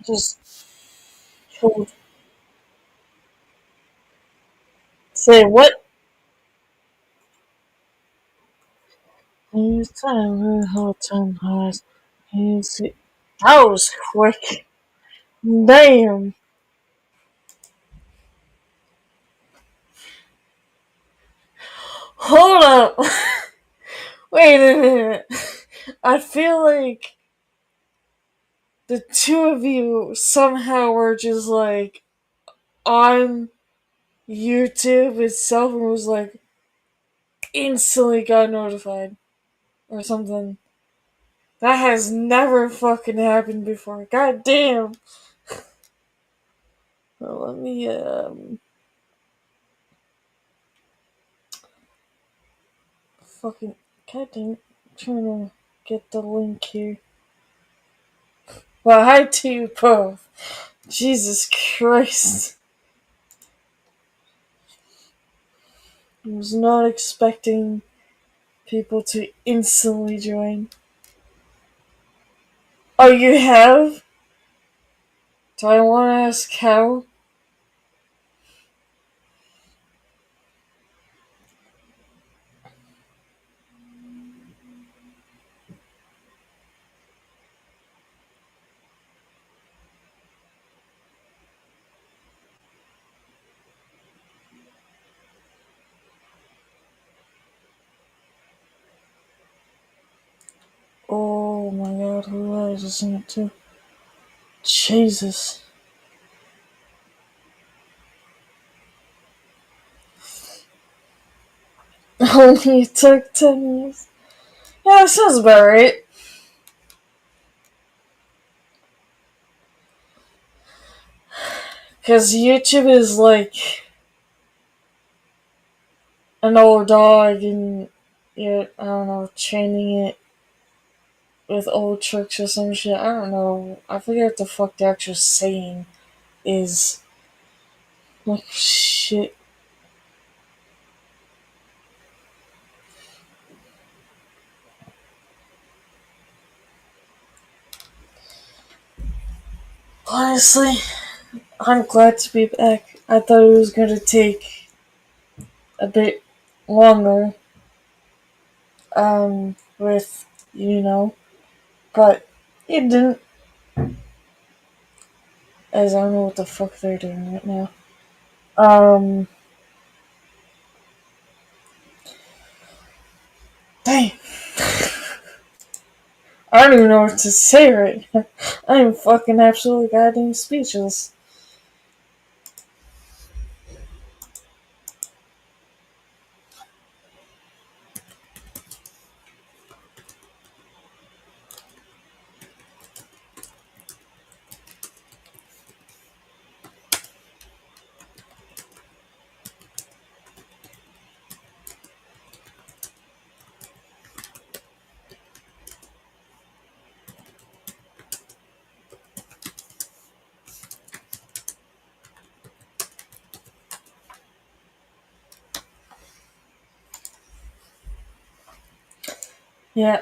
Just hold. Say what? He's time really hard time highs. He's that was quick. Damn. Hold up. Wait a minute. I feel like the two of you somehow were just like on YouTube itself and was like instantly got notified or something. That has never fucking happened before. God damn. Well, let me fucking god damn it. I'm trying to get the link here. Well, hi to you both. Jesus Christ. I was not expecting people to instantly join. Oh, you have? Do I want to ask how? Oh my god, who was I listening to? Jesus. Only took 10 years. Yeah, that sounds about right. Because YouTube is like an old dog and you're, I don't know, training it with old tricks or some shit. I don't know. I forget what the fuck the actual saying is. Like, shit. Honestly, I'm glad to be back. I thought it was gonna take a bit longer, with, but it didn't, as I don't know what the fuck they're doing right now. Um, Dang. I don't even know what to say right now. I am fucking absolutely goddamn speechless. Yeah,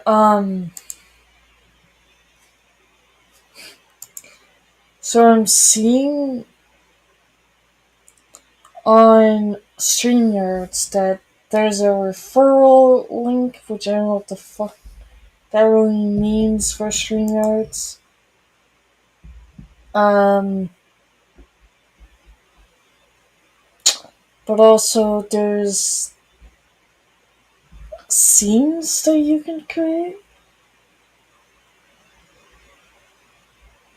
so I'm seeing on StreamYards that there's a referral link, which I don't know what the fuck that really means for StreamYards. Um, but also there's scenes that you can create.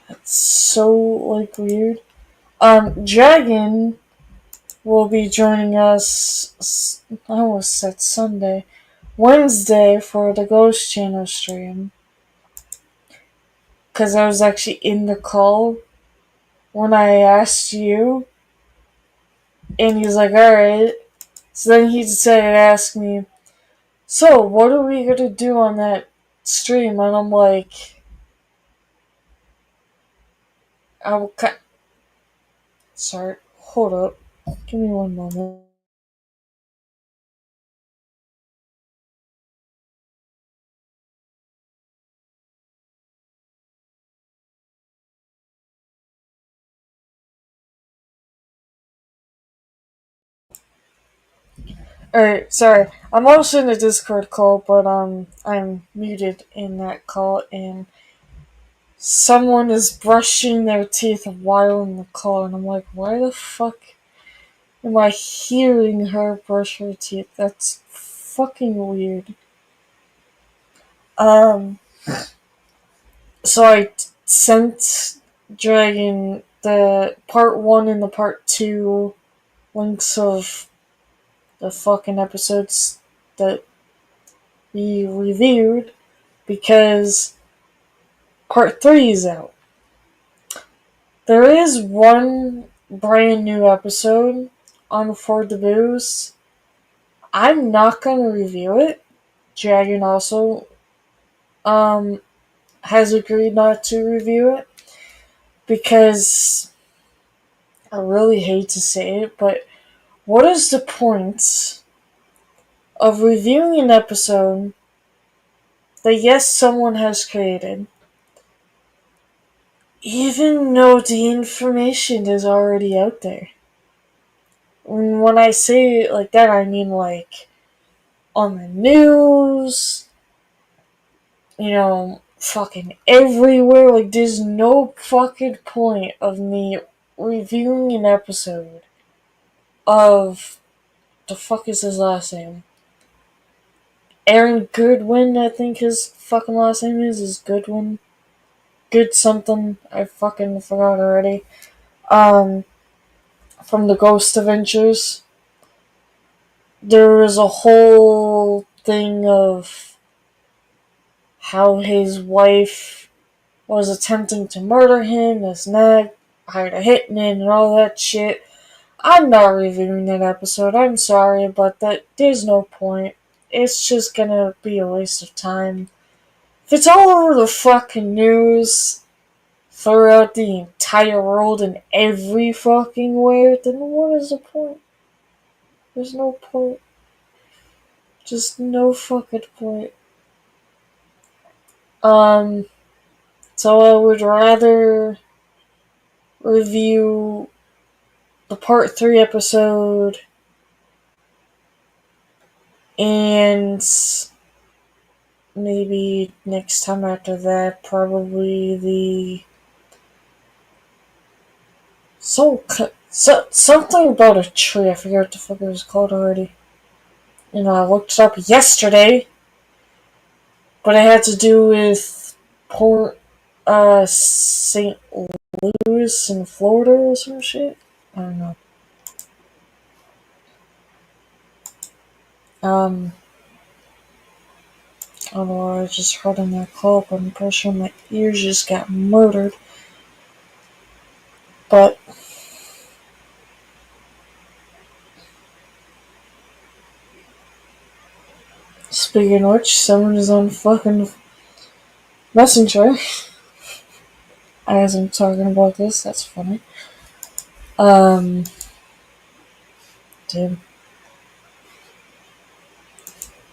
It's so, like, weird. Dragon will be joining us, I almost said Sunday, Wednesday for the Ghost Channel stream. Because I was actually in the call when I asked you, and he's like, alright. So then he decided to ask me, so what are we gonna do on that stream, and I'm like, I sorry, hold up, give me one moment. Alright, sorry. I'm also in a Discord call, but I'm muted in that call, and someone is brushing their teeth while in the call, and I'm like, why the fuck am I hearing her brush her teeth? That's fucking weird. Um, so sent Dragon the part 1 and the part 2 links of the fucking episodes that we reviewed because part 3 is out. There is one brand new episode on For the Booze. I'm not gonna review it. Dragon also has agreed not to review it because I really hate to say it, but what is the point of reviewing an episode that, yes, someone has created, even though the information is already out there? When I say it like that, I mean like on the news, fucking everywhere. Like, there's no fucking point of me reviewing an episode of the fuck is his last name? Aaron Goodwin, I think his fucking last name is Goodwin. Good something. I fucking forgot already. From the Ghost Adventures. There was a whole thing of how his wife was attempting to murder him, this and that, hired a hitman and all that shit. I'm not reviewing that episode. I'm sorry, but there's no point. It's just gonna be a waste of time. If it's all over the fucking news throughout the entire world and every fucking where, then what is the point? There's no point. Just no fucking point. So I would rather review the part 3 episode and maybe next time after that, probably the something about a tree. I forget what the fuck it was called already. I looked it up yesterday, but it had to do with Port St. Louis in Florida or some shit. I don't know. I don't know what I just heard in that call, but I'm pretty sure my ears just got murdered. But speaking of which, someone is on fucking Messenger as I'm talking about this. That's funny. Dude.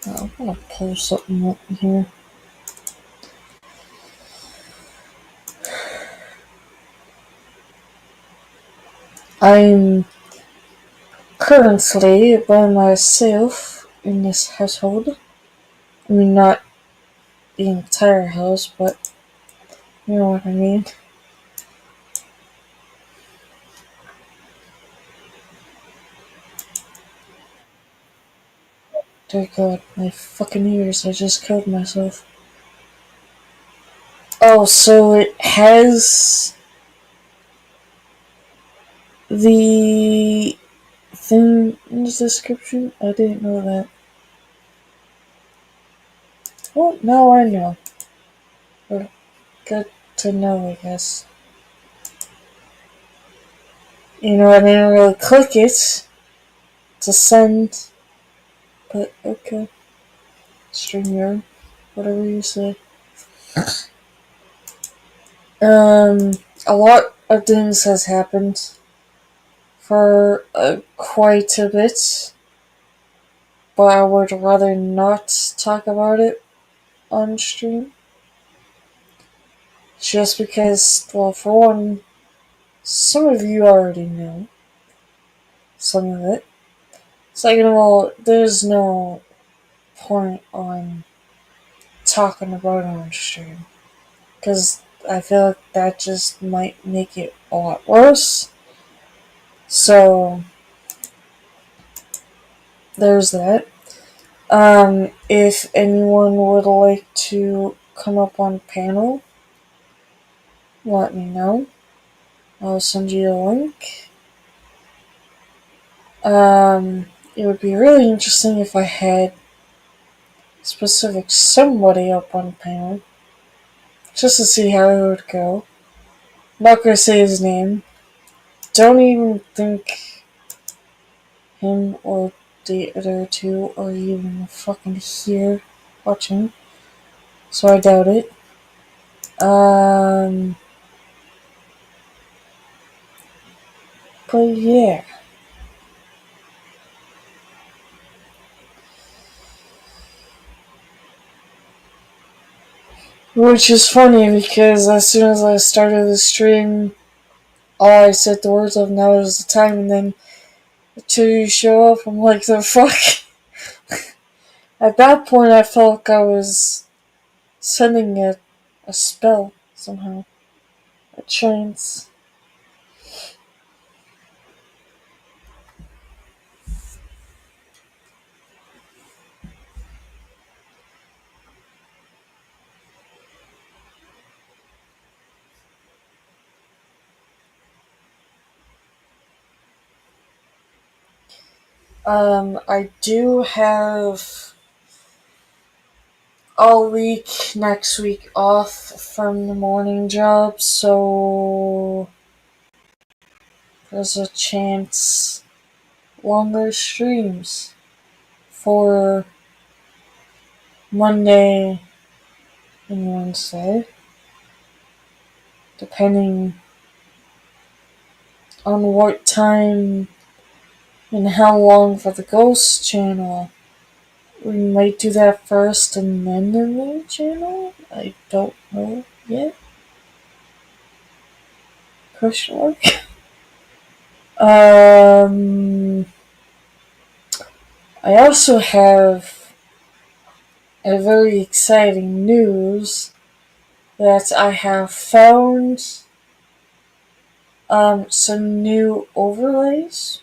I'm gonna pull something up here. I'm currently by myself in this household. I mean, not the entire house, but you know what I mean. Dear God, my fucking ears, I just killed myself. Oh, so it has the thing in the description? I didn't know that. Well, now I know. Or good to know, I guess. I didn't really click it to send, but okay. StreamYard, whatever you say. A lot of things has happened for quite a bit, but I would rather not talk about it on stream. Just because, well, for one, some of you already know some of it. Second of all, there's no point on talking about it on stream. Because I feel like that just might make it a lot worse. So, there's that. If anyone would like to come up on panel, let me know. I'll send you a link. It would be really interesting if I had specific somebody up on panel, just to see how it would go. I'm not gonna say his name. Don't even think him or the other two are even fucking here watching, so I doubt it. But yeah. Which is funny because as soon as I started the stream, all I said the words of now is the time, and then the two of you show up. I'm like, the fuck? At that point, I felt like I was sending a spell somehow. A trance. I do have all week next week off from the morning job, so there's a chance longer streams for Monday and Wednesday, depending on what time and how long for the Ghost channel. We might do that first and then the main channel? I don't know yet. Question mark. I also have a very exciting news that I have found some new overlays.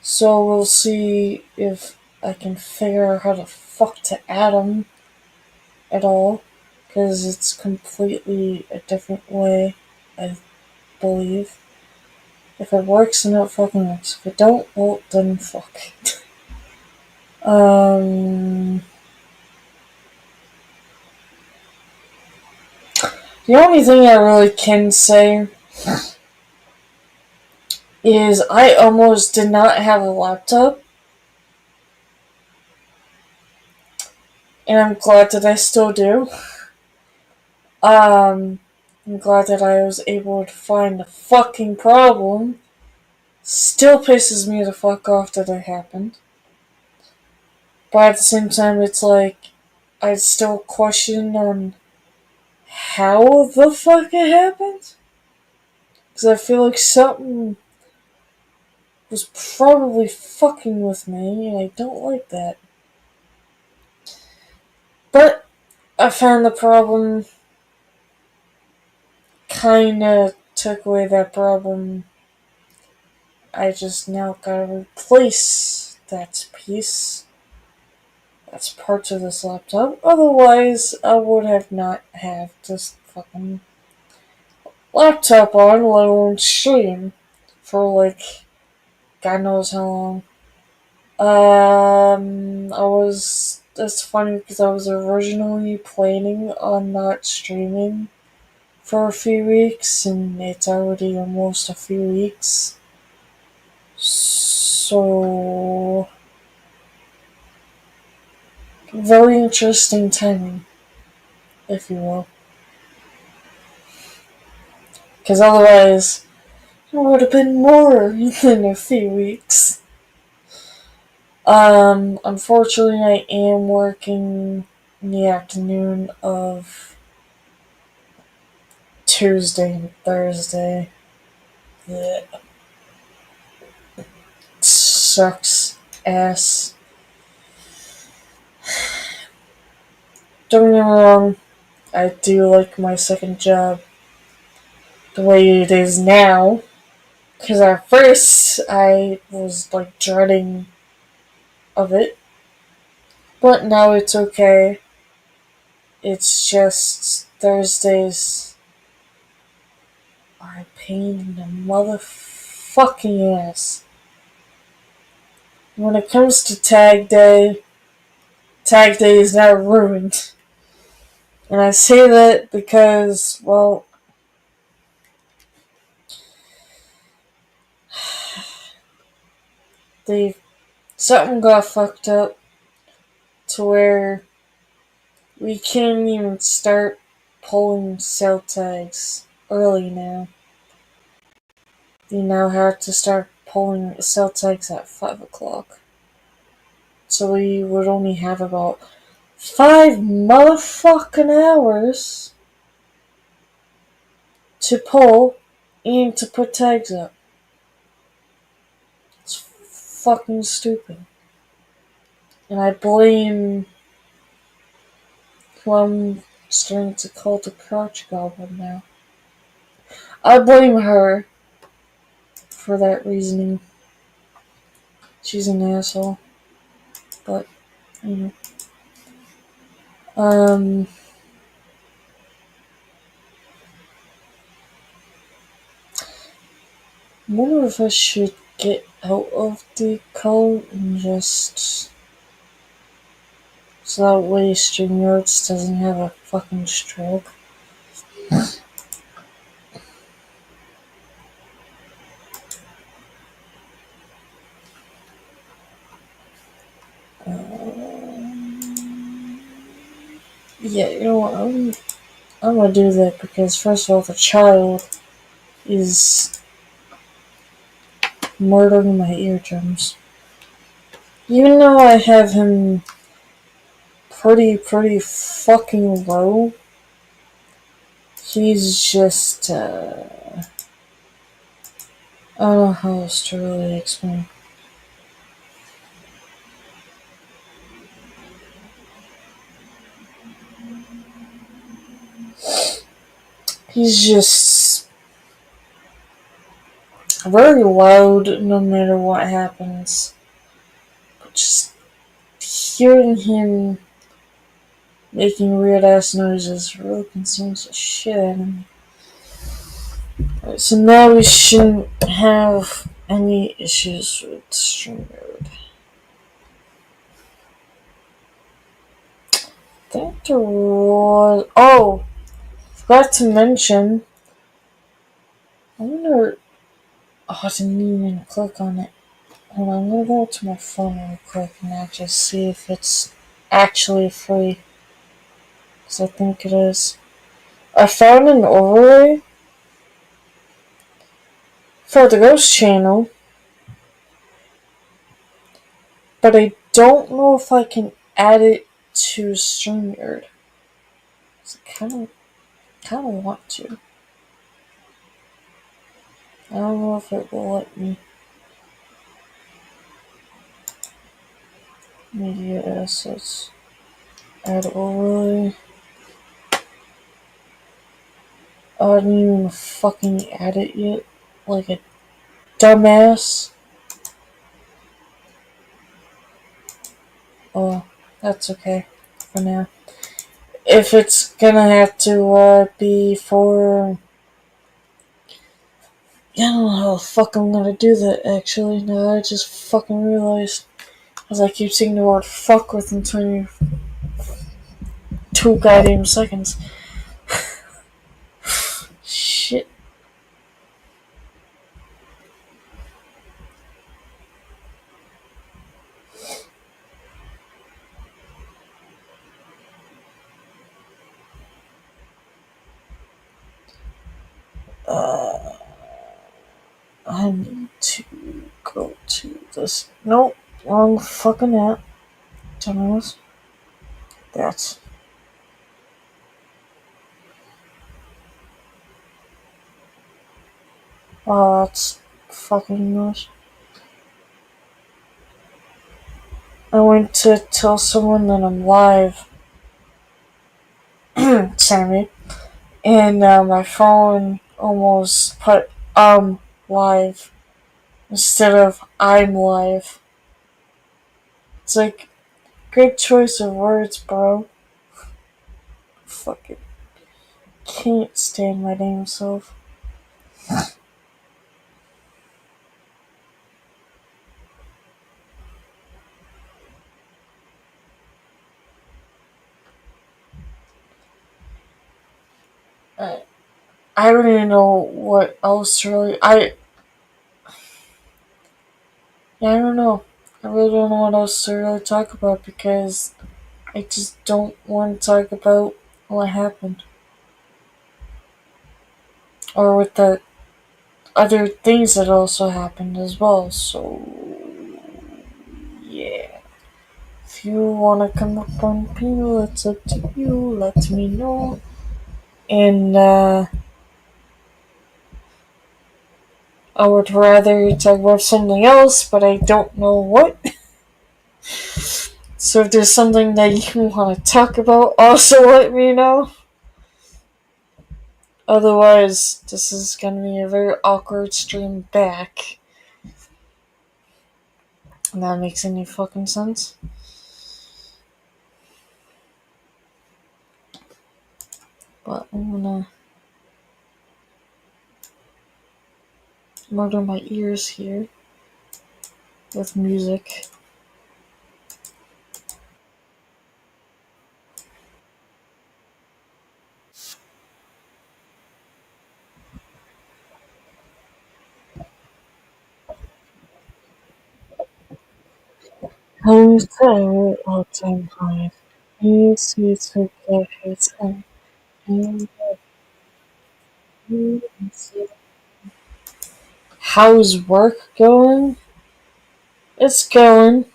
So we'll see if I can figure out how the fuck to add them at all. Because it's completely a different way, I believe. If it works, then it fucking works. If it don't, well, then fuck. The only thing I really can say is I almost did not have a laptop. And I'm glad that I still do. I'm glad that I was able to find the fucking problem. Still pisses me the fuck off that it happened. But at the same time, it's like, I still question on how the fuck it happened. Because I feel like something was probably fucking with me, and I don't like that. But I found the problem, kinda took away that problem. I just now gotta replace that piece. That's parts of this laptop. Otherwise, I would have not have this fucking laptop on, let alone stream for like God knows how long. It's funny because I was originally planning on not streaming for a few weeks, and it's already almost a few weeks. So, very interesting timing. if you will. Because otherwise, it would have been more than a few weeks. Unfortunately, I am working in the afternoon of Tuesday and Thursday. That sucks ass. Don't get me wrong, I do like my second job the way it is now. Because at first, I was like dreading of it. But now it's okay. It's just Thursdays are a pain in the motherfucking ass. When it comes to Tag Day is now ruined. And I say that because, well, they something got fucked up to where we can't even start pulling cell tags early now. You now have to start pulling cell tags at 5 o'clock. So we would only have about 5 motherfucking hours to pull and to put tags up. It's fucking stupid. And I blame who I'm starting to call the Crouch Goblin now. I blame her for that reasoning. She's an asshole. But, you know. I wonder if I should get out of the cult and just. So that way StreamYards doesn't have a fucking stroke. Yeah, you know what? I'm gonna do that because first of all, the child is murdering my eardrums. Even though I have him pretty fucking low, he's just, I don't know how else to really explain. He's just very loud no matter what happens. But just hearing him making weird ass noises really concerns the shit out of me. Right, so now we shouldn't have any issues with StreamYard. I think there was. Oh! Forgot to mention. I wonder. Oh, I didn't even click on it. Hold on, I'm gonna go to my phone real quick and actually see if it's actually free. Because I think it is. I found an overlay for the Ghost channel, but I don't know if I can add it to StreamYard. So I kinda want to. I don't know if it will let me. Media assets. Add overlay. I didn't even fucking add it yet. Like a dumbass. Oh, that's okay for now. If it's gonna have to be for. Yeah, I don't know how the fuck I'm gonna do that actually. Now I just fucking realized. As I keep saying the word fuck within 22 goddamn seconds. Shit. Uh, I need to go to this. Nope, wrong fucking app. Dumbass. That's. Oh, that's fucking nice. I went to tell someone that I'm live, Sammy, and my phone almost put live instead of I'm live. It's like, good choice of words, bro. Fucking can't stand my damn self. I, I don't even know what else really. I don't know. I really don't know what else to really talk about because I just don't want to talk about what happened or with the other things that also happened as well. So yeah, if you wanna come up on Pino, it's up to you. Let me know. And I would rather talk about something else, but I don't know what. So if there's something that you want to talk about, also let me know. Otherwise, this is gonna be a very awkward stream back. And that makes any fucking sense. But I'm gonna murder my ears here with music. How is that all time high? You see to get his and how's work going? It's going.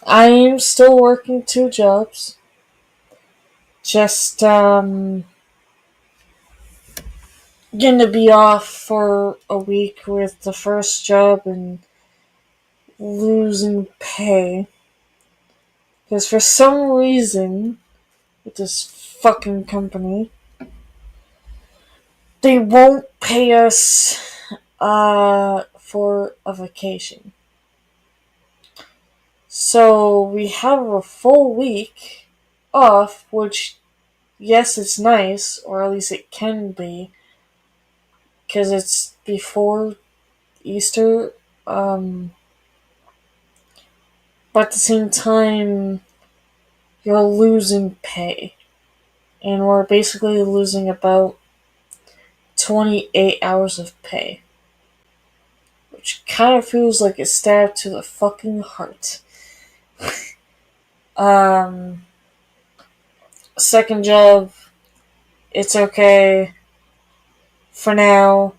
I am still working two jobs. Just gonna be off for a week with the first job and losing pay. Because for some reason, with this fucking company, they won't pay us for a vacation. So we have a full week off, which, yes, it's nice, or at least it can be, because it's before Easter. But at the same time, you're losing pay. And we're basically losing about 28 hours of pay. Which kind of feels like a stab to the fucking heart. Um, Second job, it's okay for now.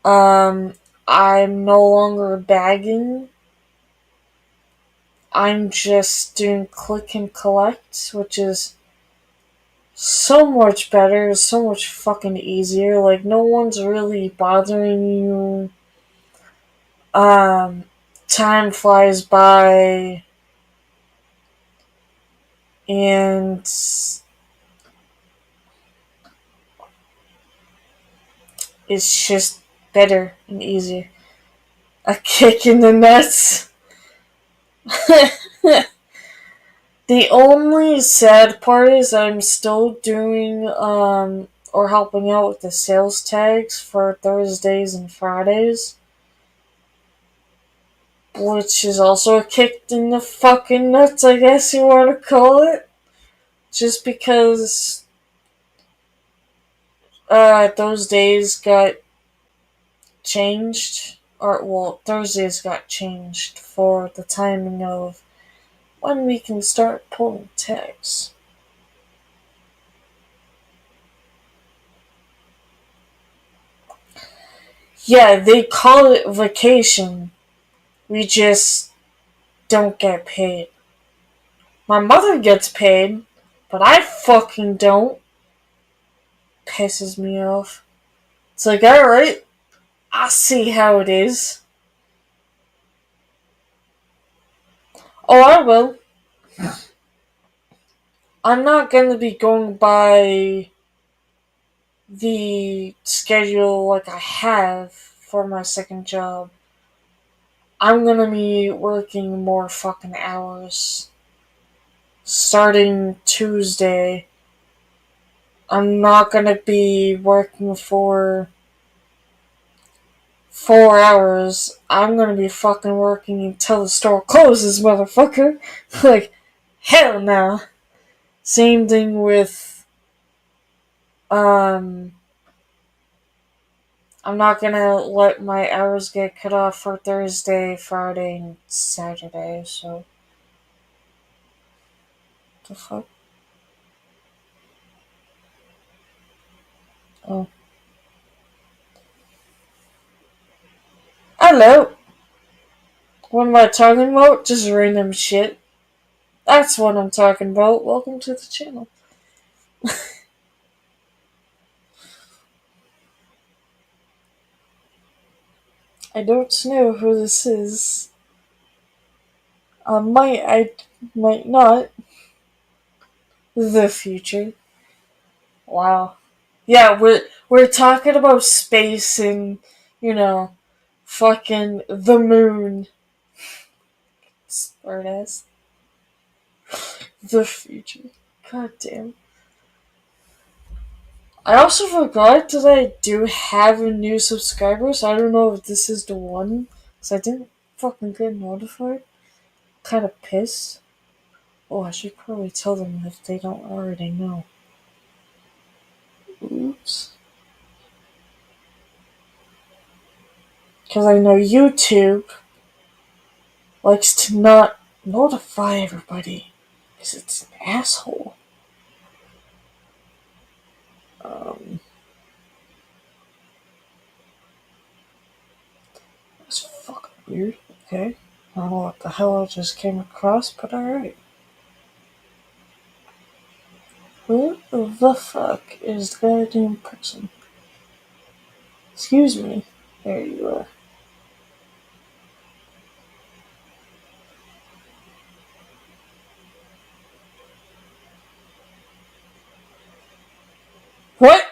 Um, I'm no longer bagging. I'm just doing click and collect, which is so much better, so much fucking easier. Like, no one's really bothering you. Um, Time flies by, and it's just better and easier. A kick in the nuts. The only sad part is I'm still doing or helping out with the sales tags for Thursdays and Fridays, which is also a kick in the fucking nuts, I guess you want to call it. Just because those days got changed, or well, Thursdays got changed for the timing of when we can start pulling tags. Yeah, they call it vacation. We just don't get paid. My mother gets paid, but I fucking don't. Pisses me off. It's like, alright, I see how it is. Oh, I will. I'm not gonna be going by the schedule like I have for my second job. I'm gonna be working more fucking hours. Starting Tuesday, I'm not gonna be working for 4 hours. I'm gonna be fucking working until the store closes, motherfucker. Like, hell no. Same thing with, um, I'm not gonna let my hours get cut off for Thursday, Friday, and Saturday, so. The fuck? Oh. Hello! What am I talking about? Just random shit. That's what I'm talking about. Welcome to the channel. I don't know who this is. I might not. The future. Wow. Yeah, we're talking about space and, you know, fucking the moon. Smart ass. The future. God damn. I also forgot that I do have a new subscriber, so I don't know if this is the one. Because I didn't fucking get notified. Kind of pissed. Oh, I should probably tell them if they don't already know. Oops. Because I know YouTube likes to not notify everybody. Because it's an asshole. Um, that's fucking weird. Okay. I don't know what the hell I just came across, but alright. Who the fuck is the goddamn person? Excuse me. There you are. What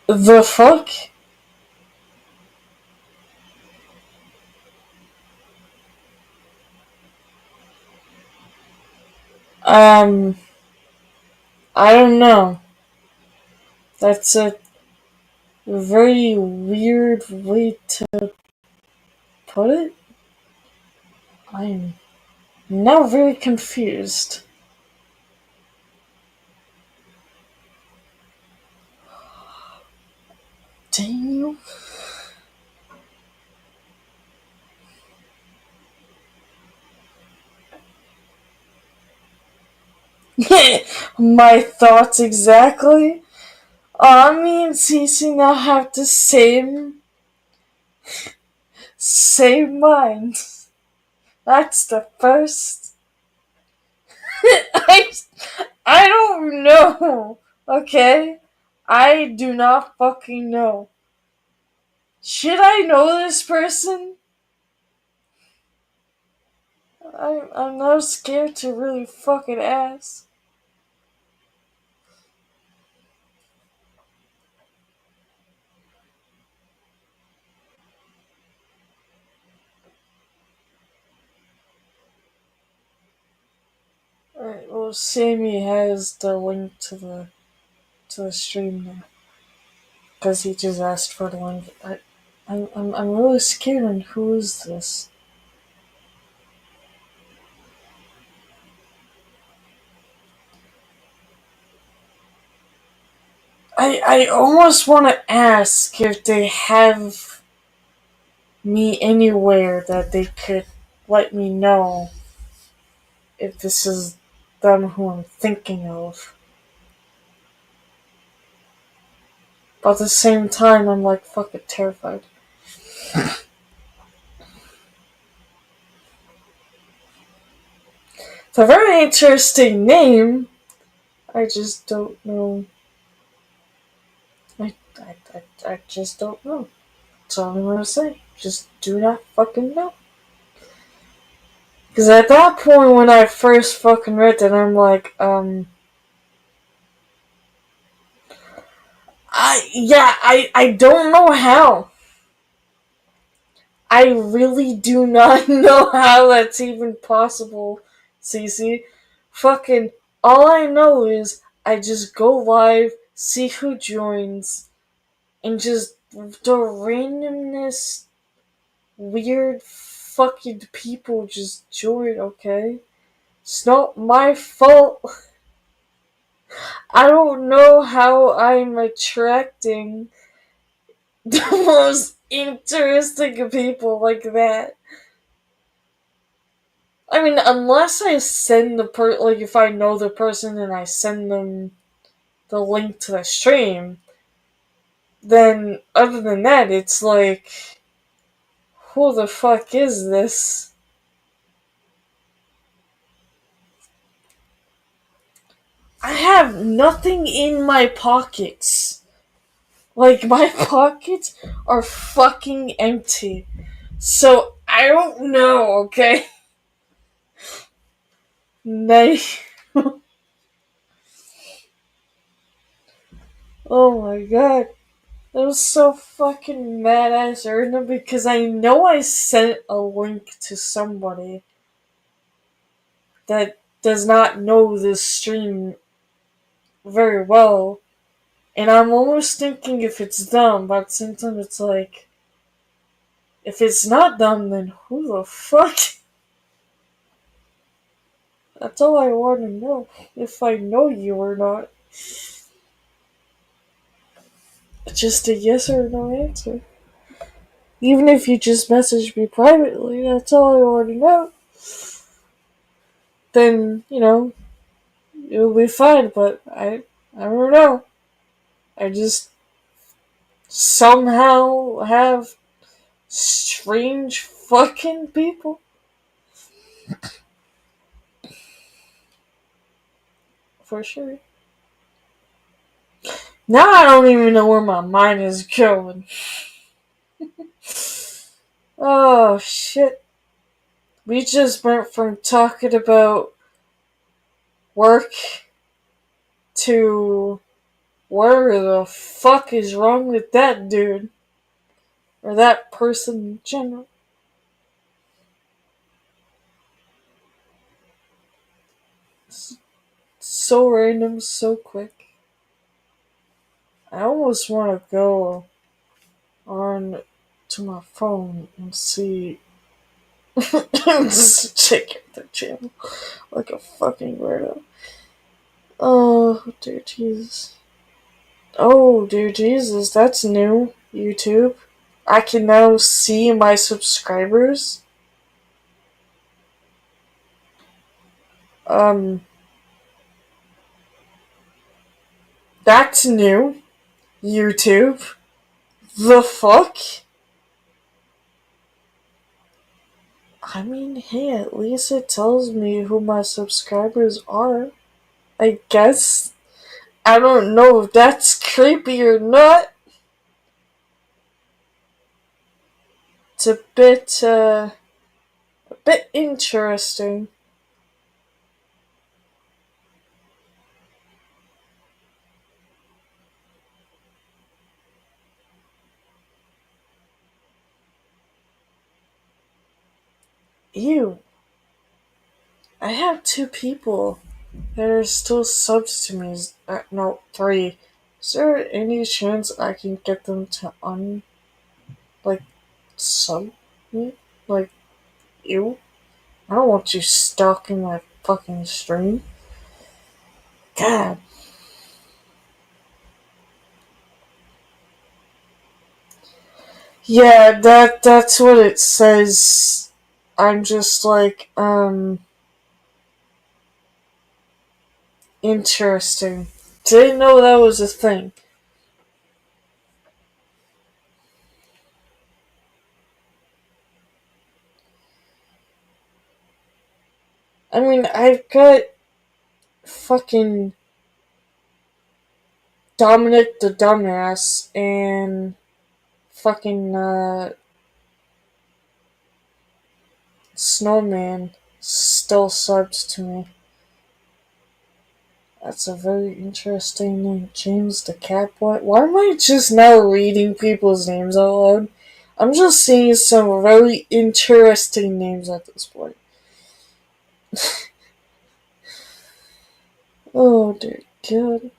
the fuck? Um, I don't know. That's a very weird way to put it. I'm now very confused. Damn. My thoughts exactly. Me and Cece now have the same mind. That's the first. I, I don't know. Okay? I do not fucking know. Should I know this person? I'm now scared to really fucking ask. Alright, well, Sammy has the link to the stream now. Because he just asked for the link. I'm really scared on who is this? I almost want to ask if they have me anywhere that they could let me know if this is them who I'm thinking of. But at the same time, I'm like fucking terrified. It's a very interesting name. I just don't know. I just don't know. That's all I'm gonna say. Just do not fucking know. Because at that point, when I first fucking read it, I'm like, I don't know how. I really do not know how that's even possible, Cece. Fucking, all I know is I just go live, see who joins, and just the randomness, weird fucking people just join, okay? It's not my fault. I don't know how I'm attracting the most interesting people like that. I mean, unless I send like if I know the person and I send them the link to the stream, then other than that, it's like, who the fuck is this? I have nothing in my pockets. Like, my pockets are fucking empty. So, I don't know, okay? Nice. Oh my god. That was so fucking mad ass Erna because I know I sent a link to somebody that does not know this stream very well. And I'm almost thinking if it's dumb, but at the same time it's like, if it's not dumb, then who the fuck? That's all I want to know. If I know you or not. Just a yes or no answer. Even if you just message me privately, that's all I want to know. Then, it'll be fine, but I don't know. I just somehow have strange fucking people. For sure. Now I don't even know where my mind is going. Oh shit. We just went from talking about work to where the fuck is wrong with that dude? Or that person in general. So random, so quick. I almost want to go on to my phone and see. Just check out the channel like a fucking weirdo. Oh, dear Jesus. Oh, dear Jesus, that's new. YouTube. I can now see my subscribers. Um, that's new. YouTube. The fuck? I mean, hey, at least it tells me who my subscribers are. I guess. I don't know if that's creepy or not. It's a bit interesting. Ew. I have two people that are still subs to me. No, three. Is there any chance I can get them to like, sub me? Like, ew. I don't want you stalking my fucking stream. God. Yeah, that's what it says. I'm just like, interesting. Didn't know that was a thing. I mean, I've got fucking Dominic the Dumbass and fucking Snowman still subbed to me. That's a very interesting name. James the Catboy. Why am I just now reading people's names out loud? I'm just seeing some very interesting names at this point. Oh dear God.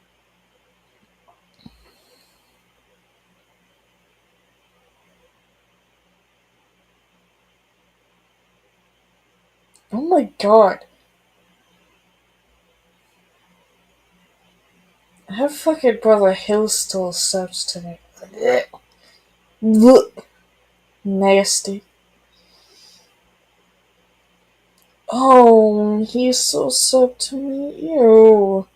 Oh my God. I have fucking Brother Hill still subs to me. Look. Nasty. Oh, he's so sub to me. Ew.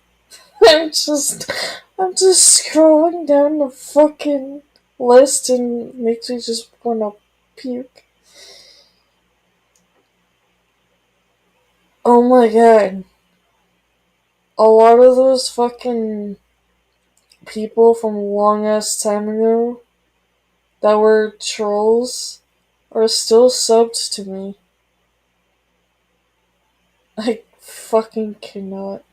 I'm just, I'm just scrolling down the fucking list and makes me just wanna puke. Oh my God. A lot of those fucking people from a long ass time ago that were trolls are still subbed to me. I fucking cannot.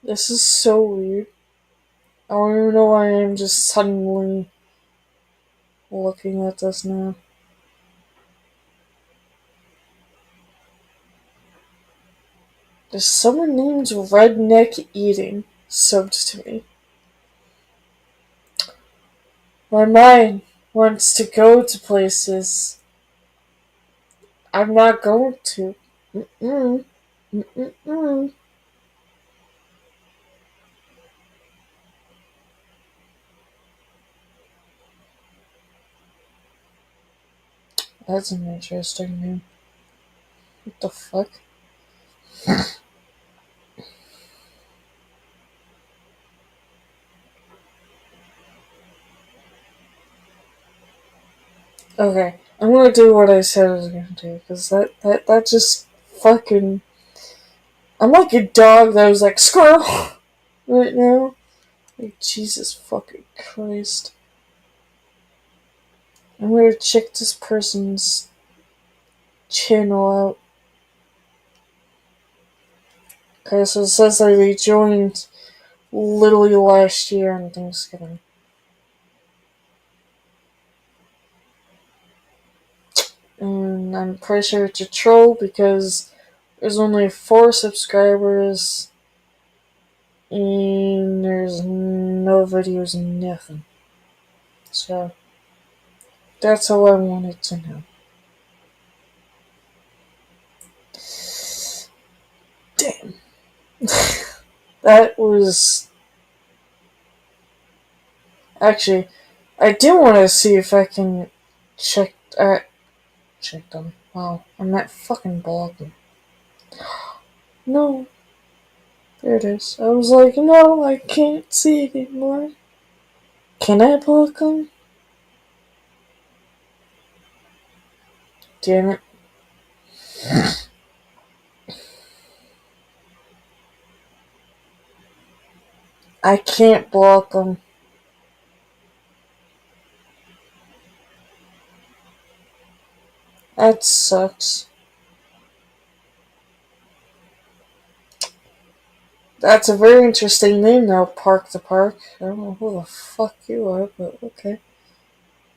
This is so weird. I don't even know why I'm just suddenly looking at this now. There's someone named Redneck Eating subbed to me. My mind wants to go to places I'm not going to. Mm-mm. Mm-mm-mm. That's an interesting name. What the fuck? Okay, I'm gonna do what I said I was gonna do, because that just fucking. I'm like a dog that was like, squirrel! Right now. Like, Jesus fucking Christ. I'm gonna check this person's channel out. Okay, so it says that they joined literally last year on Thanksgiving. And I'm pretty sure it's a troll because there's only 4 subscribers and there's no videos, nothing. So, that's all I wanted to know. Damn. That was. Actually, I do want to see if I can check. Check them. Wow, I'm not fucking blogging. No, there it is. I was like, no, I can't see it anymore. Can I block them? Damn it. I can't block them. That sucks. That's a very interesting name now, Park the Park. I don't know who the fuck you are, but okay.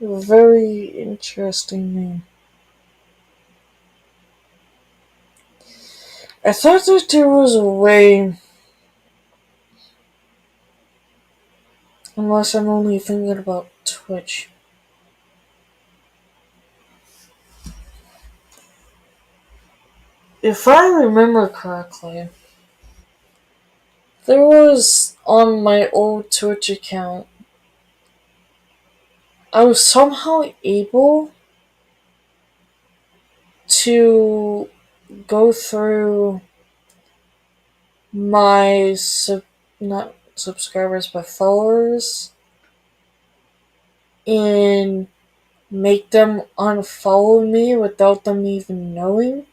A very interesting name. I thought that there was a way, unless I'm only thinking about Twitch. If I remember correctly, there was on my old Twitch account, I was somehow able to go through my not subscribers by followers and make them unfollow me without them even knowing,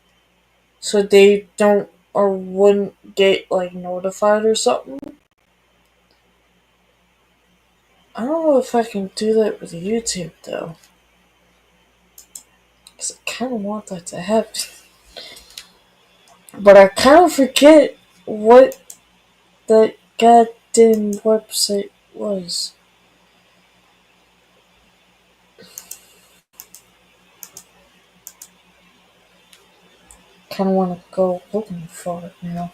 so they don't or wouldn't get like notified or something. I don't know if I can do that with YouTube though, because I kind of want that to happen. But I kind of forget what that goddamn website was. Kind of want to go looking for it now.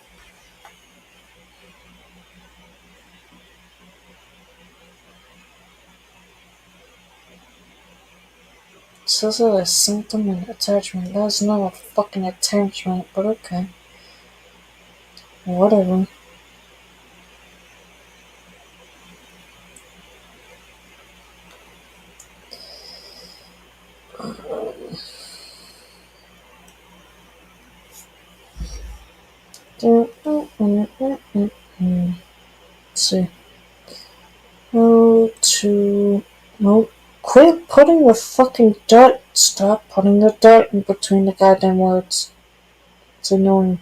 It says that I sent them an attachment. That's not a fucking attachment, but okay. Whatever. Let's see. How to. Nope. Quit putting the fucking dot. Stop putting the dot in between the goddamn words. It's annoying.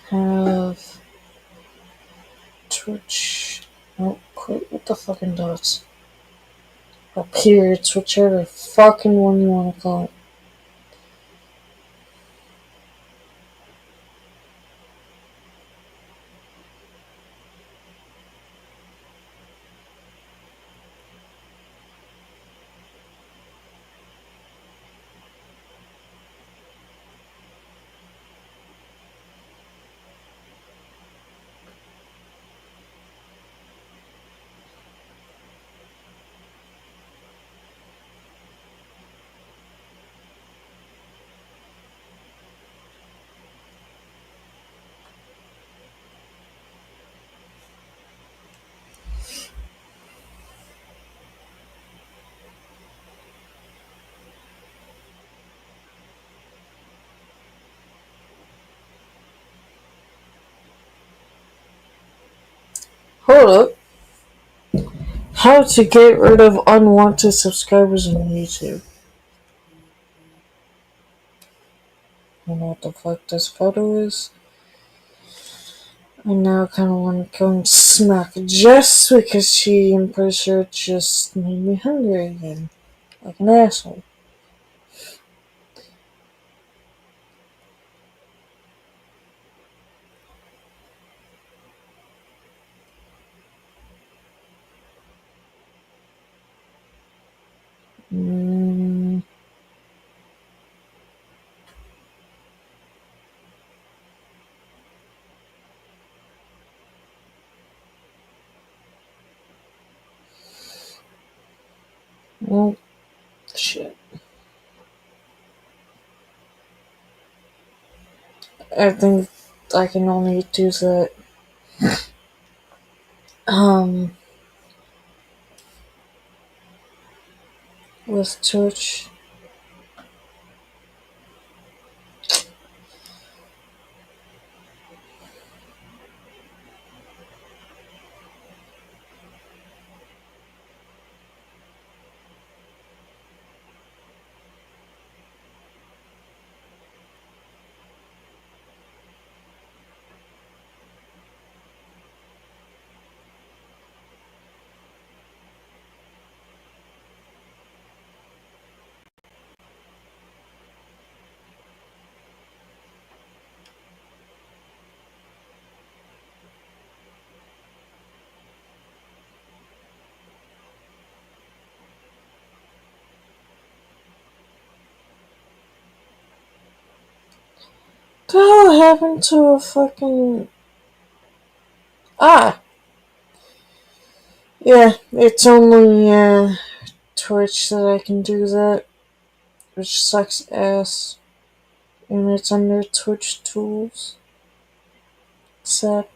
Have Twitch. Nope. Quit with the fucking dots. Or periods, whichever fucking one you want to call it. Hold up. How to get rid of unwanted subscribers on YouTube. You know what the fuck this photo is? I now kind of want to go and smack Jess because I'm pretty sure just made me hungry again. Like an asshole. Well, shit. I think I can only do that. With Twitch. What the hell happened to a fucking. Ah! Yeah, it's only Twitch that I can do that, which sucks ass. And it's under Twitch tools. Sad.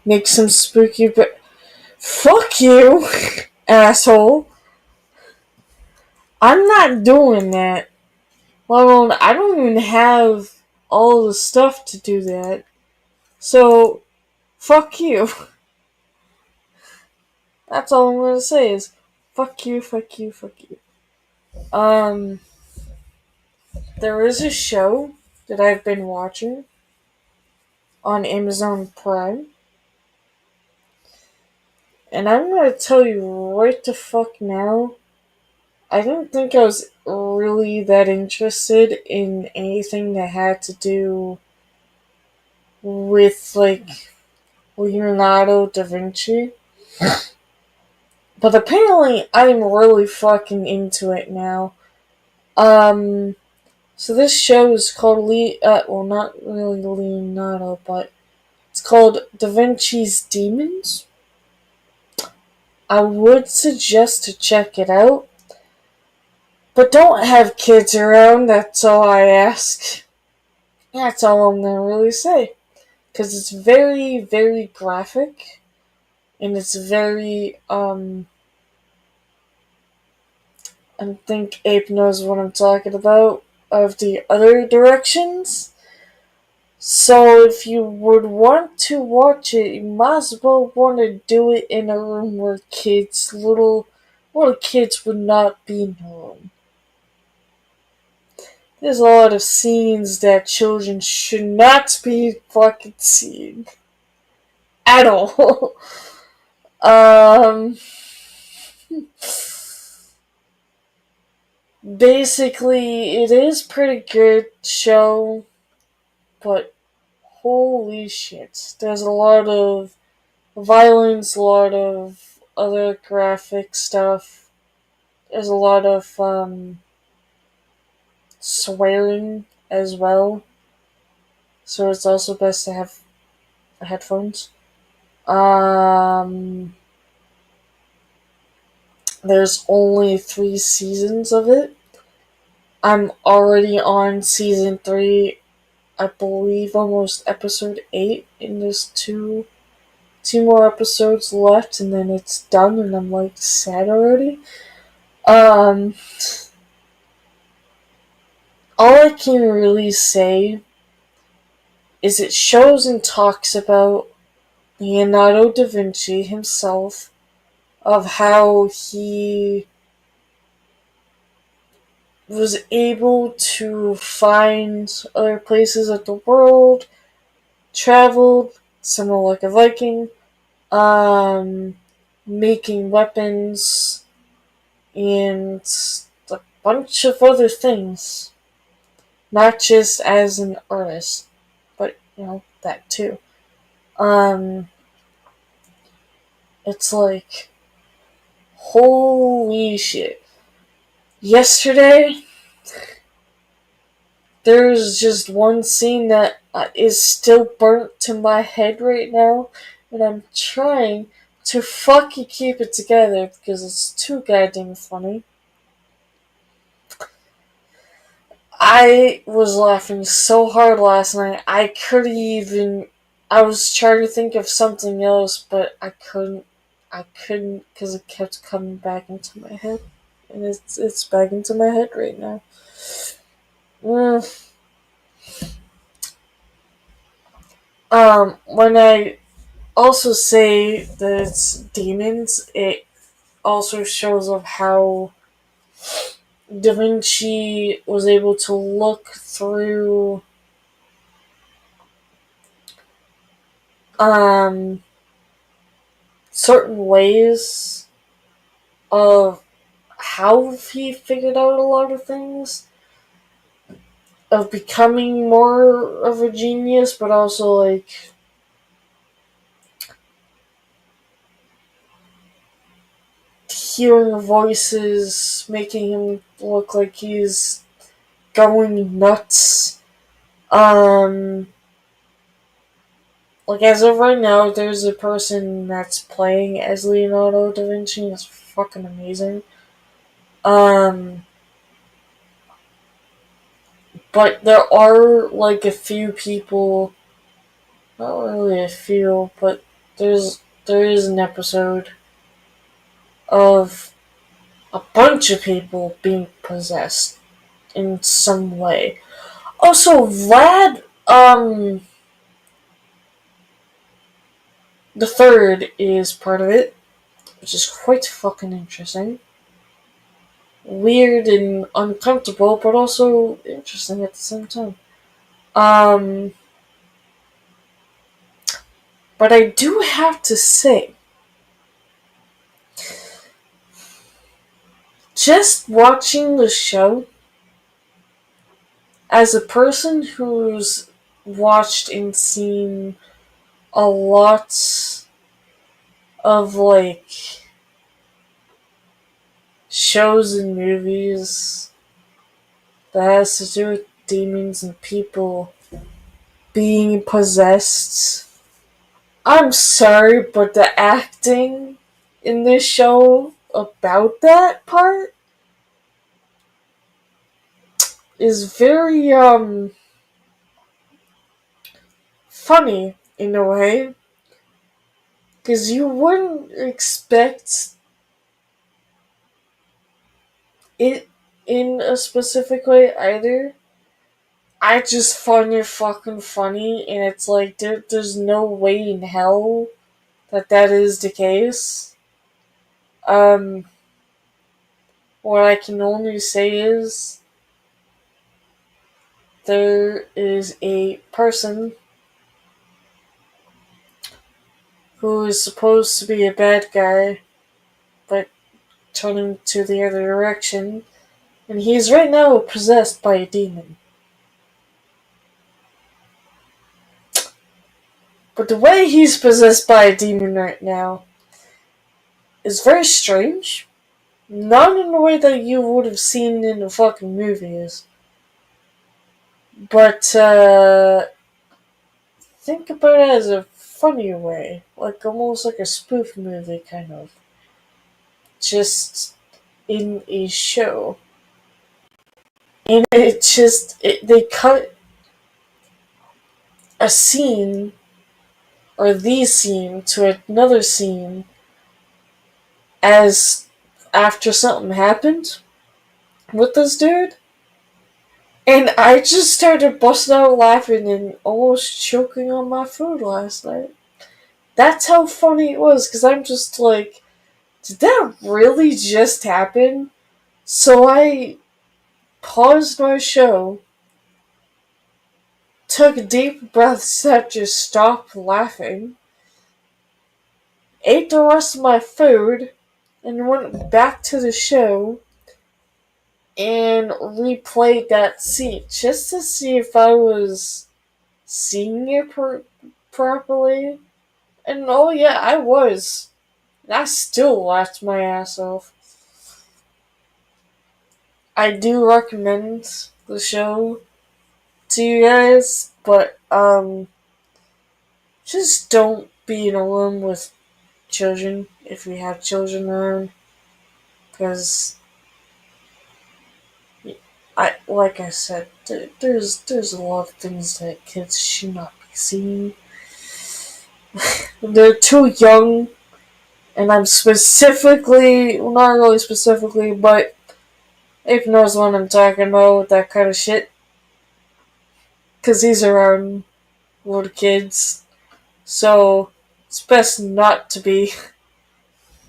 Make some spooky but fuck you, asshole. I'm not doing that. Let alone, I don't even have all the stuff to do that. So, fuck you. That's all I'm gonna say is, fuck you, fuck you, fuck you. Um, there is a show that I've been watching on Amazon Prime, and I'm gonna tell you right the fuck now, I didn't think I was really that interested in anything that had to do with, like, Leonardo da Vinci. But apparently, I'm really fucking into it now. Um, so this show is called well, not really Leonardo, but it's called Da Vinci's Demons. I would suggest to check it out, but don't have kids around, that's all I ask. That's all I'm gonna really say. Because it's very, very graphic, and it's very, I think Ape knows what I'm talking about, of the other directions. So if you would want to watch it, you might as well want to do it in a room where little kids would not be in the room. There's a lot of scenes that children should not be fucking seeing. At all. um, basically, it is pretty good show, but holy shit. There's a lot of violence, a lot of other graphic stuff. There's a lot of swearing as well. So it's also best to have headphones. Um, there's only 3 seasons of it. I'm already on season 3, I believe almost episode 8, and there's two more episodes left, and then it's done, and I'm like sad already. Um, all I can really say is it shows and talks about Leonardo da Vinci himself, of how he was able to find other places of the world, traveled, similar like a Viking, um, making weapons, and a bunch of other things. Not just as an artist, but that too. Um, it's like, holy shit. Yesterday, there's just one scene that is still burnt to my head right now, and I'm trying to fucking keep it together because it's too goddamn funny. I was laughing so hard last night, I couldn't even. I was trying to think of something else, but I couldn't. I couldn't because it kept coming back into my head, and it's back into my head right now. Mm. When I also say that it's demons, it also shows of how Da Vinci was able to look through um certain ways of how he figured out a lot of things, of becoming more of a genius, but also like hearing voices making him look like he's going nuts. Um, like as of right now, there's a person that's playing as Leonardo da Vinci. It's fucking amazing. Um, but there are like a few people, not really a few, but there is an episode of a bunch of people being possessed in some way. Also, Vlad, the third is part of it, which is quite fucking interesting. Weird and uncomfortable, but also interesting at the same time. Um, but I do have to say, just watching the show, as a person who's watched and seen a lot of like shows and movies that has to do with demons and people being possessed. I'm sorry, but the acting in this show about that part is very funny in a way, because you wouldn't expect it in a specific way either. I just find it fucking funny, and it's like there's no way in hell that is the case. Um, what I can only say is there is a person who is supposed to be a bad guy, but turning to the other direction, and he's right now possessed by a demon. But the way he's possessed by a demon right now is very strange. Not in the way that you would have seen in the fucking movies. But, think about it as a funny way. Like, almost like a spoof movie, kind of. Just in a show. And they cut a scene, or the scene, to another scene as after something happened with this dude. And I just started busting out laughing and almost choking on my food last night. That's how funny it was, because I'm just like, did that really just happen? So I paused my show, took deep breaths that just stopped laughing, ate the rest of my food, and went back to the show and replayed that scene just to see if I was seeing it properly. And oh yeah, I was. And I still laughed my ass off. I do recommend the show to you guys, but just don't be in a room with children if you have children around, because like I said, there's a lot of things that kids should not be seeing. They're too young, and I'm specifically, well, not really specifically, but Ape knows what I'm talking about with that kind of shit, because he's around little kids, so it's best not to be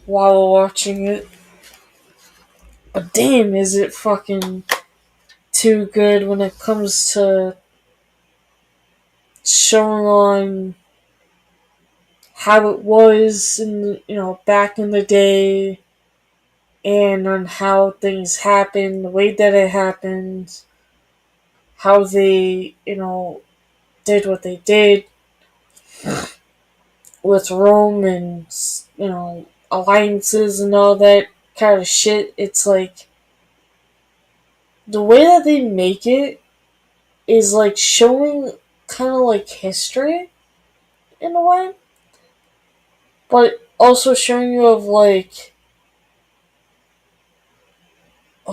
while watching it. But damn, is it fucking too good when it comes to showing on how it was in, back in the day, and on how things happened, the way that it happened, how they, did what they did with Rome and, alliances and all that kind of shit. It's like, the way that they make it is like showing kind of like history in a way, but also showing you of like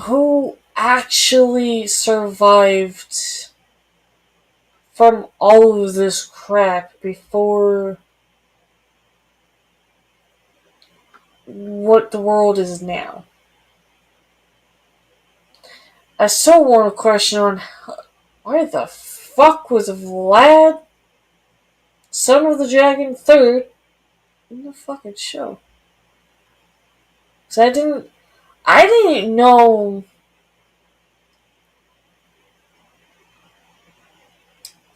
who actually survived from all of this crap before what the world is now. I still want to question on where the fuck was Vlad, son of the Dragon Third, in the fucking show? Cause I didn't know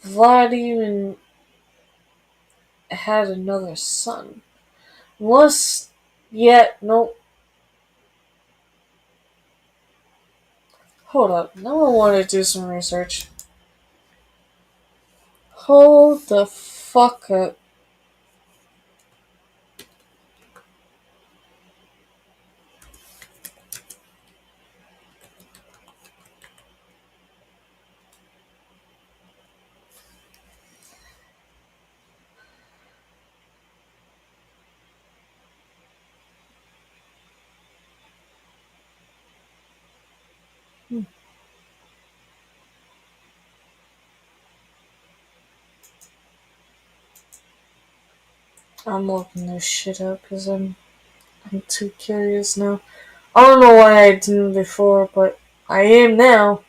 Vlad even had another son. Unless, yet, nope. Hold up, now I want to do some research. Hold the fuck up. I'm looking this shit up because I'm too curious now. I don't know why I didn't before, but I am now.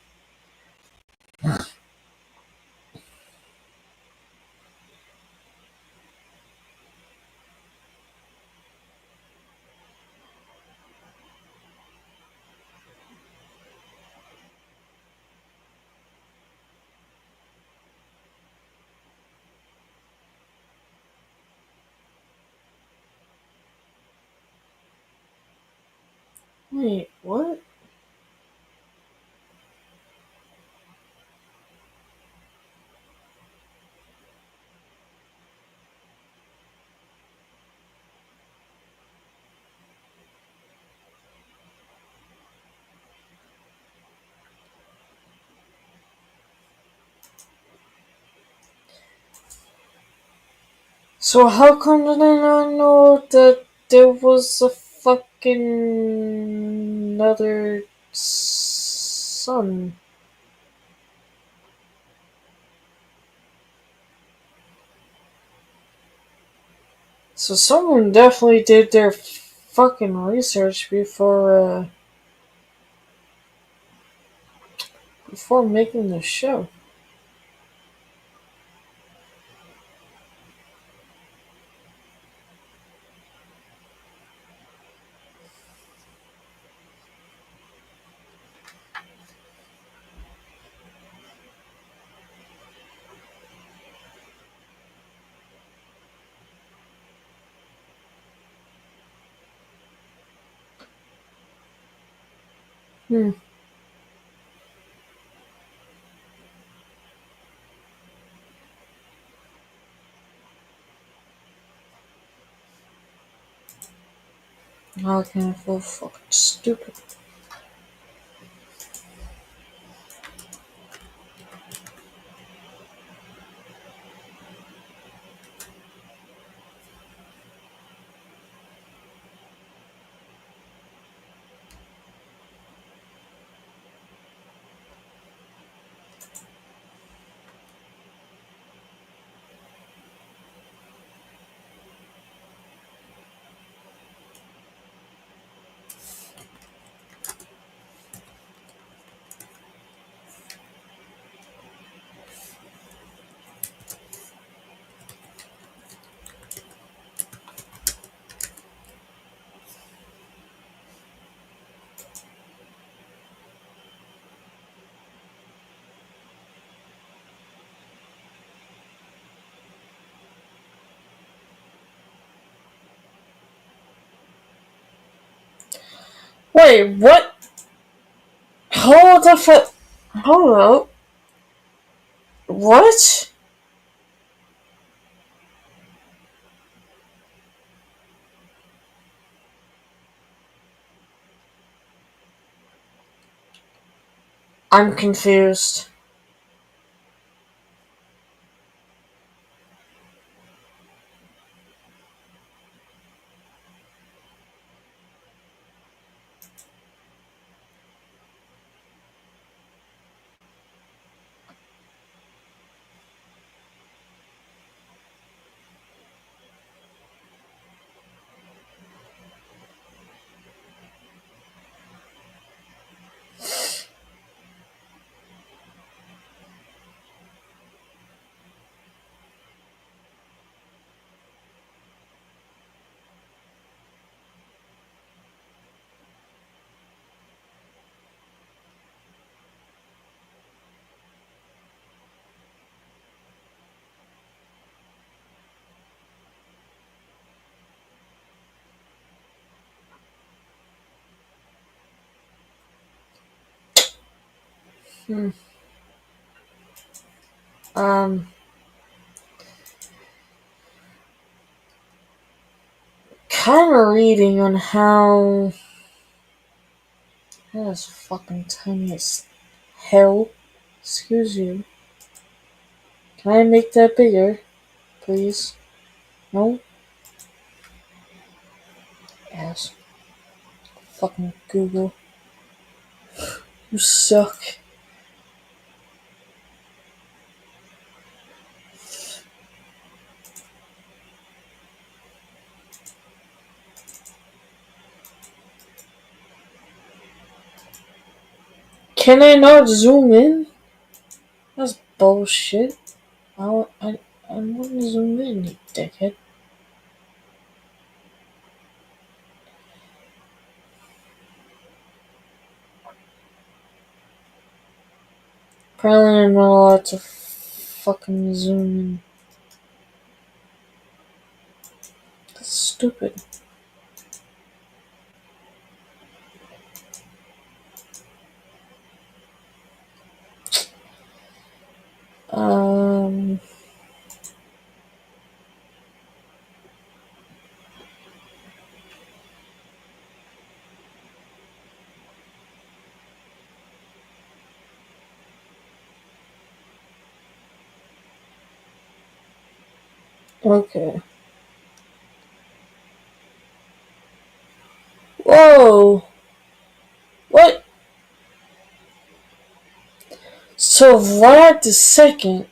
Wait, what? So how come did I not know that there was a fucking another son? So someone definitely did their fucking research before making the show. Hmm. How can I feel fucking stupid? Wait, what? Hold the fuck. Hold up. What? I'm confused. Hmm. Um, kind of reading on how that is fucking tiny as hell. Excuse you. Can I make that bigger, please? No? Yes. Fucking Google. You suck. Can I not zoom in? That's bullshit. I want to zoom in, you dickhead. Apparently I'm not allowed to fucking zoom in. That's stupid. Um, okay. Whoa! What? So Vlad the Second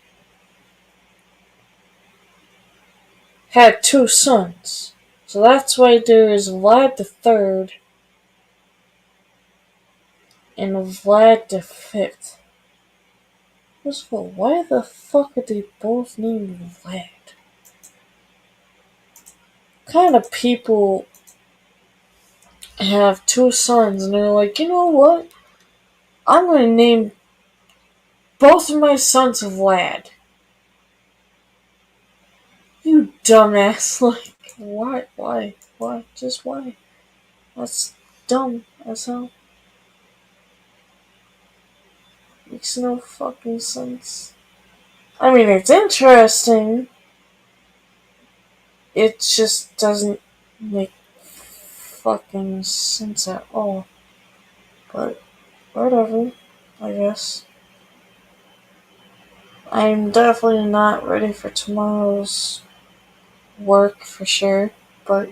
had two sons. So that's why there is Vlad the Third and Vlad the Fifth. First of all, why the fuck are they both named Vlad? What kind of people have two sons and they're like, you know what? I'm gonna name both of my sons Vlad. You dumbass. Like, why? Why? Why? Just why? That's dumb. That's how. Makes no fucking sense. I mean, it's interesting. It just doesn't make fucking sense at all. But, whatever. I guess. I'm definitely not ready for tomorrow's work for sure. But,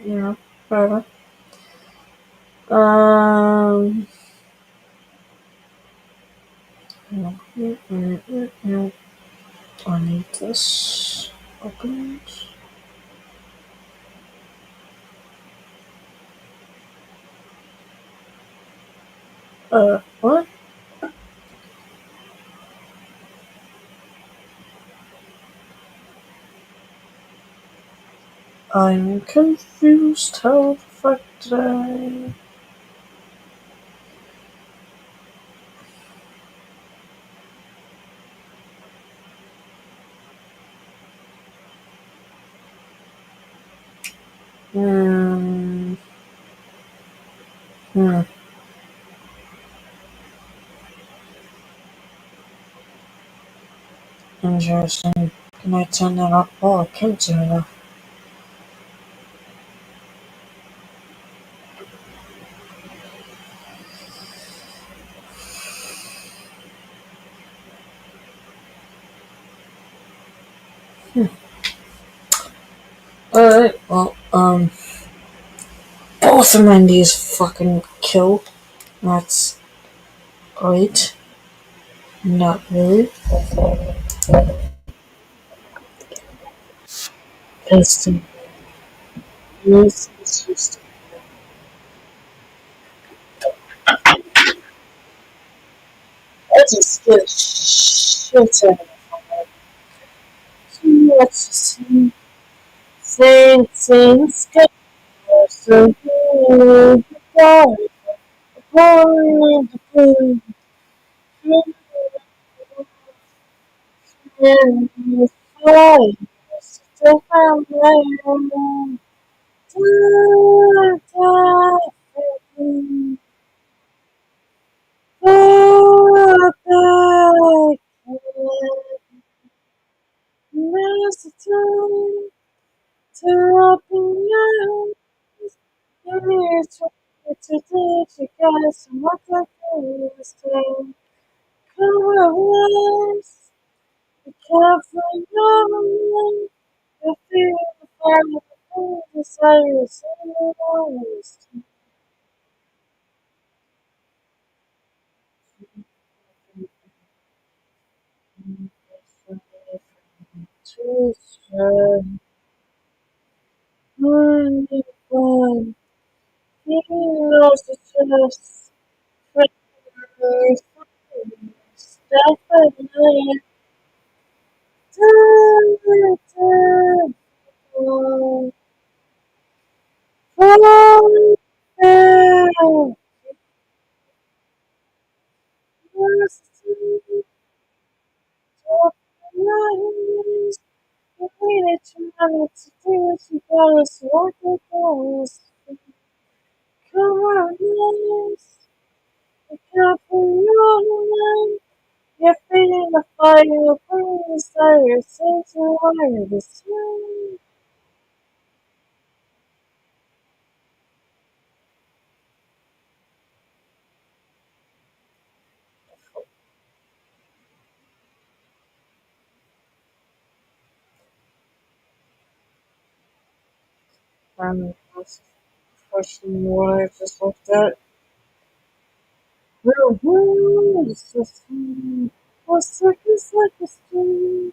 whatever. Um. I need this opened. What? I'm confused. How the fuck did I? Hmm. Hmm. Interesting. Can I turn that up? Oh, I can turn it off. Alright, well, both of my knees fucking kill. That's great. Not really. Testing. Yes, it's just. I just get shit out of it. Let's see. Sing, skip. So good. Goodbye. Born to be. And fly. Still have my own. can't miss the time to open your eyes. You're trying to teach you guys what I understand. Come on, be careful your mind. You feel the fire of the desires in your eyes. Too strong, only one. He knows the truth. Friends, definitely. Time, falling down. Lost in the darkness. The way that you wanted to do it, you gotta sort the doors. Come on, yes. Be careful, your mind. You're feeling the fire, bring the desire, since you are the sun. That's question what I just looked at. It's just for seconds like a stream.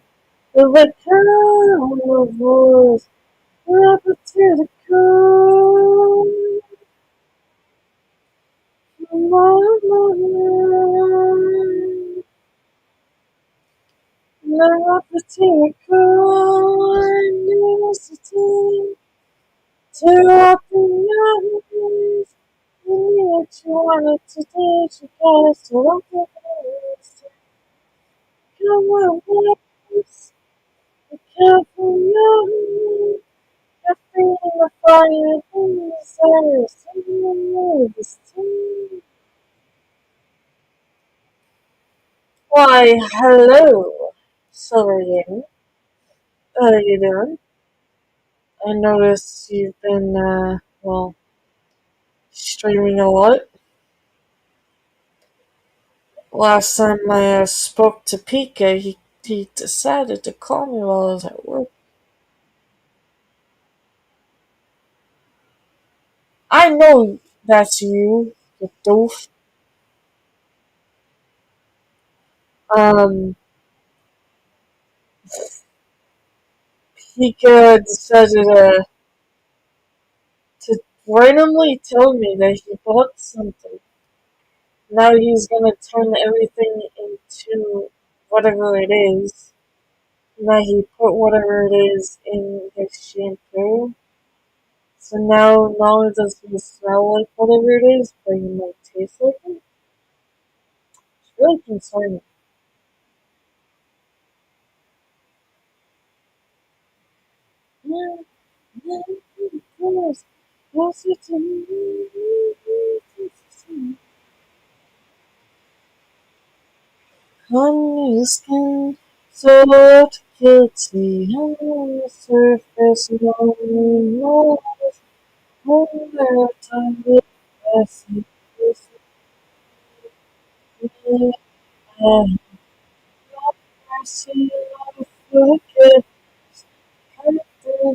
The red cow of voice, up to the core. My mind, up to the core. University. To open your eyes, you knew what you wanted to do, you gotta so open your eyes. Come on, boys, be careful your mind. You're feeling the fire in the silence, and you know this time. Why, hello, Silver Game. How are you doing? I noticed you've been, well, streaming a lot. Last time I spoke to Pika, he decided to call me while I was at work. I know that's you, you doof. Um, Pika decided to randomly tell me that he bought something. Now he's gonna turn everything into whatever it is. Now he put whatever it is in his shampoo. So now not only does he smell like whatever it is, but he might taste like it. It's really concerning. Yeah, yeah, of course. Closer to me. On your skin, so guilty on the surface, no knows where time is passing. And mercy of forget,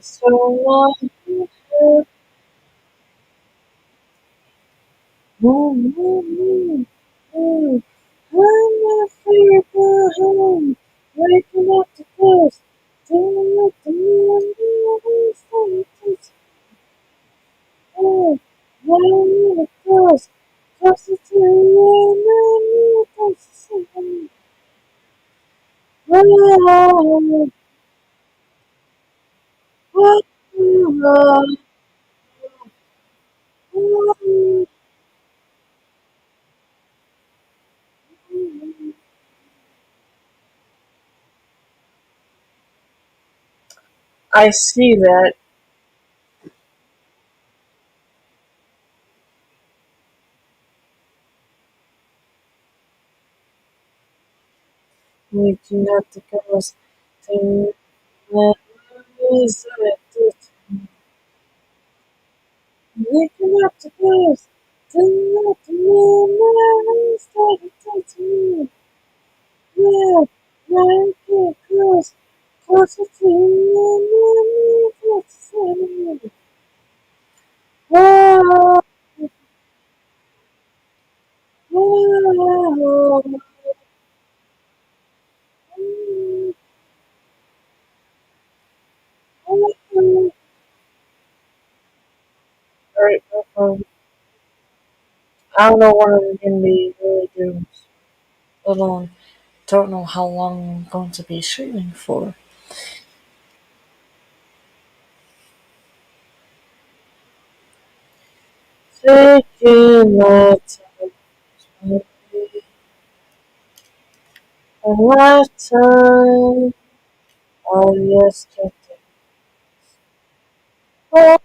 so long. I'm not afraid to home, waking up to this. Doing what the man always says. Oh, running across, closer to you, and I'm something. Oh, what you are. I see that. Waking up the girls, singing memories of the waking up the girls, singing up the memories of the time. Yeah, like it goes, closer to you, closer to oh, oh, oh. Alright, I don't know what I'm gonna be really doing. Alone. Don't know how long I'm going to be streaming for. Taking my time, a lifetime of yesterday. Oh,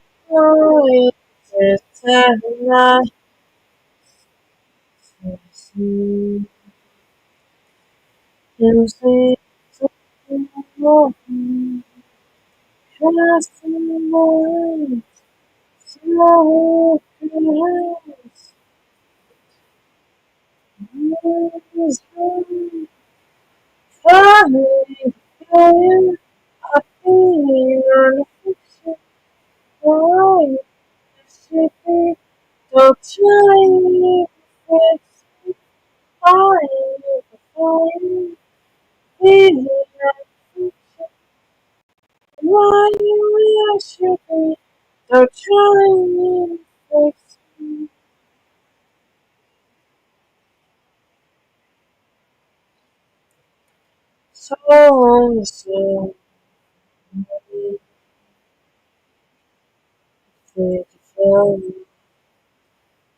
it's a time I see. You see, just in the morning, slow hands, is flying, flying, I feel affection, flying, city, don't try, fix, flying, flying, feeling affection, why you should be, don't try, fix, so long, so beautiful.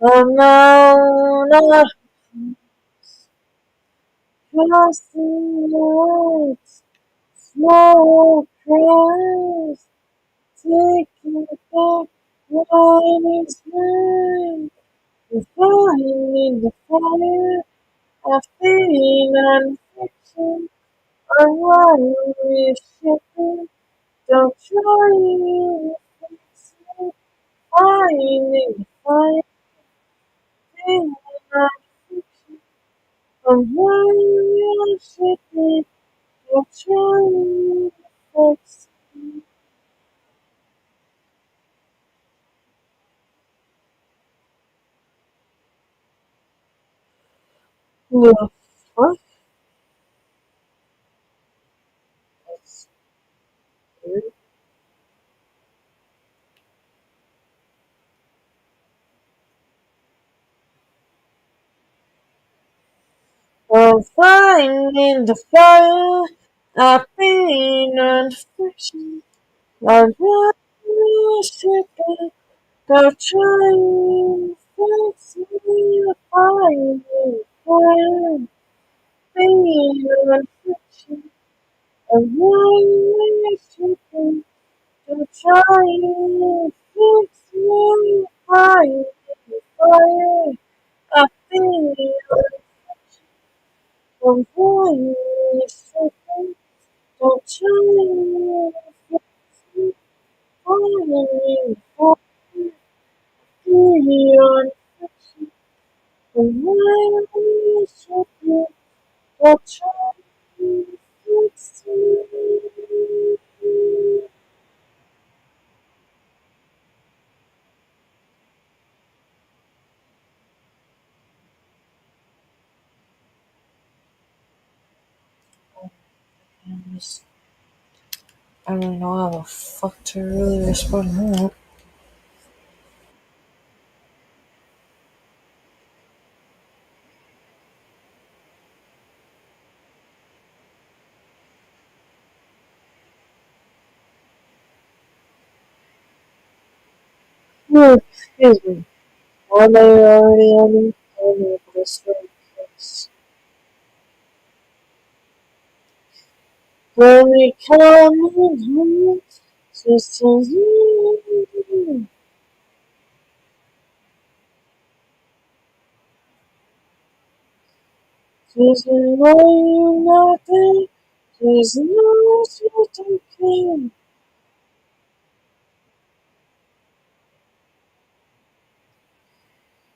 Oh no, no, just in lights, small cries, taking back what is mine. The fire in the fire, I feel on fiction, on what we're shipping. Don't try to fix it, fire in the fire, feeling on fiction, on what we're shipping. Don't try to fix it. The fuck? That's weird. I'm flying in the fire, I've been on friction. I'm worshiping, don't try to fix me. Fire in the fire, been on friction. I'm worshiping, don't try to fix me. Fire in the fire, I've been on friction. I'm worshiping. Don't try to fix falling for beyond fiction. The way should be. Don't try to fix me. I don't know how the fuck to really respond to that. Oh, excuse me. Are they already on the this place? When we come home, just There's no way nothing. There's no certain king.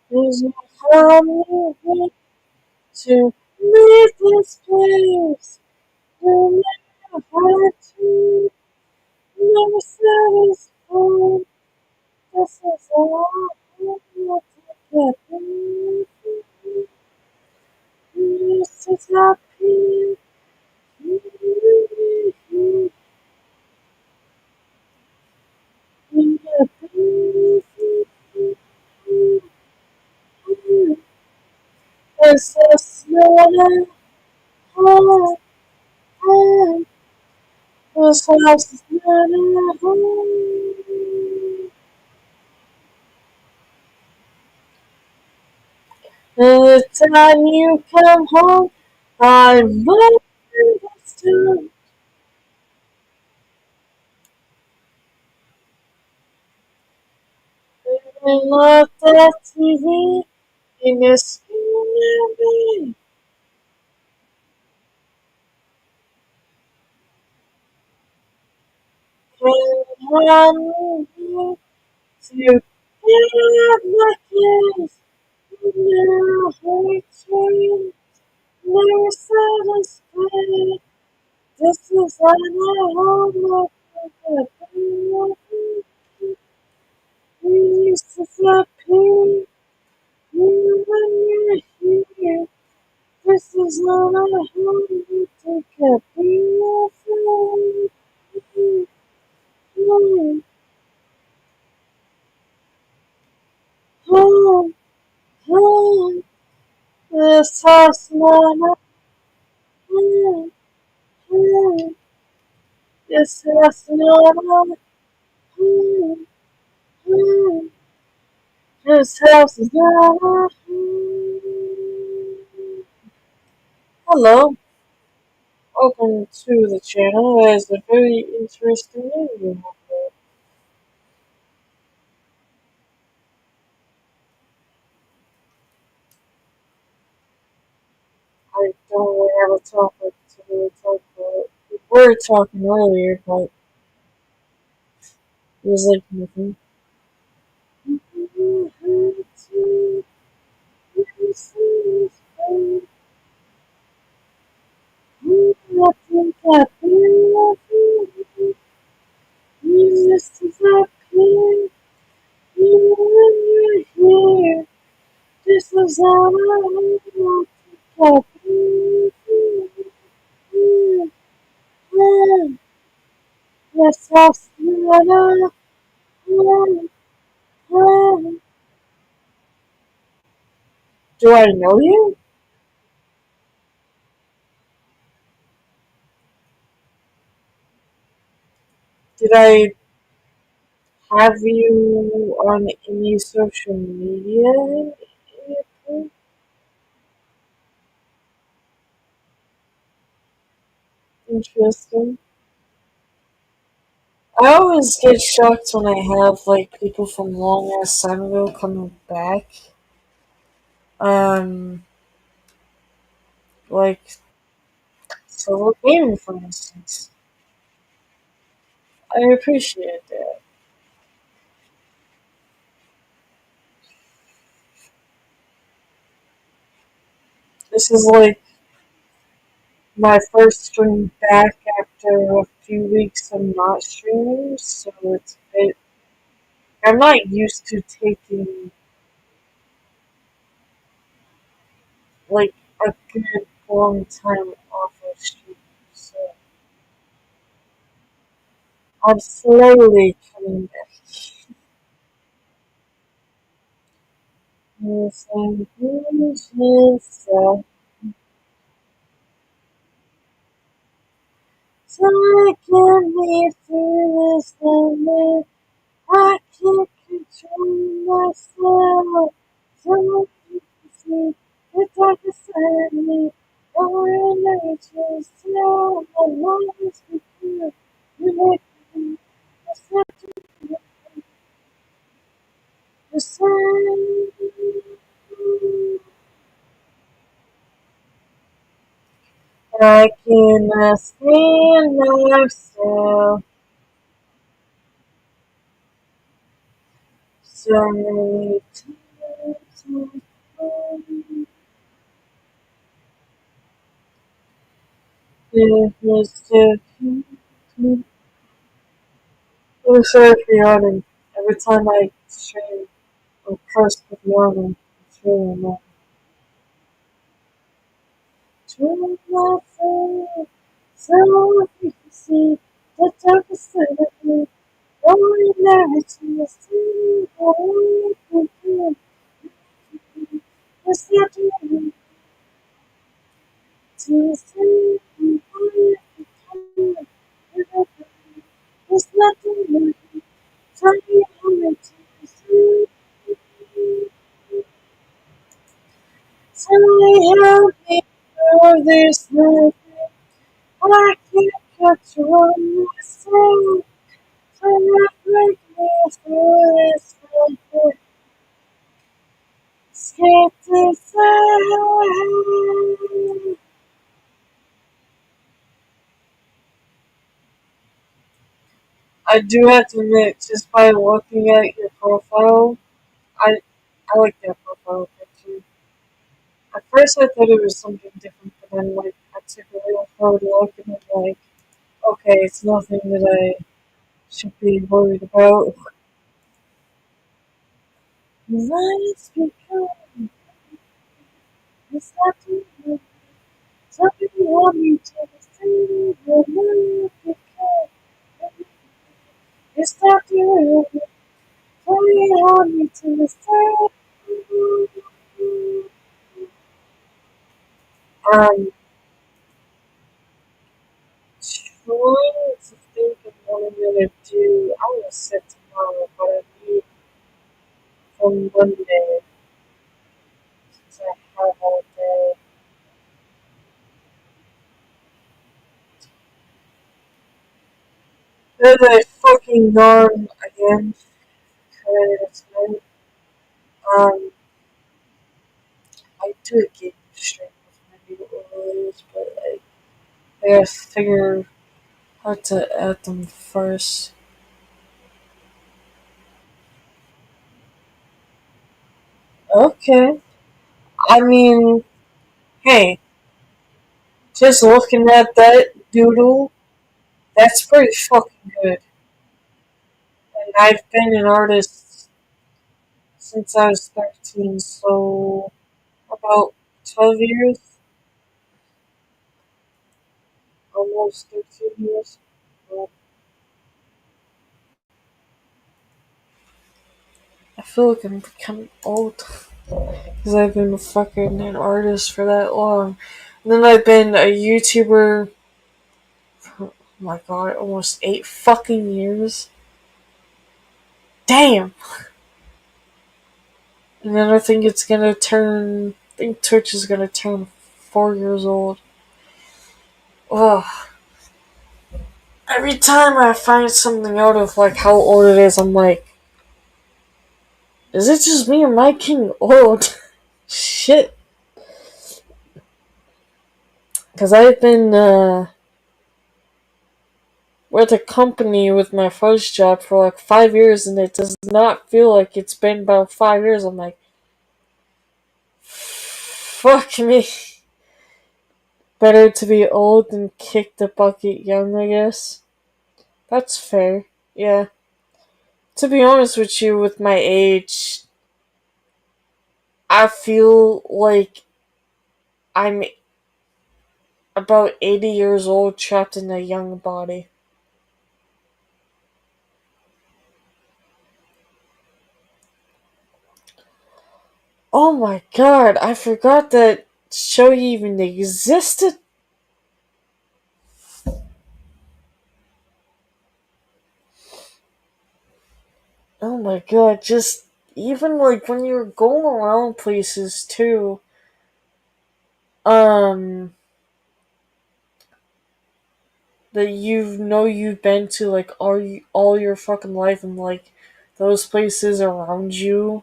There's no harmony to leave this place. No matter how to never satisfied. This is all I want to get. This is happy. It's just not a home. This house is not a home. The time you come home, I love this time. I love that TV in your skin. Come on, to get my kiss. Now, hurting, never satisfied. This is all I want. We used to happy. You when you're here. This is all I want to get me home, home, home. This house now, home, home. This house now, home, home. This house is now home. Hello, welcome to the channel. There's a very interesting video. I don't really have a topic to really talk about. We were talking earlier, but it was like nothing. This is a pain, even when you're here. This is all I want to get. Yes, yes, do I know you? Did I have you on any social media? Interesting. I always get shocked when I have like people from long ass time ago coming back. Um, like solo gaming, for instance. I appreciate that. This is like my first stream back after a few weeks of not streaming, so I'm not used to taking like a good long time off of stream, so I'm slowly coming back. Yes, I'm so taking me through this limit. I can't control myself. So you can see the darkest side of me. Oh, I nature still my life is because you make me the same. I cannot stand myself. So many times it was to I'm sorry for yawning. Every time I stream or curse with yawning, it's really annoying. True myself, so you can see the darkest side of me. Only never to see the only thing is not to see the only thing is not to tell me how to see. Tell me help me through this night. I can't control myself. So not break me through this night. Scared to say. I do have to admit, just by looking at your profile, I I like that profile picture. At first, I thought it was something different, but then like I took a real hard look and I'm like, okay, it's nothing that I should be worried about. Let's become it's not too late. Somebody want me to see the love become it's not too late. Somebody want me to see. Um, trying to think of what I'm gonna do. I will sit tomorrow, but I need from Monday since I have all day. Then I fucking yarn again tonight. Um, I do a game stream with my new overlays, but I gotta figure how to add them first. Okay. I mean, hey, just looking at that doodle, that's pretty fucking good. And I've been an artist since I was 13, so about 12 years, almost 13 years. Well, I feel like I'm becoming old because I've been fucking an artist for that long. And then I've been a YouTuber for, oh my god, almost 8 fucking years. Damn! And then I think it's gonna turn, I think Twitch is gonna turn 4 years old. Ugh. Every time I find something out of like how old it is, I'm like, is it just me or am I getting old? Shit. Because I've been with a company with my first job for like 5 years and it does not feel like it's been about 5 years. I'm like, fuck me. Better to be old than kick the bucket young, I guess. That's fair. Yeah. To be honest with you, with my age, I feel like I'm about 80 years old trapped in a young body. Oh my god, I forgot that show even existed. Oh my god, just even like when you're going around places too, um, that you've been to like all your fucking life and like those places around you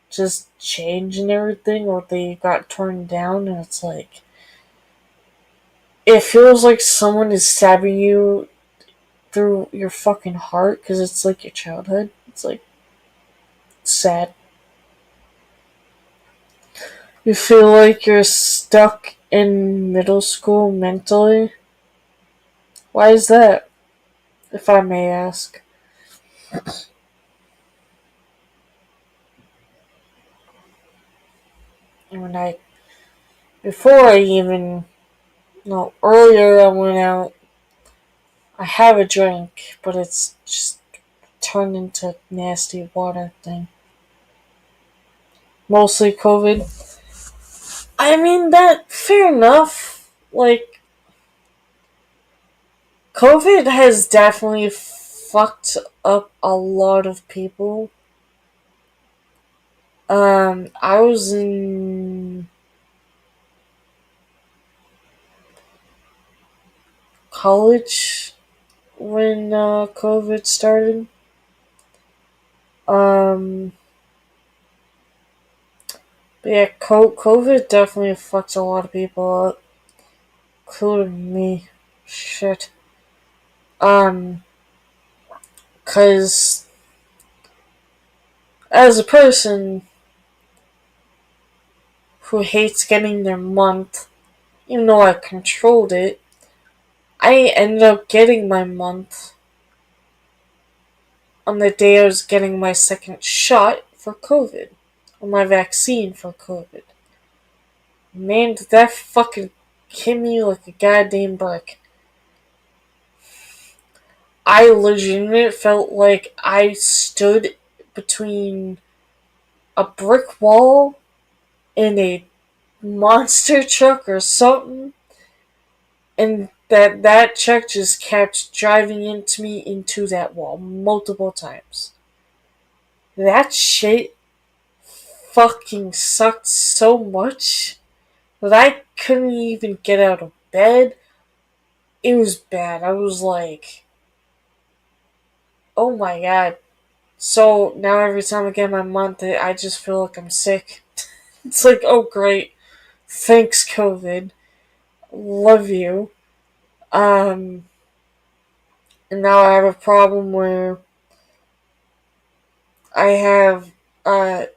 just change and everything or they got torn down and it's like it feels like someone is stabbing you through your fucking heart because it's like your childhood. It's like sad. You feel like you're stuck in middle school mentally. Why is that, if I may ask? When I, before I even, no, earlier I went out, I have a drink, but it's just turned into nasty water thing. Mostly COVID. I mean, that, fair enough. Like, COVID has definitely fucked up a lot of people. I was in college when COVID started. Um, but yeah, COVID definitely fucked a lot of people up, including me. Shit. Um, cause as a person who hates getting their month, even though I controlled it, I ended up getting my month on the day I was getting my second shot for COVID, or my vaccine for COVID. Man, did that fucking hit me like a goddamn brick. I legitimately felt like I stood between a brick wall and a monster truck or something, and that truck just kept driving into me into that wall multiple times. That shit fucking sucked so much that I couldn't even get out of bed. It was bad. I was like, oh my god. So now every time I get my month, I just feel like I'm sick. It's like, oh great. Thanks, COVID. Love you. Um, and now I have a problem where I have a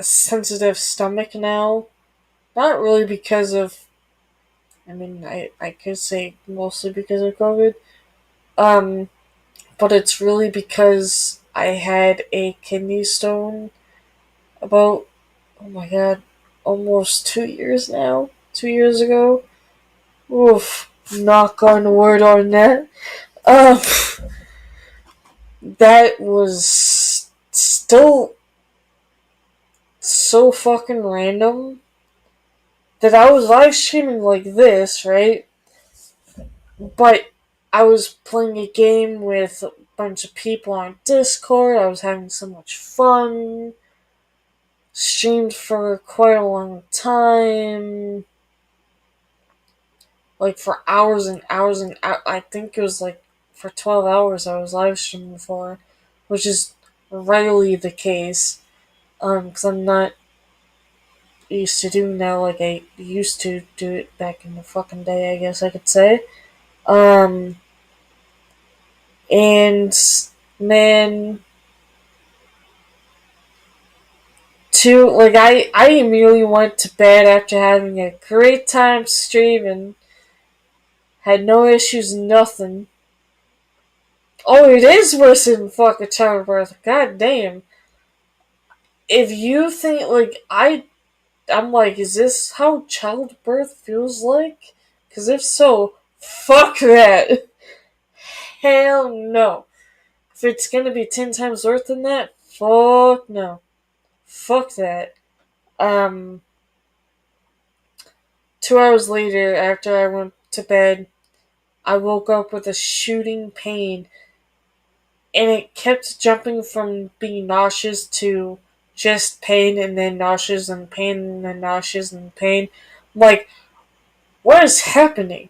sensitive stomach now. Not really because of, I mean, I could say mostly because of COVID. Um, but it's really because I had a kidney stone about, oh my god, almost 2 years now. 2 years ago. Oof. Knock on wood on that. Um, that was still so fucking random that I was live streaming like this, right? But I was playing a game with a bunch of people on Discord. I was having so much fun. Streamed for quite a long time. Like for hours and hours and I think it was like for 12 hours I was live streaming for, which is rarely the case. Because I'm not used to doing that like I used to do it back in the fucking day, I guess I could say. Um, and man, I immediately went to bed after having a great time streaming, had no issues, nothing. Oh, it is worse than fucking childbirth. God damn. If you think I'm like, is this how childbirth feels like? Because if so, fuck that. Hell no. If it's gonna be 10 times worse than that, fuck no. Fuck that. Um, 2 hours later, after I went to bed, I woke up with a shooting pain, and it kept jumping from being nauseous to just pain, and then nauseous and pain, and then nauseous and pain. I'm like, what is happening?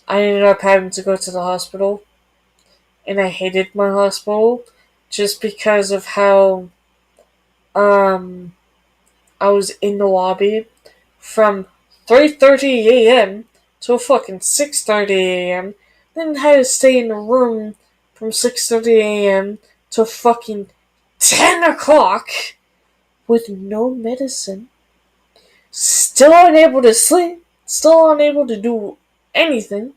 I ended up having to go to the hospital, and I hated my hospital just because of how I was in the lobby from 3:30 a.m. till fucking 6:30 a.m., then had to stay in the room from 6:30 a.m. to fucking 10 o'clock with no medicine, still unable to sleep, still unable to do anything.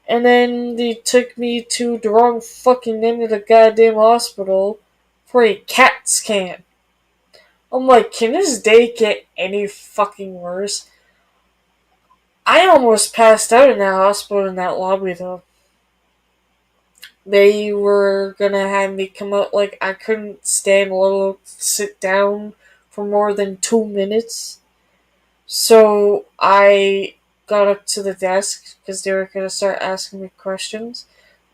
And then they took me to the wrong fucking end of the goddamn hospital for a CAT scan. I'm like, can this day get any fucking worse? I almost passed out in that hospital in that lobby though. They were gonna have me come out, like, I couldn't stand or sit down for more than 2 minutes. So I got up to the desk because they were gonna start asking me questions.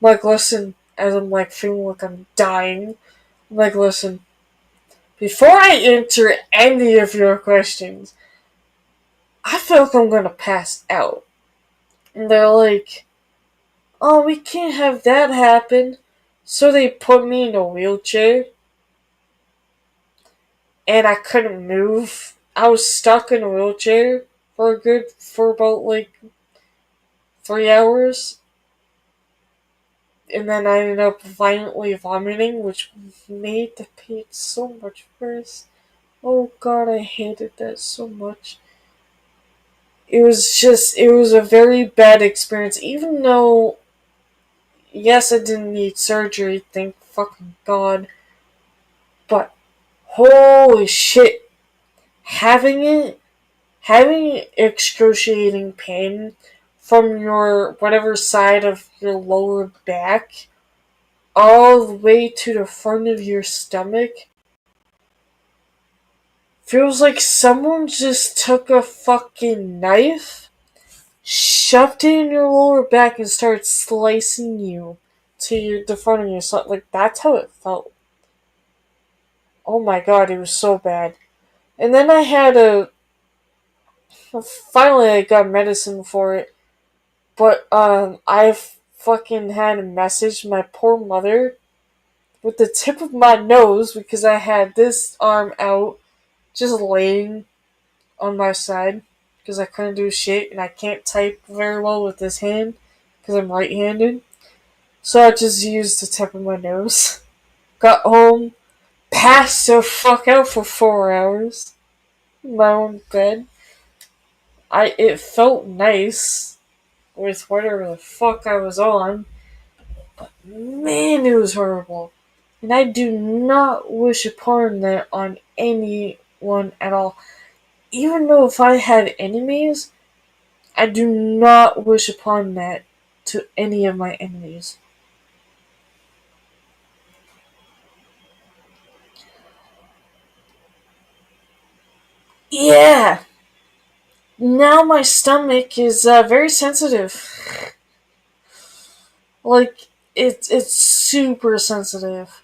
I'm like, listen, as I'm like feeling like I'm dying. I'm like, listen, before I answer any of your questions, I feel like I'm gonna pass out. And they're like, oh, we can't have that happen. So they put me in a wheelchair, and I couldn't move. I was stuck in a wheelchair for about like 3 hours, and then I ended up violently vomiting, which made the pain so much worse. Oh god, I hated that so much. It was a very bad experience, even though, yes, I didn't need surgery, thank fucking god, but holy shit, having excruciating pain from your whatever side of your lower back all the way to the front of your stomach feels like someone just took a fucking knife, shoved it in your lower back, and started slicing you to the front of your stomach. Like, that's how it felt. Oh my god, it was so bad. And then I had finally I got medicine for it, but I've fucking had to message my poor mother with the tip of my nose because I had this arm out, just laying on my side because I couldn't do shit and I can't type very well with this hand because I'm right-handed. So I just used the tip of my nose. Got home, passed the fuck out for 4 hours in my own bed. It felt nice with whatever the fuck I was on. Man, it was horrible. And I do not wish upon that on anyone at all. Even though if I had enemies, I do not wish upon that to any of my enemies. Yeah! Now my stomach is very sensitive. Like, it's super sensitive.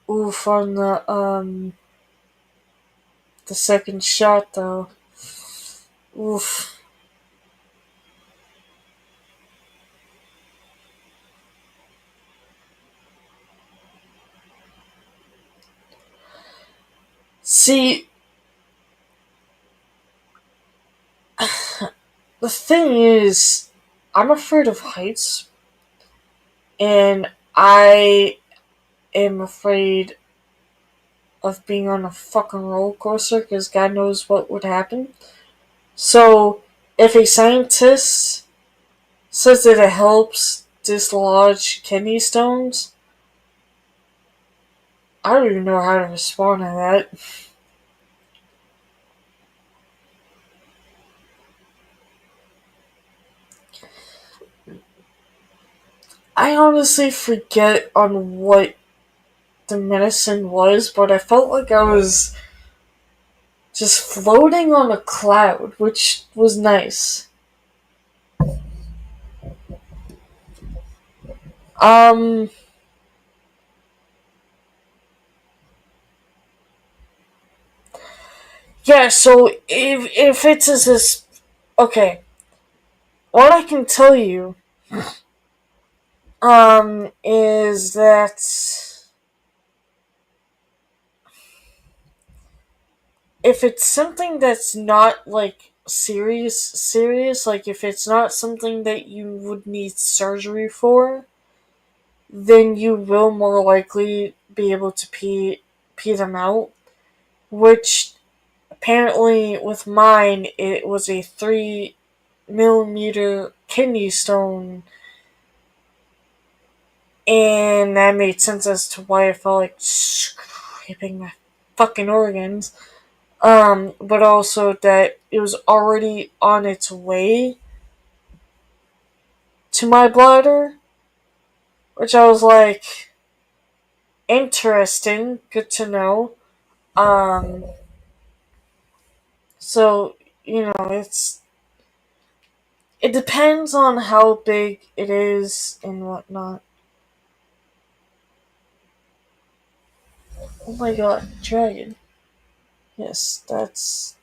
Oof, on the second shot though. Oof. See, the thing is, I'm afraid of heights, and I am afraid of being on a fucking roller coaster because God knows what would happen. So, if a scientist says that it helps dislodge kidney stones, I don't even know how to respond to that. I honestly forget on what the medicine was, but I felt like I was just floating on a cloud, which was nice. Um, yeah, so if it's as this, okay, what I can tell you is that if it's something that's not like serious, like if it's not something that you would need surgery for, then you will more likely be able to pee them out. Which apparently with mine it was a 3 millimeter kidney stone, and that made sense as to why I felt like scraping my fucking organs. But also that it was already on its way to my bladder, which I was like, interesting, good to know. Um, so it depends on how big it is and whatnot. Oh my god, dragon. Yes, that's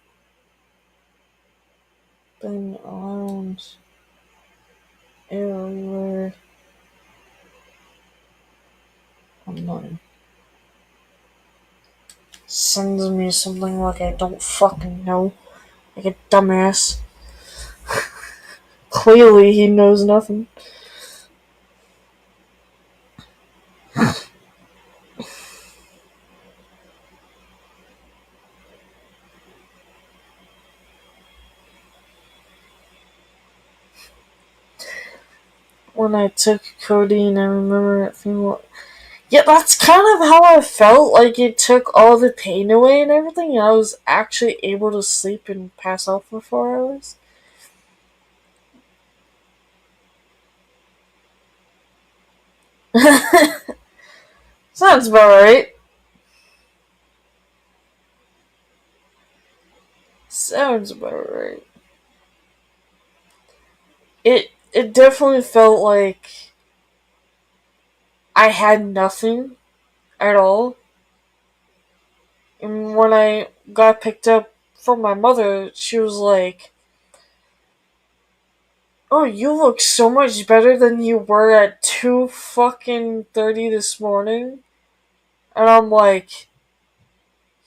been around everywhere online. Sends me something like I don't fucking know. Like a dumbass. Clearly he knows nothing. When I took codeine, I remember it feeling. Yeah, that's kind of how I felt. Like it took all the pain away and everything, and I was actually able to sleep and pass out for 4 hours. Sounds about right. Sounds about right. It definitely felt like I had nothing at all. And when I got picked up from my mother, she was like, "Oh, you look so much better than you were at 2 fucking 30 this morning." And I'm like,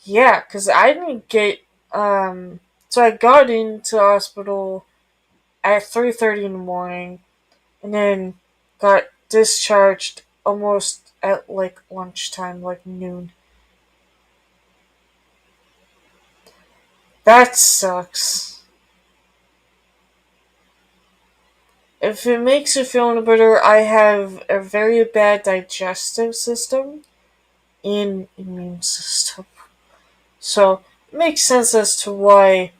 "Yeah, cuz I didn't get so I got into the hospital at 3:30 in the morning and then got discharged almost at like lunchtime, like noon. That sucks. If it makes you feel any better, I have a very bad digestive system and immune system. So it makes sense as to why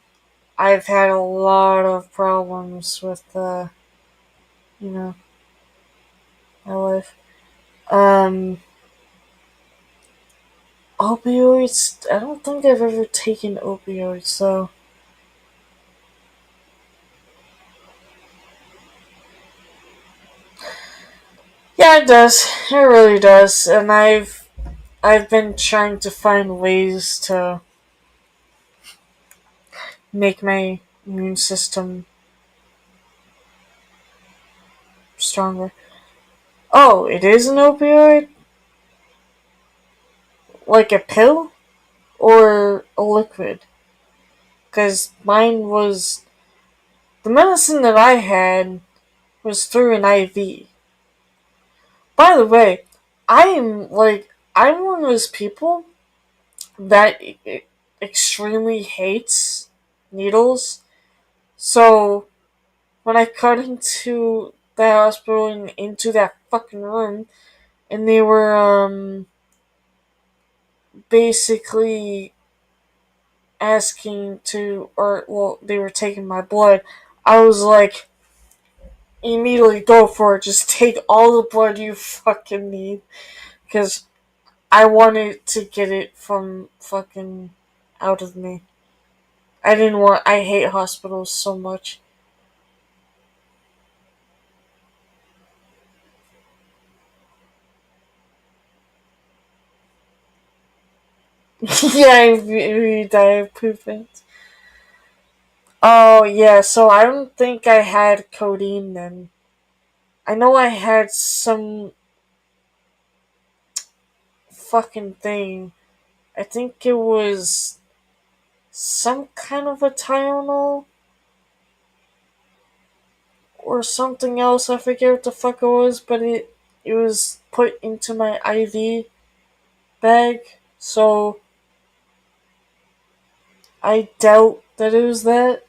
I've had a lot of problems with you know, my life. Um Opioids, I don't think I've ever taken opioids, so yeah, it does. It really does. And I've been trying to find ways to make my immune system stronger. Oh, it is an opioid? Like a pill? Or a liquid? Because mine was. The medicine that I had was through an IV. By the way, I'm one of those people that extremely hates needles. So when I got into the hospital and into that fucking room, and they were basically asking to, or well, they were taking my blood. I was like, immediately go for it. Just take all the blood you fucking need, because I wanted to get it from fucking out of me. I didn't want. I hate hospitals so much. Yeah, if you die of pooping. Oh yeah, so I don't think I had codeine then. I know I had some fucking thing. I think it was some kind of a Tylenol or something else. I forget what the fuck it was, but it was put into my IV bag. So I doubt that it was that.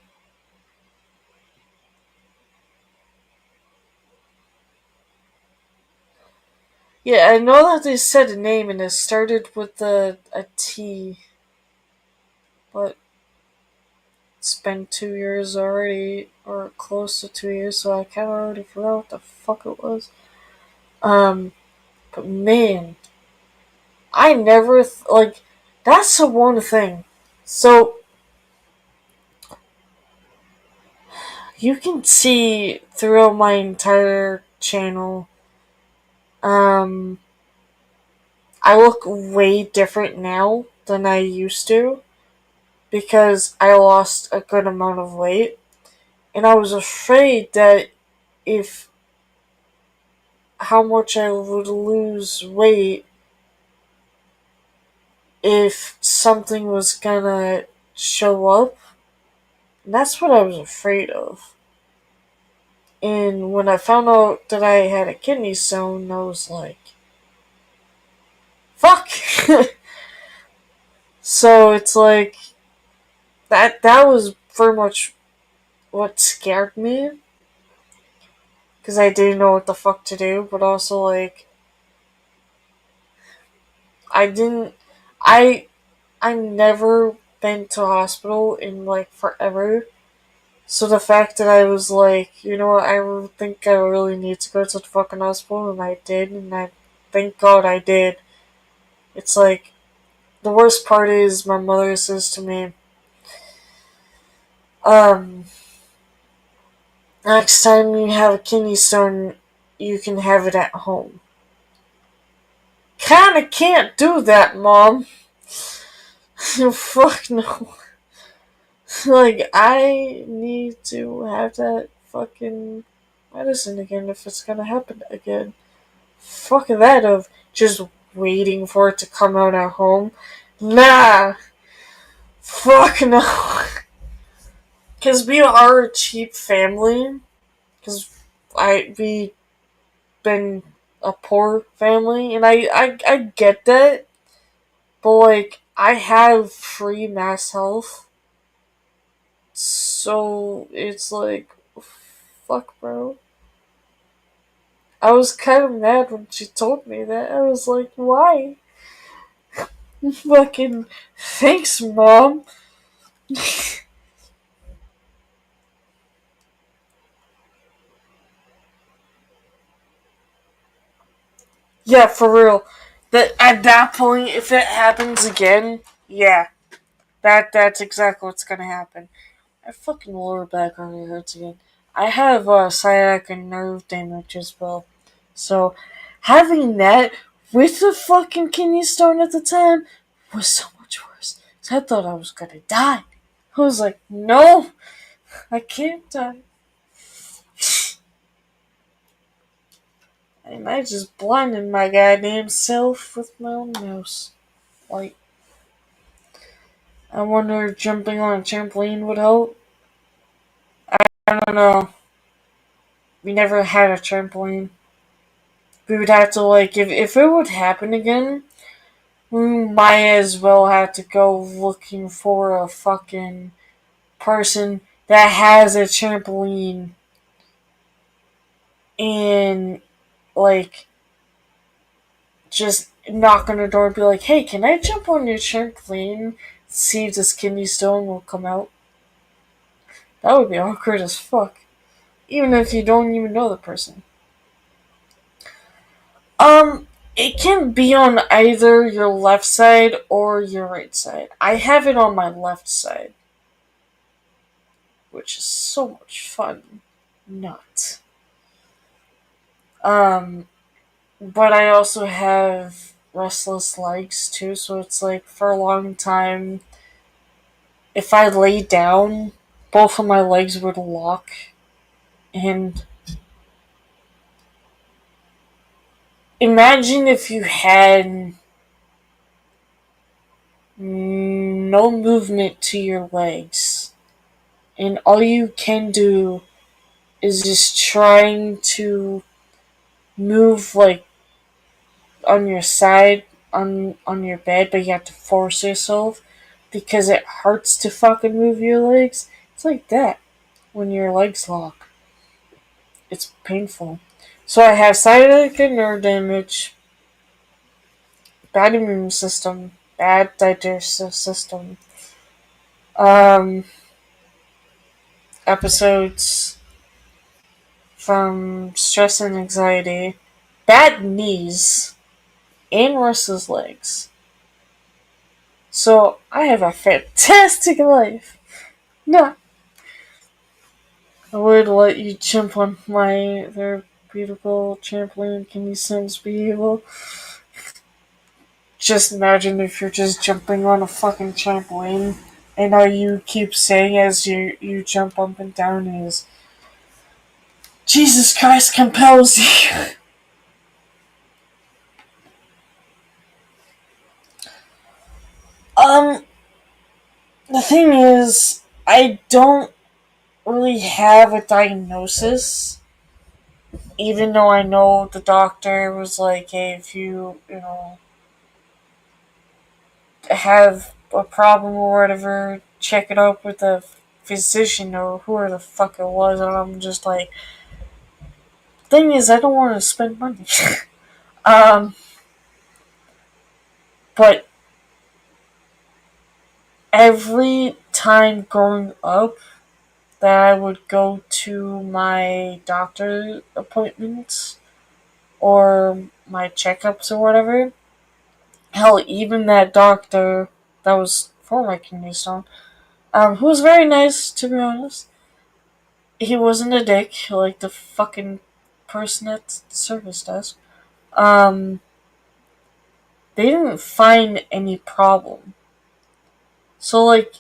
Yeah, I know that they said a name and it started with a T, but it's been 2 years already, or close to 2 years, so I kind of already forgot what the fuck it was. Um, but man, I never like that's the one thing. So you can see throughout my entire channel, um, I look way different now than I used to because I lost a good amount of weight, and I was afraid that if how much I would lose weight if something was gonna show up. And that's what I was afraid of. And when I found out that I had a kidney stone, I was like, fuck! So it's like, that was very much what scared me. Because I didn't know what the fuck to do, but also, like, I didn't. I. I never been to a hospital in, like, forever. So the fact that I was like, you know what, I think I really need to go to the fucking hospital, and I did, and I thank God I did. It's like, the worst part is my mother says to me, um, next time you have a kidney stone, you can have it at home. Kinda can't do that, Mom. Fuck no. Like, I need to have that fucking medicine again if it's gonna happen again. Fuck that of just waiting for it to come out at home. Nah! Fuck no. Because we are a cheap family. Because we been a poor family, and I get that, but like, I have free mass health, so it's like, fuck, bro. I was kind of mad when she told me that. I was like, why? Fucking thanks, Mom. Yeah, for real. That at that point, if it happens again, yeah, that's exactly what's gonna happen. My fucking lower back already hurts again. I have sciatic nerve damage as well. So having that with the fucking kidney stone at the time was so much worse. So I thought I was gonna die. I was like, no, I can't die. And I just blinded my goddamn self with my own nose. Like, I wonder if jumping on a trampoline would help. I don't know. We never had a trampoline. We would have to, like, if it would happen again, we might as well have to go looking for a fucking person that has a trampoline and, like, just knock on the door and be like, hey, can I jump on your trampoline? See if this kidney stone will come out. That would be awkward as fuck. Even if you don't even know the person. Um, it can be on either your left side or your right side. I have it on my left side, which is so much fun. Not. Um, but I also have restless legs too, so it's like for a long time, if I lay down, both of my legs would lock, and Imagine if you had no movement to your legs, and all you can do is just trying to move like on your side on your bed, but you have to force yourself because it hurts to fucking move your legs. It's like that when your legs lock. It's painful. So I have sciatic nerve damage, bad immune system, bad digestive system, um, episodes from stress and anxiety, bad knees, and restless legs. So I have a fantastic life. No, I would let you jump on my their beautiful trampoline. Can you sense be evil? Just imagine if you're just jumping on a fucking trampoline, and all you keep saying as you jump up and down is Jesus Christ compels you. um, the thing is, I don't really have a diagnosis, even though I know the doctor was like, hey, if you know, have a problem or whatever, check it out with a physician or whoever the fuck it was, and I'm just like, thing is, I don't want to spend money. um, but every time growing up that I would go to my doctor appointments or my checkups or whatever, hell, even that doctor that was for my kidney stone, who was very nice to be honest. He wasn't a dick like the fucking person at the service desk. Um, they didn't find any problem. So like,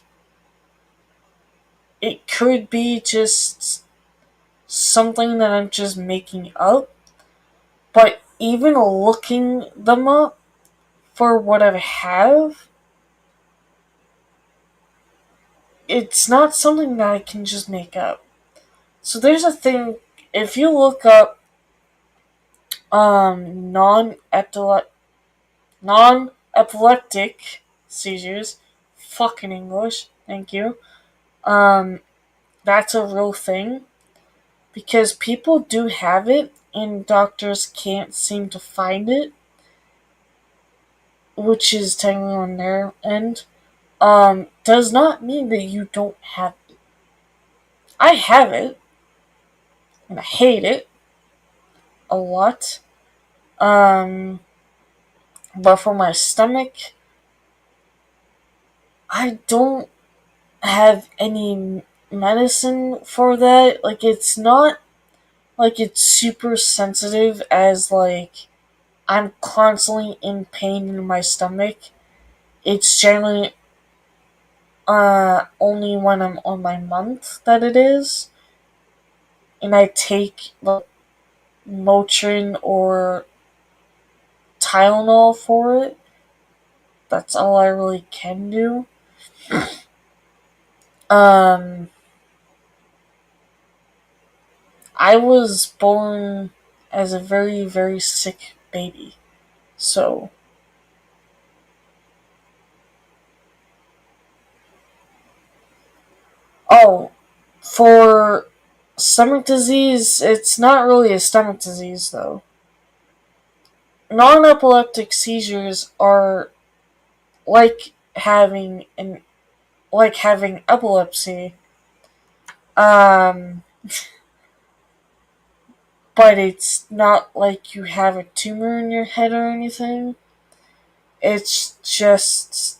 it could be just something that I'm just making up. But even looking them up for what I have, it's not something that I can just make up. So there's a thing. If you look up non epileptic seizures, fucking English, thank you. Um, that's a real thing because people do have it and doctors can't seem to find it, which is technically on their end. Does not mean that you don't have it. I have it and I hate it a lot. Um, but for my stomach, I don't have any medicine for that. Like, it's not like it's super sensitive as like I'm constantly in pain in my stomach. It's generally only when I'm on my month that it is, and I take like Motrin or Tylenol for it. That's all I really can do. Um, I was born as a very, very sick baby. So, oh, for stomach disease, it's not really a stomach disease though. Non epileptic seizures are like having epilepsy. Um, but it's not like you have a tumor in your head or anything. It's just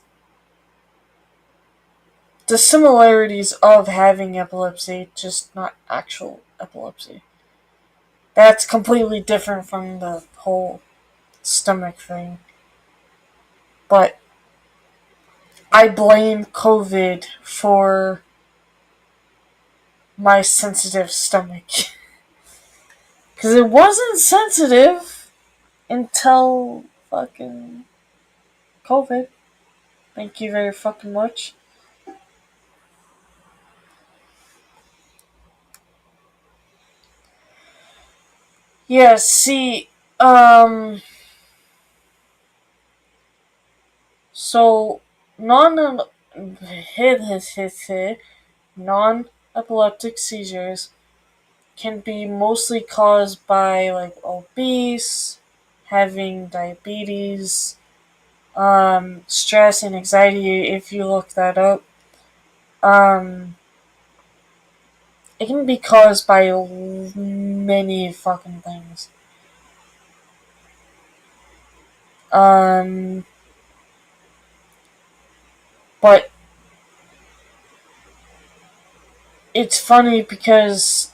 the similarities of having epilepsy, just not actual epilepsy. That's completely different from the whole stomach thing. But I blame COVID for my sensitive stomach. Because it wasn't sensitive until fucking COVID. Thank you very fucking much. Yeah, see, um, so non non epileptic seizures can be mostly caused by like obese, having diabetes, stress and anxiety. If you look that up, um, it can be caused by many fucking things. Um, but it's funny because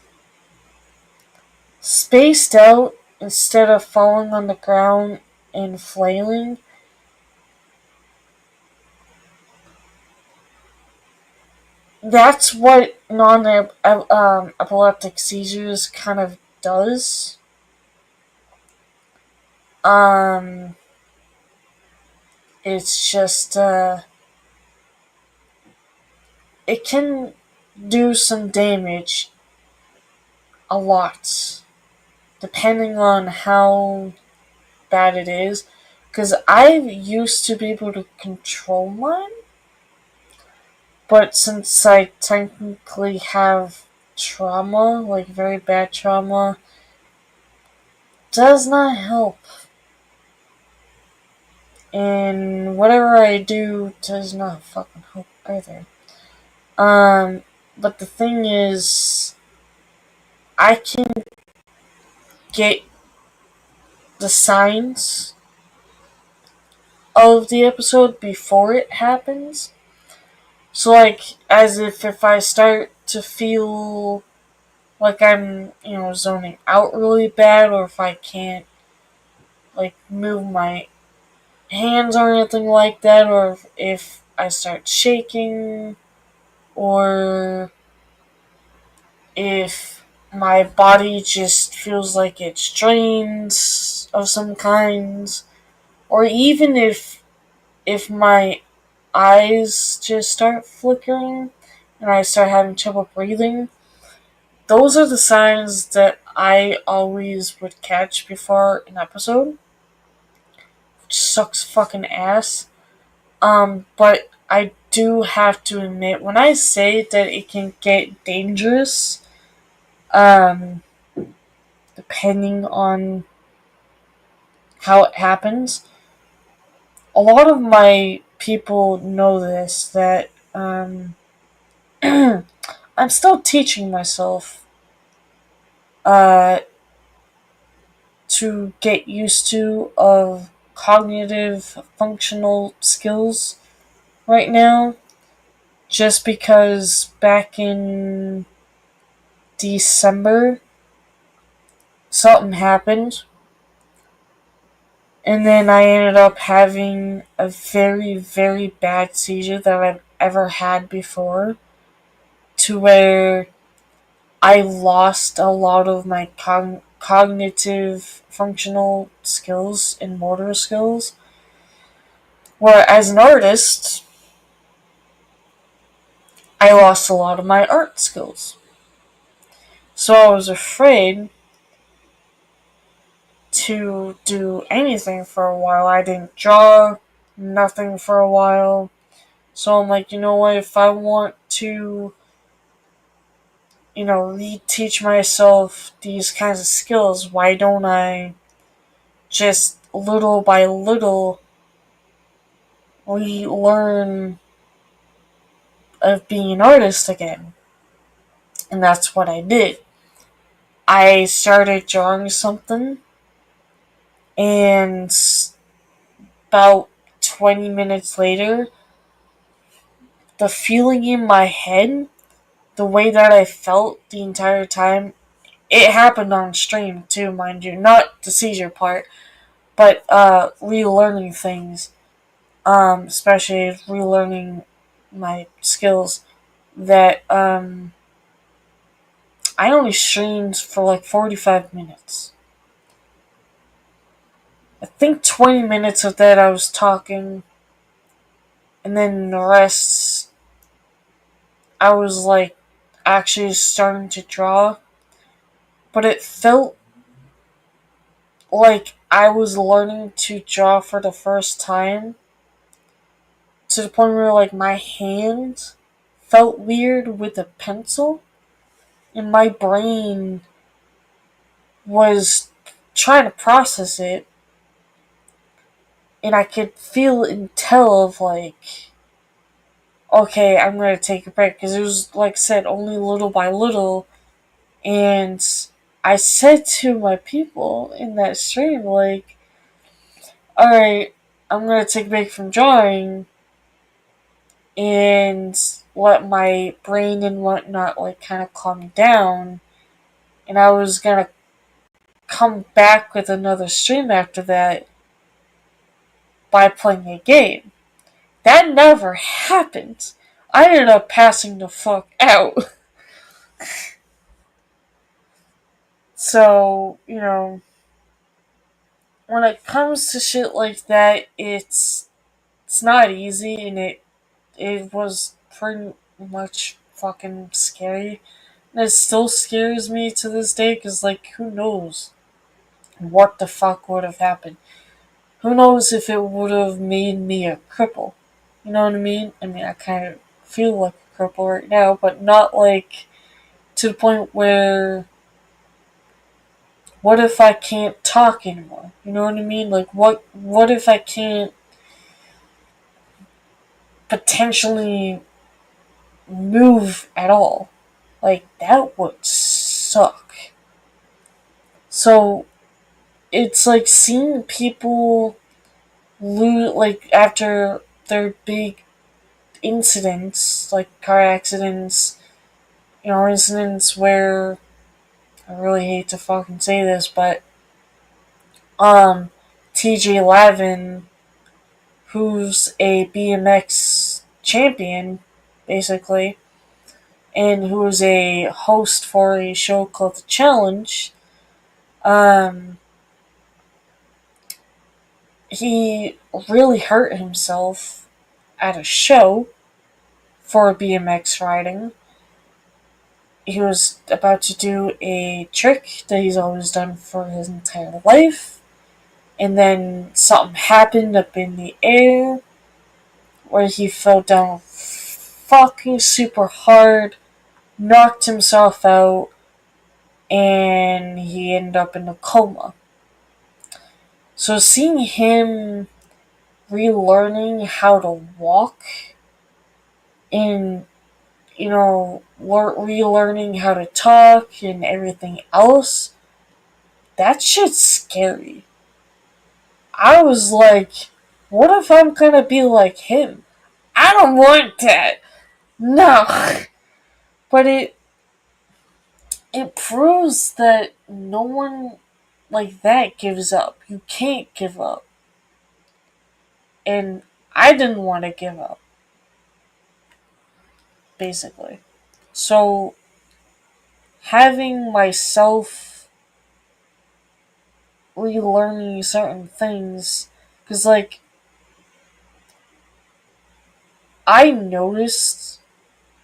spaced out instead of falling on the ground and flailing, that's what epileptic seizures kind of does. Um, it's just, it can do some damage a lot, depending on how bad it is. Because I used to be able to control mine, but since I technically have trauma, like very bad trauma, does not help. And whatever I do does not fucking help either. Um, but the thing is, I can get the signs of the episode before it happens. So, like, as if I start to feel like I'm, zoning out really bad, or if I can't, like, move my hands or anything like that, or if I start shaking, or if my body just feels like it's drained of some kinds, or even if my eyes just start flickering and I start having trouble breathing. Those are the signs that I always would catch before an episode, which sucks fucking ass. But I do have to admit, when I say that it can get dangerous, um, depending on how it happens, a lot of my people know this, that I'm still teaching myself uh, to get used to of cognitive functional skills right now, just because back in December something happened, and then I ended up having a very, very bad seizure that I've ever had before, to where I lost a lot of my cognitive functional skills and motor skills. Where as an artist, I lost a lot of my art skills. So I was afraid to do anything for a while. I didn't draw nothing for a while. So I'm like, you know what, if I want to, reteach myself these kinds of skills, why don't I just little by little relearn of being an artist again? And that's what I did. I started drawing something, and about 20 minutes later, the feeling in my head, the way that I felt the entire time, it happened on stream too, mind you. Not the seizure part, but relearning things. Especially relearning my skills. That I only streamed for like 45 minutes. I think 20 minutes of that I was talking, and then the rest I was like actually starting to draw. But it felt like I was learning to draw for the first time, to the point where like my hand felt weird with a pencil, and my brain was trying to process it, and I could feel and tell of like, okay, I'm gonna take a break, because it was like said only little by little. And I said to my people in that stream, like, alright, I'm gonna take a break from drawing and let my brain and whatnot like kind of calm down. And I was gonna come back with another stream after that by playing a game. That never happened. I ended up passing the fuck out. So, when it comes to shit like that, it's not easy, and it was pretty much fucking scary. And it still scares me to this day, because like, who knows what the fuck would have happened? Who knows if it would have made me a cripple? You know what I mean? I mean, I kind of feel like a cripple right now, but not like to the point where, what if I can't talk anymore? You know what I mean? Like, what if I can't potentially move at all? Like, that would suck. So it's like seeing people lose, like after their big incidents, like car accidents, incidents where, I really hate to fucking say this, but um, TJ Lavin, who's a BMX champion, basically, and who is a host for a show called The Challenge, um, he really hurt himself at a show for BMX riding. He was about to do a trick that he's always done for his entire life, and then something happened up in the air where he fell down fucking super hard, knocked himself out, and he ended up in a coma. So seeing him relearning how to walk and, relearning how to talk and everything else, that shit's scary. I was like, what if I'm gonna be like him? I don't want that. No. But it proves that no one like that gives up. You can't give up. And I didn't want to give up, basically. So having myself relearning certain things, because like, I noticed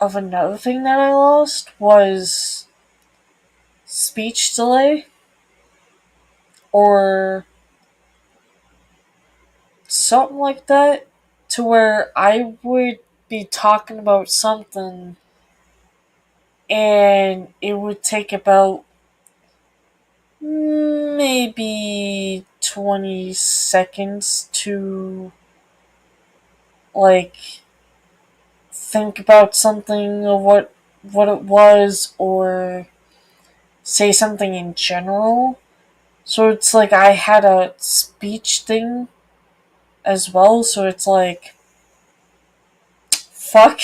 of another thing that I lost was speech delay, or something like that, to where I would be talking about something and it would take about maybe 20 seconds to like think about something of what it was, or say something in general. So it's like I had a speech thing as well, so it's like, fuck.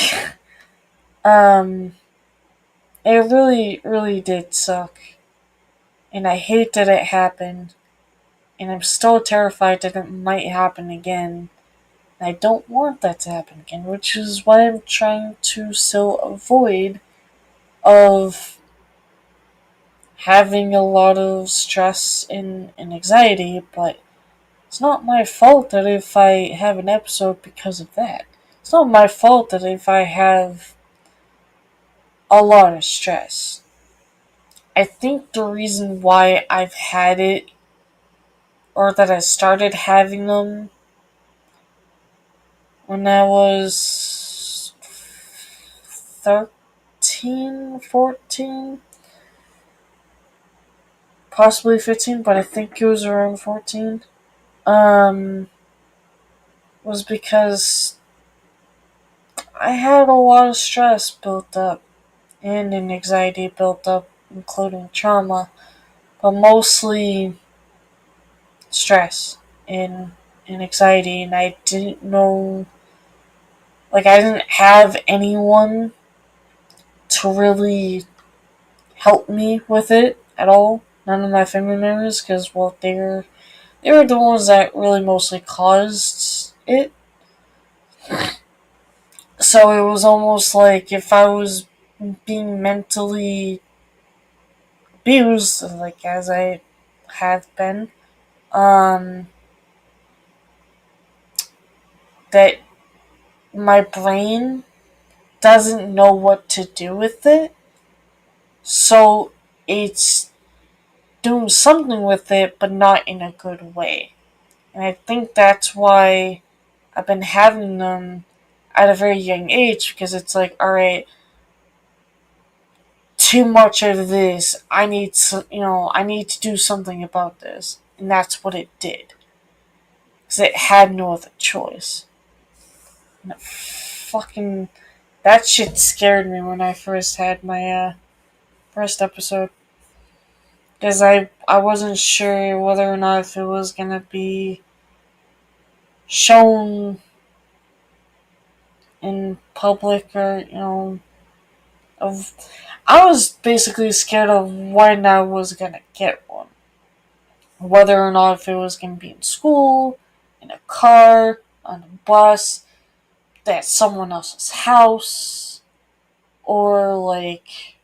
um it really really did suck, and I hate that it happened, and I'm still terrified that it might happen again. I don't want that to happen again, which is why I'm trying to still avoid of having a lot of stress and anxiety, but It's not my fault that if I have an episode because of that. It's not my fault that if I have a lot of stress. I think the reason why I've had it, or that I started having them when I was 13, 14, possibly 15, but I think it was around 14, um, was because I had a lot of stress built up and an anxiety built up, including trauma, but mostly stress and, and anxiety, and I didn't know, like, I didn't have anyone to really help me with it at all. None of my family members, because, well, they were the ones that really mostly caused it. So it was almost like if I was being mentally abused, like as I have been, um, that my brain doesn't know what to do with it. So it's doing something with it, but not in a good way. And I think that's why I've been having them at a very young age, because it's like, alright, too much of this. I need to do something about this. And that's what it did. Because it had no other choice. And that shit scared me when I first had my, first episode. Because I wasn't sure whether or not if it was gonna be shown in public, or, of. I was basically scared of when I was gonna get one. Whether or not if it was gonna be in school, in a car, on a bus, at someone else's house, or like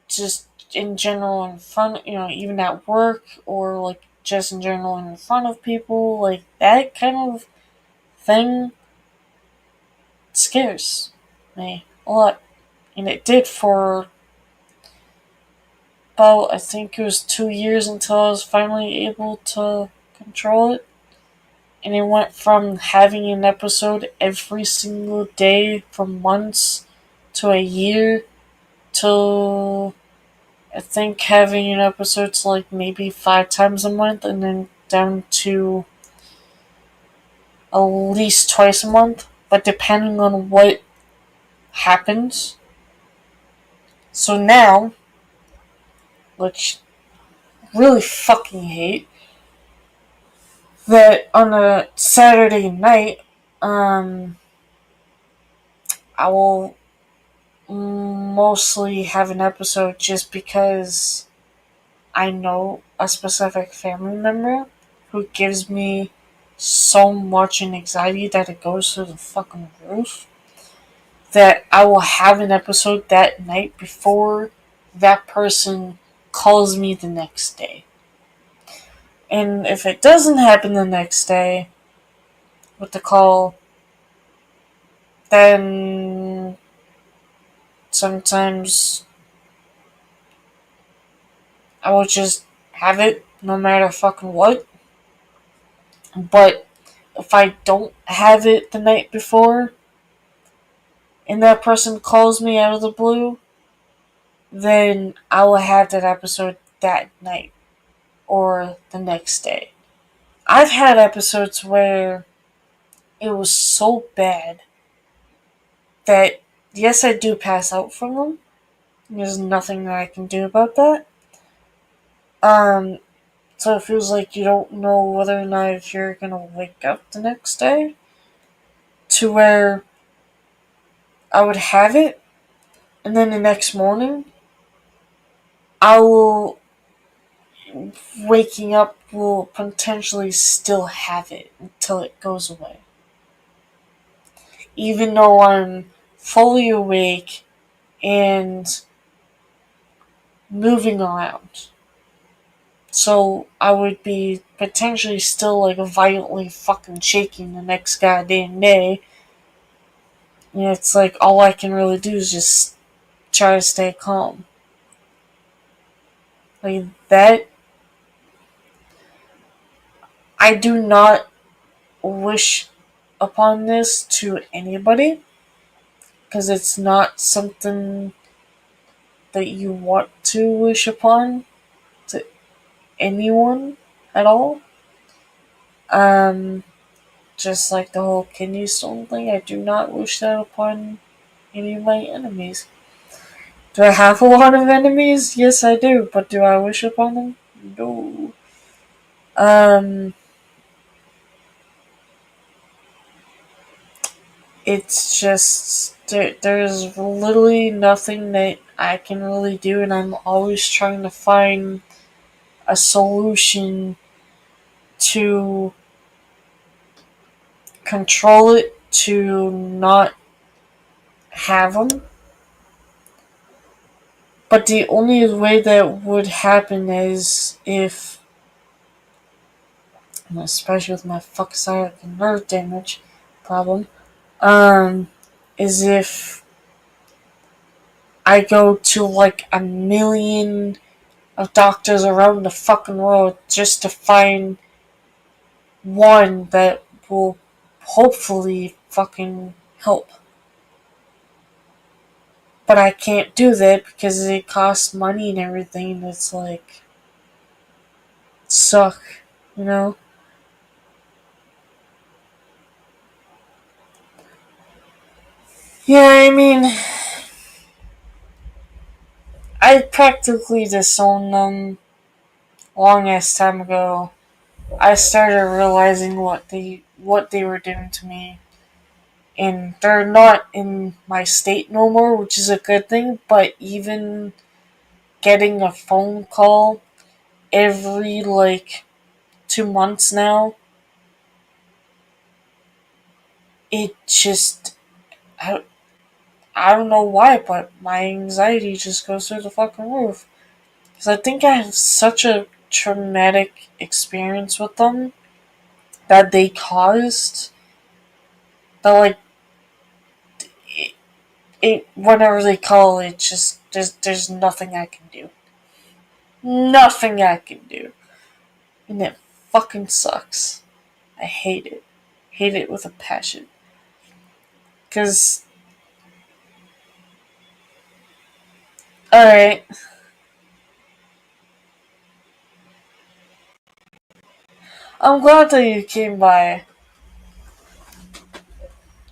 just in general in front, even at work, or like just in general in front of people, like that kind of thing scares me a lot. And it did for about, I think it was 2 years until I was finally able to control it. And it went from having an episode every single day for months to a year to, I think, having an episode to like maybe 5 times a month, and then down to at least twice a month, but depending on what happens. So now, which really fucking hate, that on a Saturday night, um, I will mostly have an episode just because I know a specific family member who gives me so much anxiety that it goes through the fucking roof, that I will have an episode that night before that person calls me the next day. And if it doesn't happen the next day with the call, then sometimes I will just have it no matter fucking what. But if I don't have it the night before and that person calls me out of the blue, then I will have that episode that night or the next day. I've had episodes where it was so bad that, yes, I do pass out from them. There's nothing that I can do about that. Um, so it feels like you don't know whether or not if you're gonna wake up the next day. To where I would have it, and then the next morning, I will, waking up, will potentially still have it until it goes away. Even though I'm fully awake and moving around. So I would be potentially still like violently fucking shaking the next goddamn day. And it's like all I can really do is just try to stay calm. Like that, I do not wish upon this to anybody because it's not something that you want to wish upon to anyone at all. Um, just like the whole kidney stone thing, I do not wish that upon any of my enemies. Do I have a lot of enemies? Yes, I do. But do I wish upon them? No. Um, it's just there's literally nothing that I can really do, and I'm always trying to find a solution to control it, to not have them. But the only way that would happen is if, especially with my fuck sciatic nerve damage problem, um, is if I go to like a million of doctors around the fucking world just to find one that will hopefully fucking help. But I can't do that because it costs money and everything. It's like, suck, you know? Yeah, I mean, I practically disowned them long ass time ago. I started realizing what they were doing to me, and they're not in my state no more, which is a good thing. But even getting a phone call every like 2 months now, it just I, I don't know why, but my anxiety just goes through the fucking roof. Because I think I have such a traumatic experience with them that they caused that like it, whenever they call it just there's nothing I can do. Nothing I can do. And it fucking sucks. I hate it. Hate it with a passion. Cause alright. I'm glad that you came by.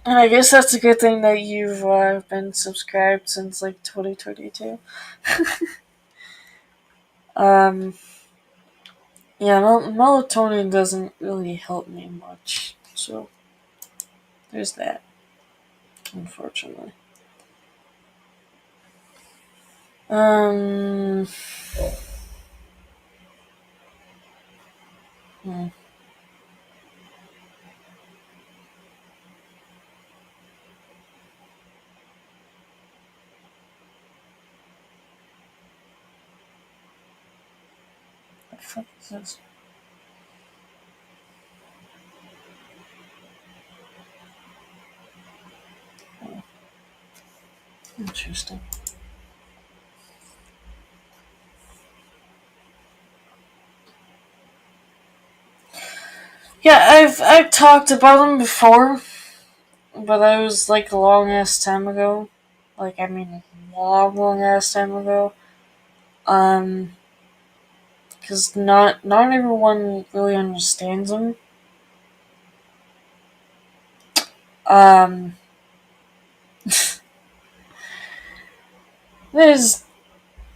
And I guess that's a good thing that you've been subscribed since like 2022. Um, yeah, melatonin doesn't really help me much, so there's that. Unfortunately. Um, hmm, what the fuck is this? Oh, interesting. Yeah, I've talked about them before, but that was like a long ass time ago. Like I mean, long ass time ago. Um, because not everyone really understands them. Um, there's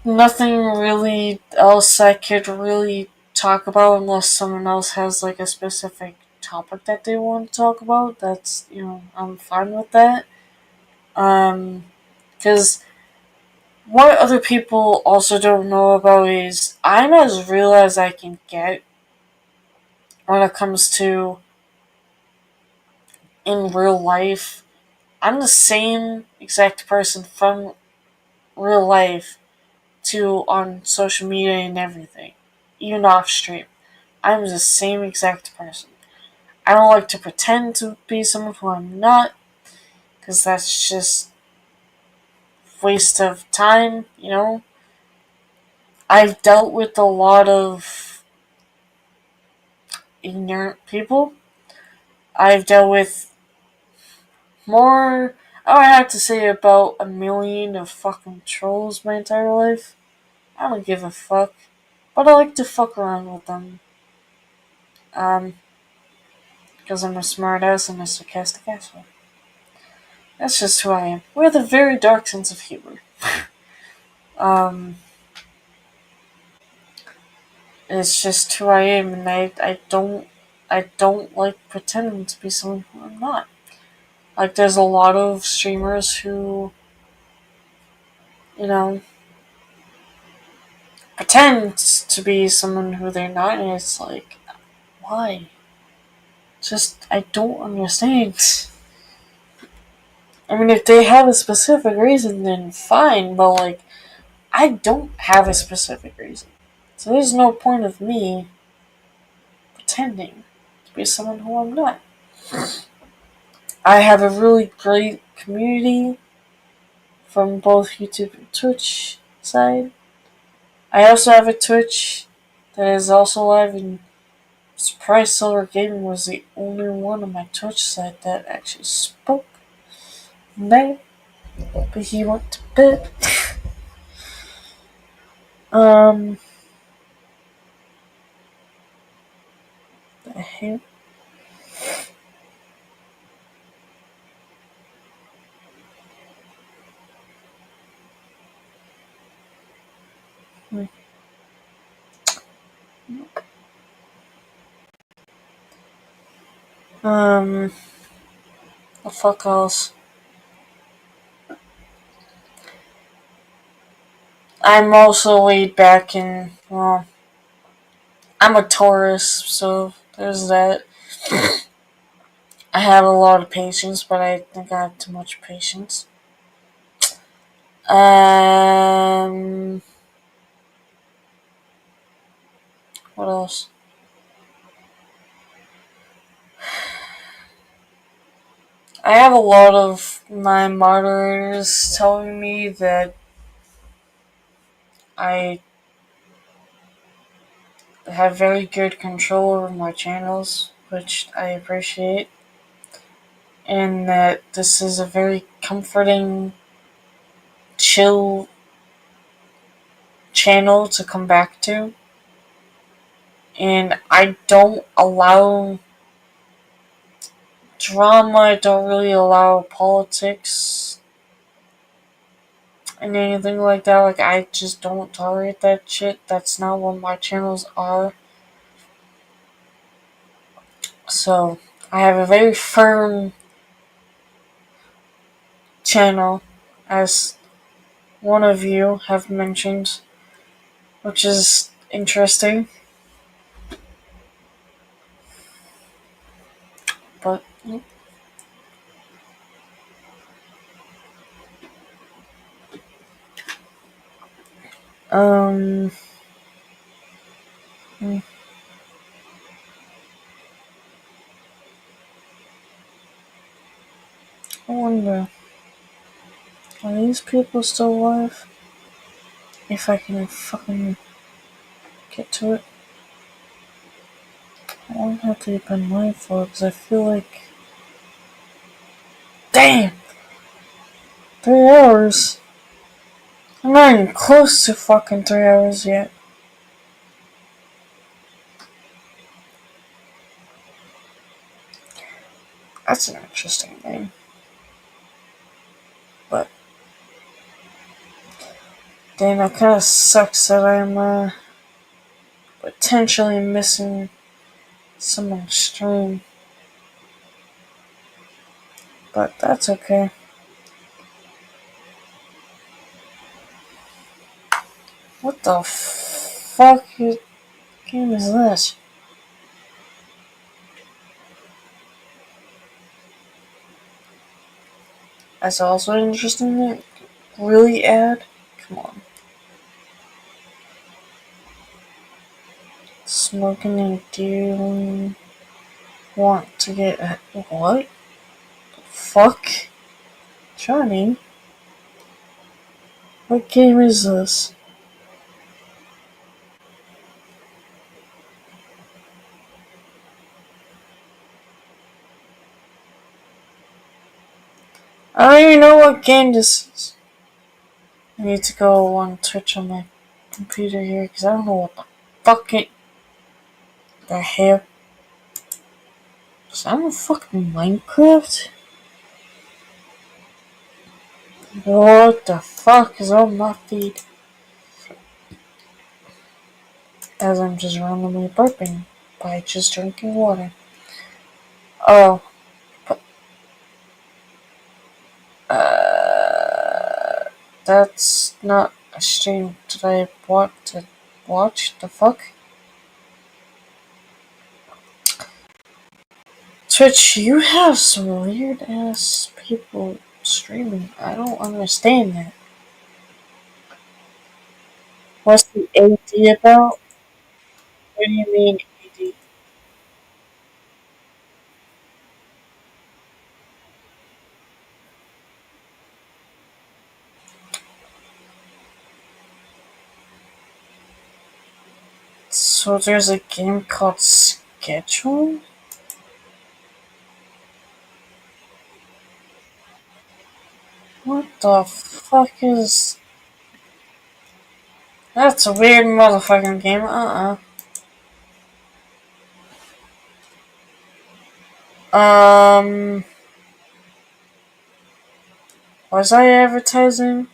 nothing really else I could really talk about unless someone else has like a specific topic that they want to talk about. That's I'm fine with that. Um, because what other people also don't know about is I'm as real as I can get when it comes to in real life. I'm the same exact person from real life to on social media and everything. even off stream. I'm the same exact person. I don't like to pretend to be someone who I'm not, because that's just waste of time, you know? I've dealt with a lot of ignorant people. I've dealt with more, I would have to say about a million of fucking trolls my entire life. I don't give a fuck. But I like to fuck around with them. Um, because I'm a smartass and a sarcastic asshole. That's just who I am. We have a very dark sense of humor. Um, it's just who I am, and I don't like pretending to be someone who I'm not. Like, there's a lot of streamers who, you know, pretend to be someone who they're not, and it's like, why? Just, I don't understand. I mean, if they have a specific reason, then fine, but like, I don't have a specific reason. So there's no point of me pretending to be someone who I'm not. I have a really great community from both YouTube and Twitch side. I also have a Twitch that is also live, and Surprise Silver Gaming was the only one on my Twitch side that actually spoke. No, but he went to bed. um, the hell? Um, the fuck else? I'm also laid back and, well, I'm a Taurus, so there's that. I have a lot of patience, but I think I have too much patience. Um, what else? I have a lot of my moderators telling me that I have very good control over my channels, which I appreciate, and that this is a very comforting, chill channel to come back to. And I don't allow drama, I don't really allow politics and anything like that. Like, I just don't tolerate that shit. That's not what my channels are. So, I have a very firm channel, as one of you have mentioned, which is interesting. But, um, I wonder, are these people still alive? If I can fucking get to it. I won't have to been live for, because I feel like, damn! 3 hours? I'm not even close to fucking 3 hours yet. That's an interesting thing. But, damn, that kinda sucks that I'm, potentially missing someone's stream. But that's okay. What the fuck game is this? That's also interesting to really add. Come on. smoking and dealing. Want to get what? Fuck, Johnny. What game is this? I don't even know what game this is. I need to go on Twitch on my computer here because I don't know what the fuck the hell. Is that in fucking Minecraft? What the fuck is on my feed? As I'm just randomly burping by just drinking water. Oh, uh, that's not a stream. Did I want to watch? The fuck? Twitch, you have some weird ass people streaming. I don't understand that. What's the AD about? What do you mean AD? So there's a game called Schedule? What the fuck is... That's a weird motherfucking game, Um... Was I advertising?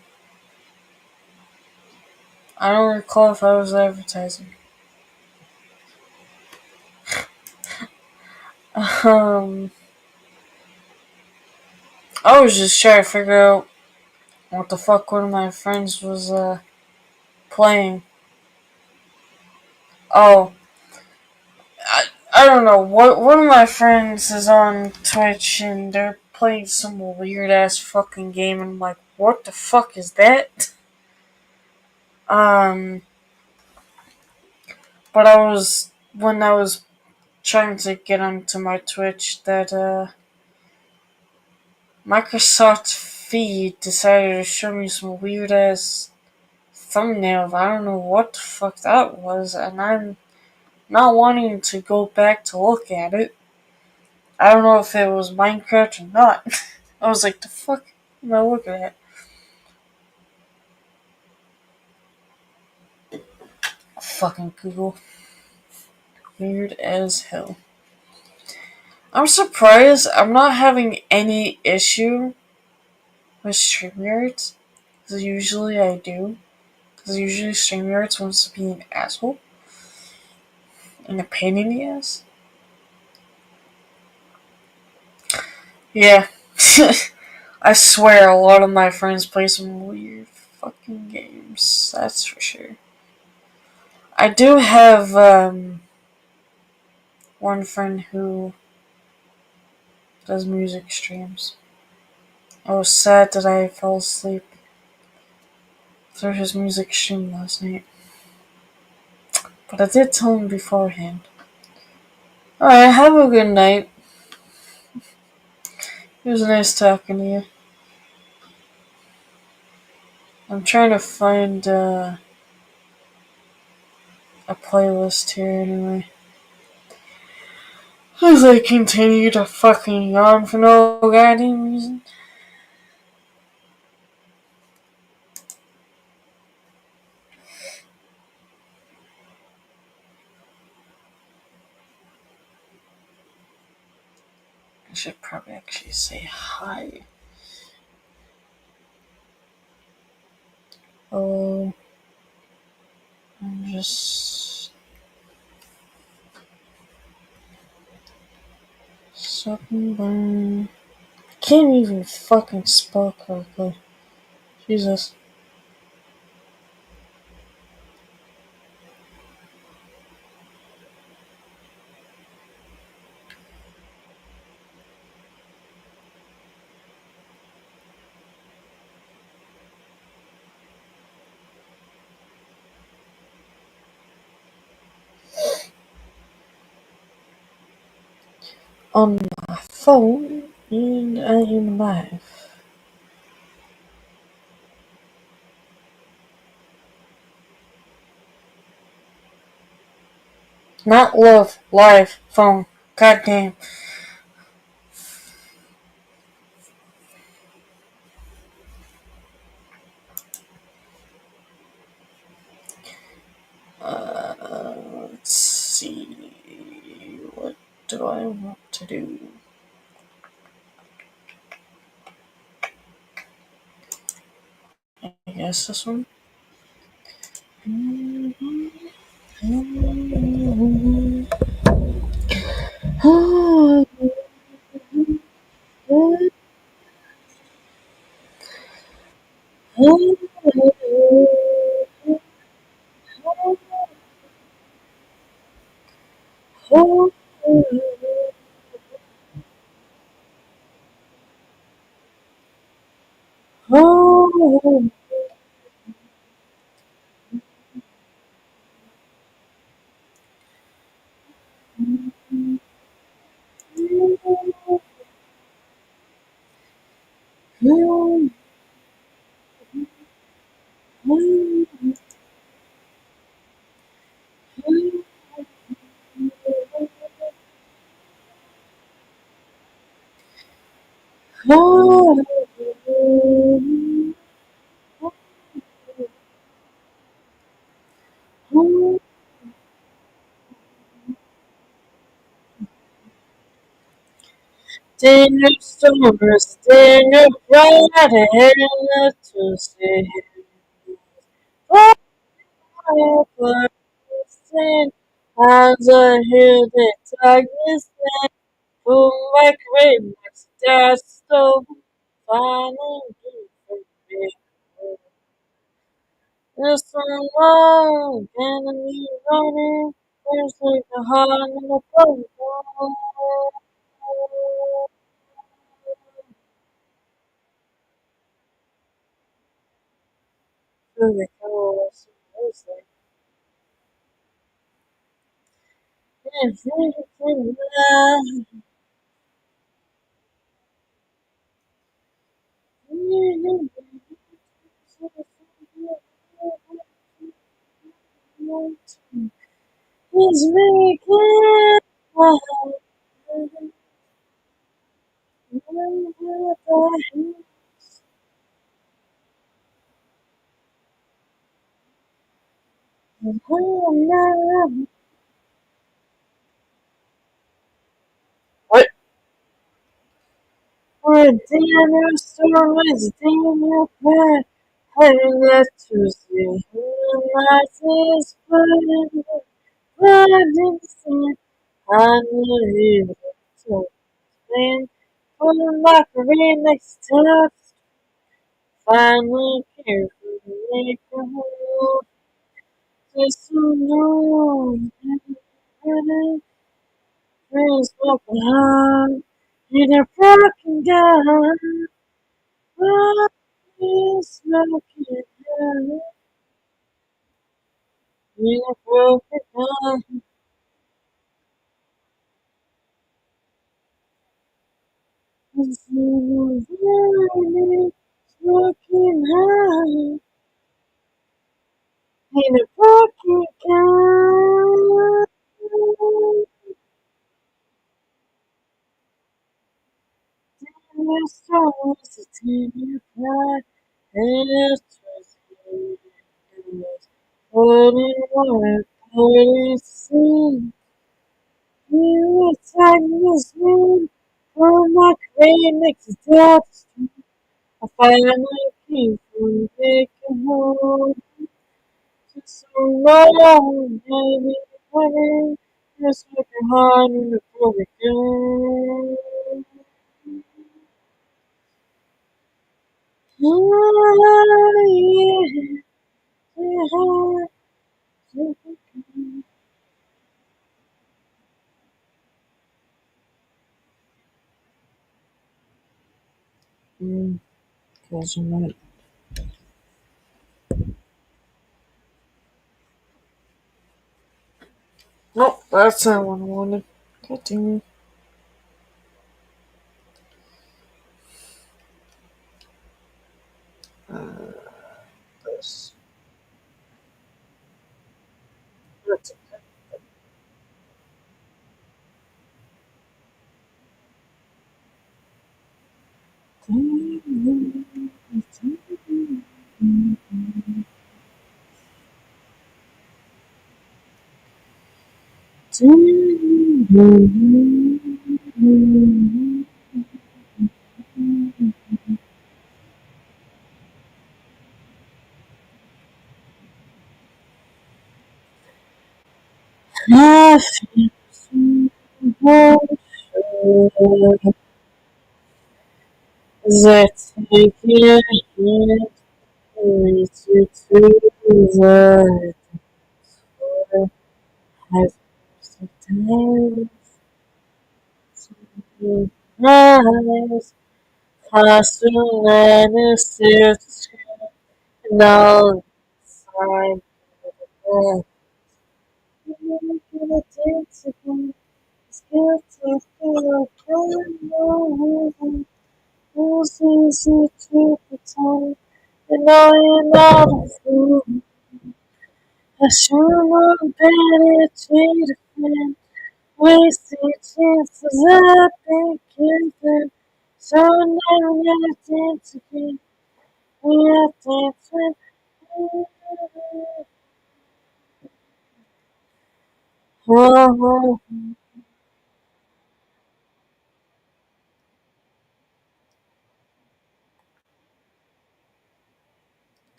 I don't recall if I was advertising. Um... I was just trying to figure out what the fuck one of my friends was, playing. Oh, I don't know. One of my friends is on Twitch and they're playing some weird ass fucking game and I'm like, what the fuck is that? Um, but when I was trying to get onto my Twitch, that, Microsoft feed decided to show me some weird ass thumbnail. I don't know what the fuck that was, and I'm not wanting to go back to look at it. I don't know if it was Minecraft or not. I was like, the fuck am I looking at? Fucking Google. Weird as hell. I'm surprised I'm not having any issue with StreamYards. Because usually I do. Because usually StreamYards wants to be an asshole. And a pain in the ass. Yeah. I swear a lot of my friends play some weird fucking games. That's for sure. I do have, one friend who does music streams. I was sad that I fell asleep through his music stream last night. But I did tell him beforehand. Alright, have a good night. It was nice talking to you. I'm trying to find a playlist here anyway. As I continue to fucking yawn for no goddamn reason. I should probably actually say hi. Oh, I'm just sucking burn. Can't even fucking spell correctly. Jesus. on my phone and I am live. Not love, live, phone. Goddamn. Let's see. What do I want to do? I guess this one. Dinner stores, dinner bright and to see fireplace as I hear the darkness from my grave next that stove finally for me. There's so long and me running, there's like a heart in a phone. Really cool. It's making my what? For dinner stories, dinner bread, having left to see. Life is burning, burning sin. I knew he was to spend. Pulling back the very next step, finally carefully make a hole. Just so long, and friends walk behind. In a broken gun, but it's smoking gun. In a broken gun, it's smoking high. In a broken gun. Your stars to take you back, and it's just what it was, what it seemed. You attack this man from my grave next death. I finally came from making home. Just so long, baby, honey, just like a heart in a broken. Oh, yeah. Close your mic. Nope, that's not what I wanted. God damn it. I feel so emotional that I can't hear you to the has sometimes eyes passing and still now time gonna dance again. It's good to feel good. It's easy to pretend you know you're not a fool. I sure want better to defend. Wasted chances I've been given. So now we gotta dance again. We gotta dance with oh,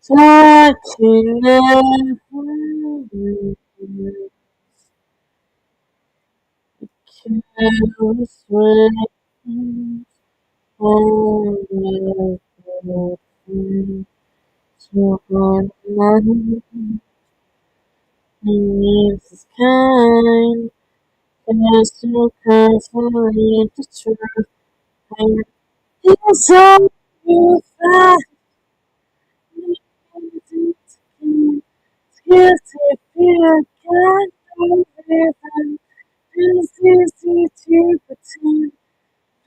touching never careless rain. Oh, my God. So one needs is kind, and so carefully the truth. It's all you find. Yes, if you can't believe it, it's easy to pretend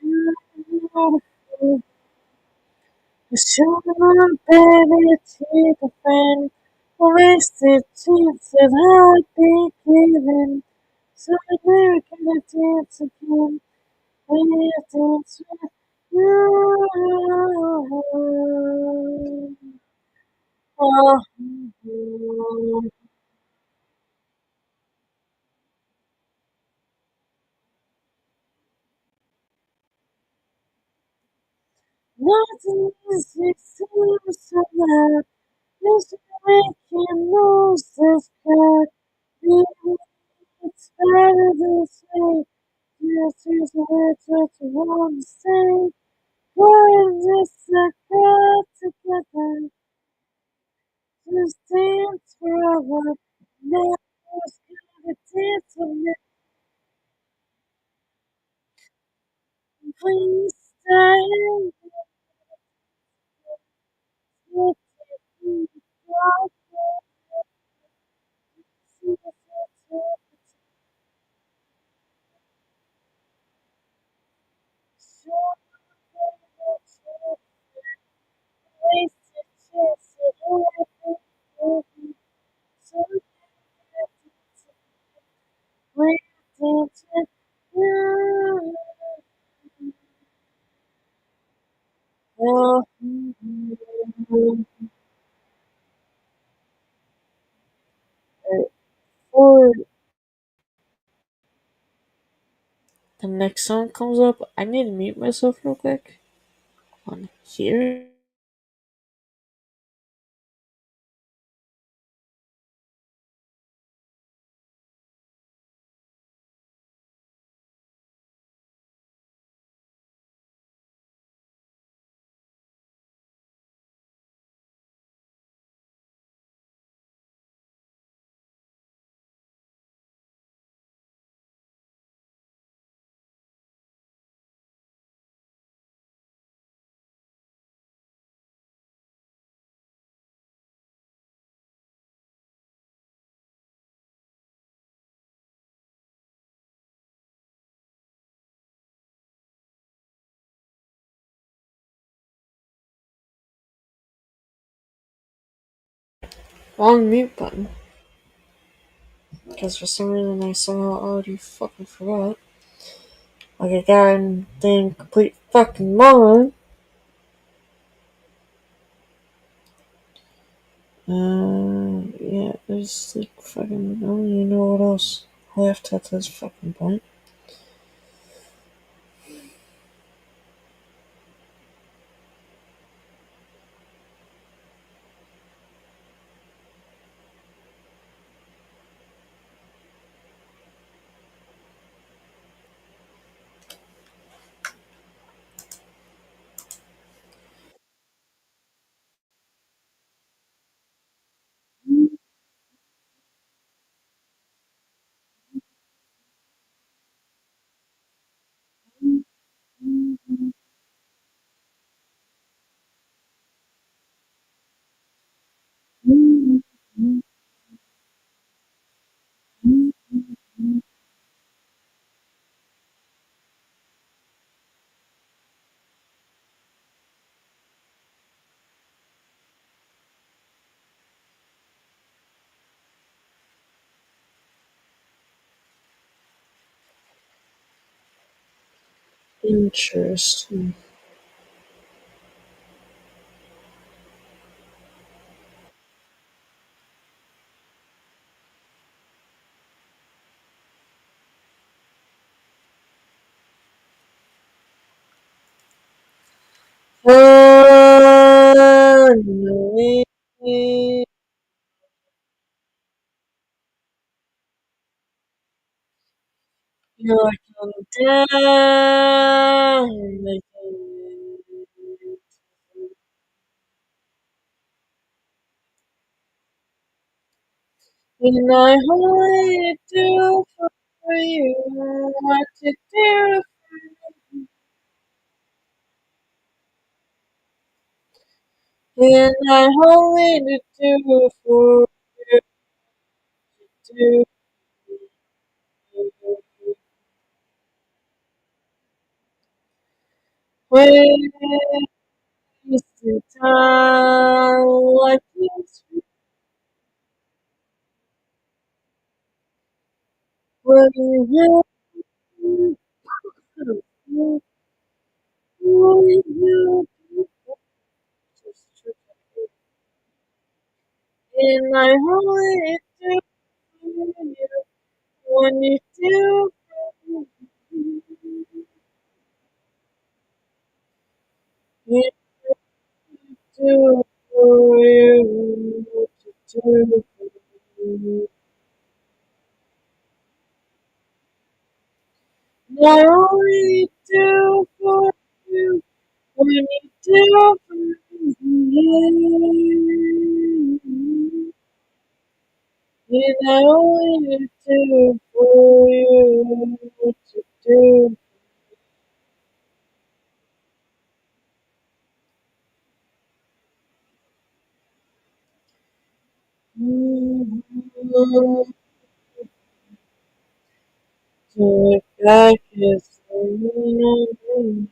you're beautiful. Show them, baby, to the friend. Wasted chances I'd be given. So we're gonna dance again. We're dance with you. Oh, nothing is it seems so loud. Just making moves this good. Maybe it's better this way. Just use the words what you want to say. We're just a good together. Just dance forever. Now who's gonna dance with me? Please stay. Let's see. Before the next song comes up, I need to mute myself real quick. On here. Wrong mute button. because for some reason I somehow already fucking forgot. Like a goddamn complete fucking moron. Yeah, there's like fucking, I don't even know what else left at this fucking point. Interesting. Finally, you're coming down. And I only do for you what to do. And I only do for you to do. Wasting time like this when you you you and I only do you when you do you do for you to do for I only do for you when you do for me. And I only do for you to do. So if I kiss you,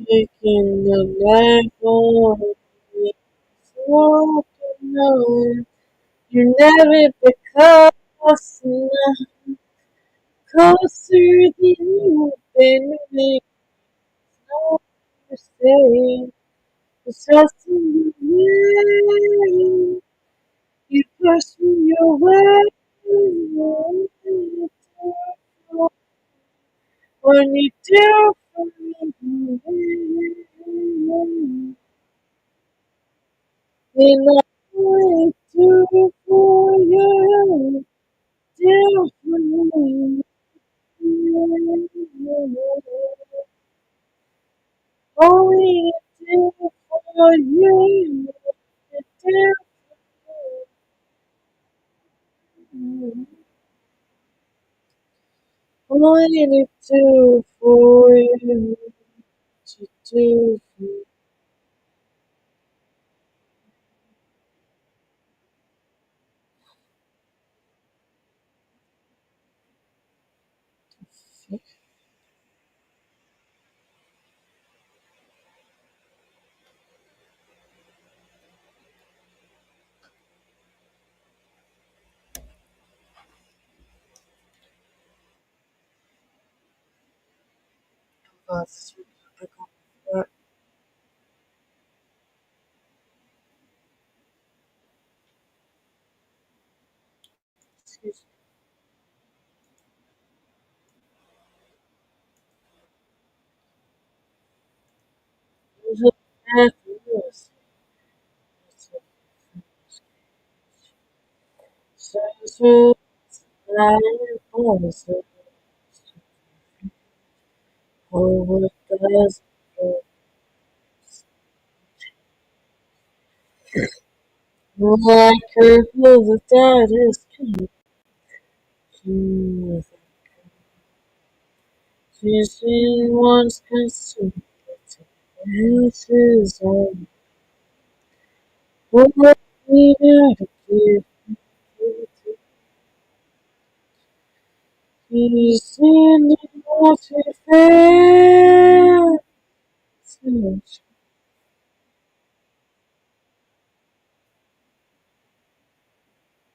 taking the life on me, so to know you never because closer than you've been to me. No mistake, it's just in the way you push me away. When you do for me, and I will do for you, do for me. Only do for you, do for me. Only do for you, to do for God, this is really difficult. Excuse me. There's a path in this. So, I was over the like her the tide is coming. She's seen once consumed. This is all. What we gotta give. He's seen what we fail.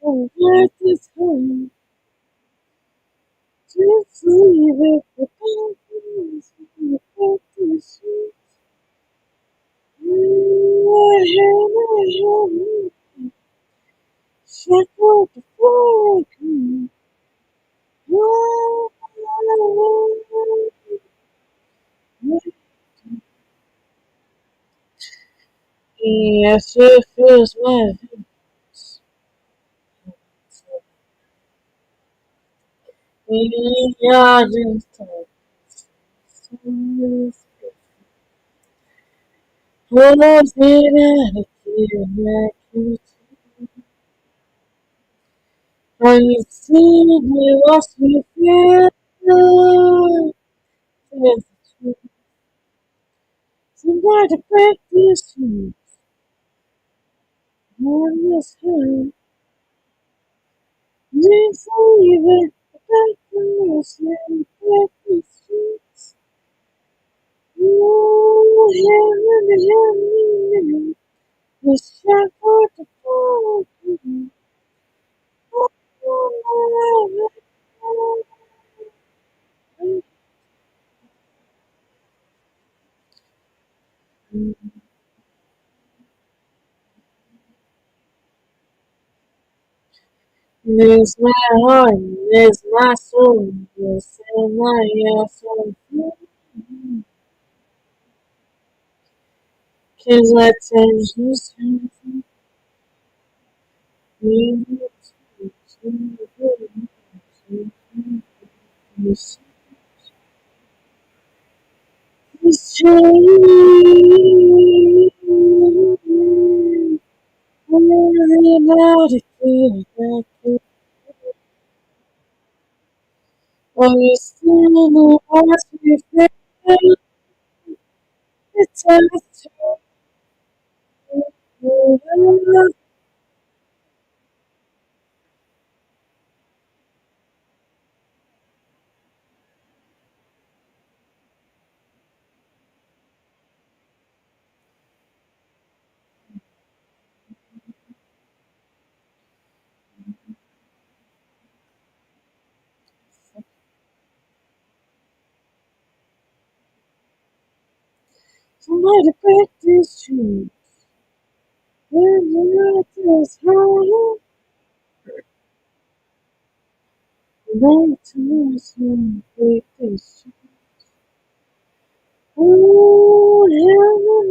Oh, let this home. Just leave it. The boundaries of the practice. Shepherd the flock. Yes, it feels my voice. Yeah, just was it at you? Are you seeing you lost your fear? There's somebody break this you. On this hill, just leave it. Back to us, and back to streets. Oh, heaven, we shall go to fall. There's my heart, there's my soul, there's my soul. Cause I tell you something, you it's true. About it, oh, you still know what we feel. It's a somebody break this truth. When the earth is higher, back to us and break this truth. Oh,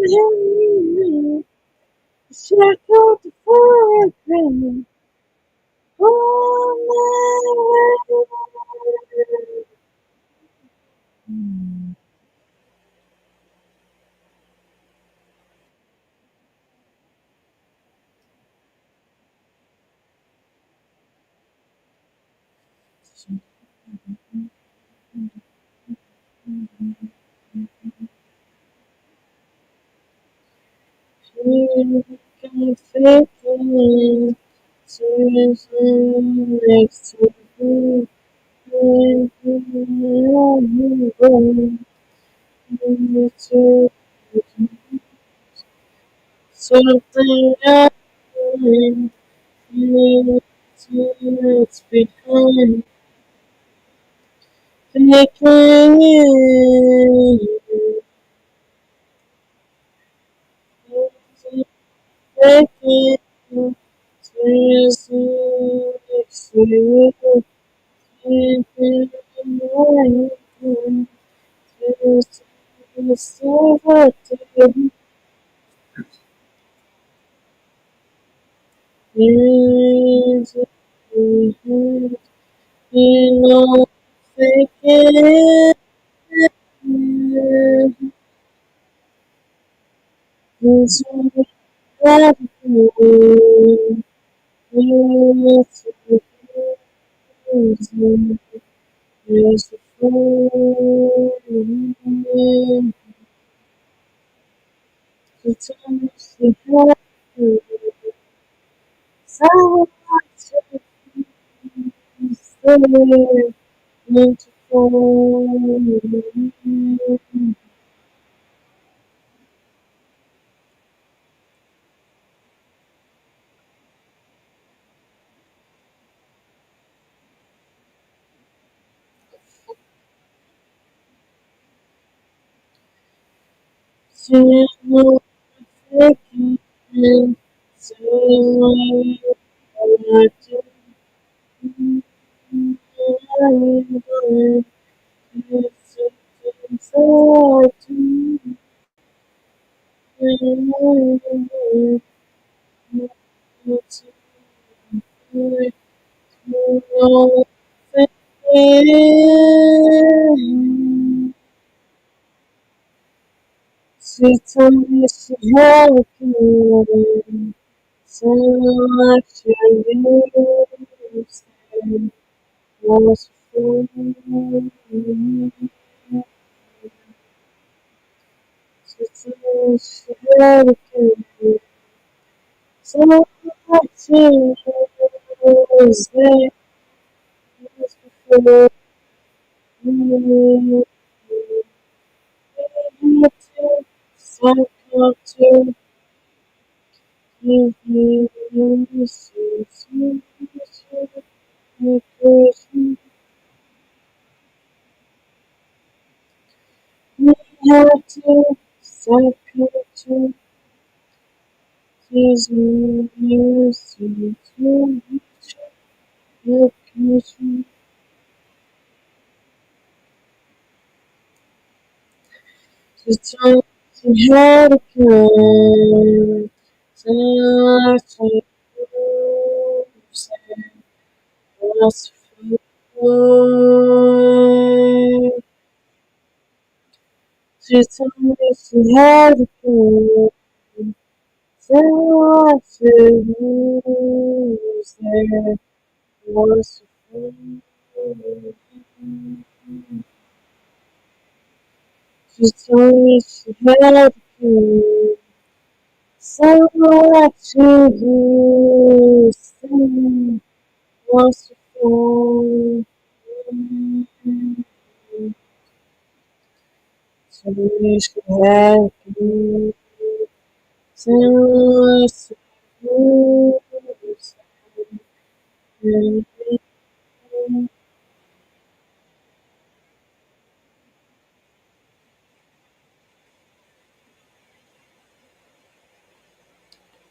heaven, shackled to forever. On my way. You can fake it. Seriously, next to you. When you go, you to something happening. You to it's behind. Taking you, taking you, seriously, seriously, taking you, seriously, seriously, seriously, you know, taking you, it's wonderful. Yes, it is. Yes, it's almost the happy. So much to say, beautiful. She's not faking, saying what to do. So to she told me she had a feeling, so much you said was for me. She told me she had a feeling, so much you said was for me. You had to suck up to give me so sweet, sweet, you had to suck up to give me so sweet, location. She told me she had a gun, such a said was for. She told me she had a gun, such a said was for. She told me she had a gun. So much you say was for so wish you had you so much you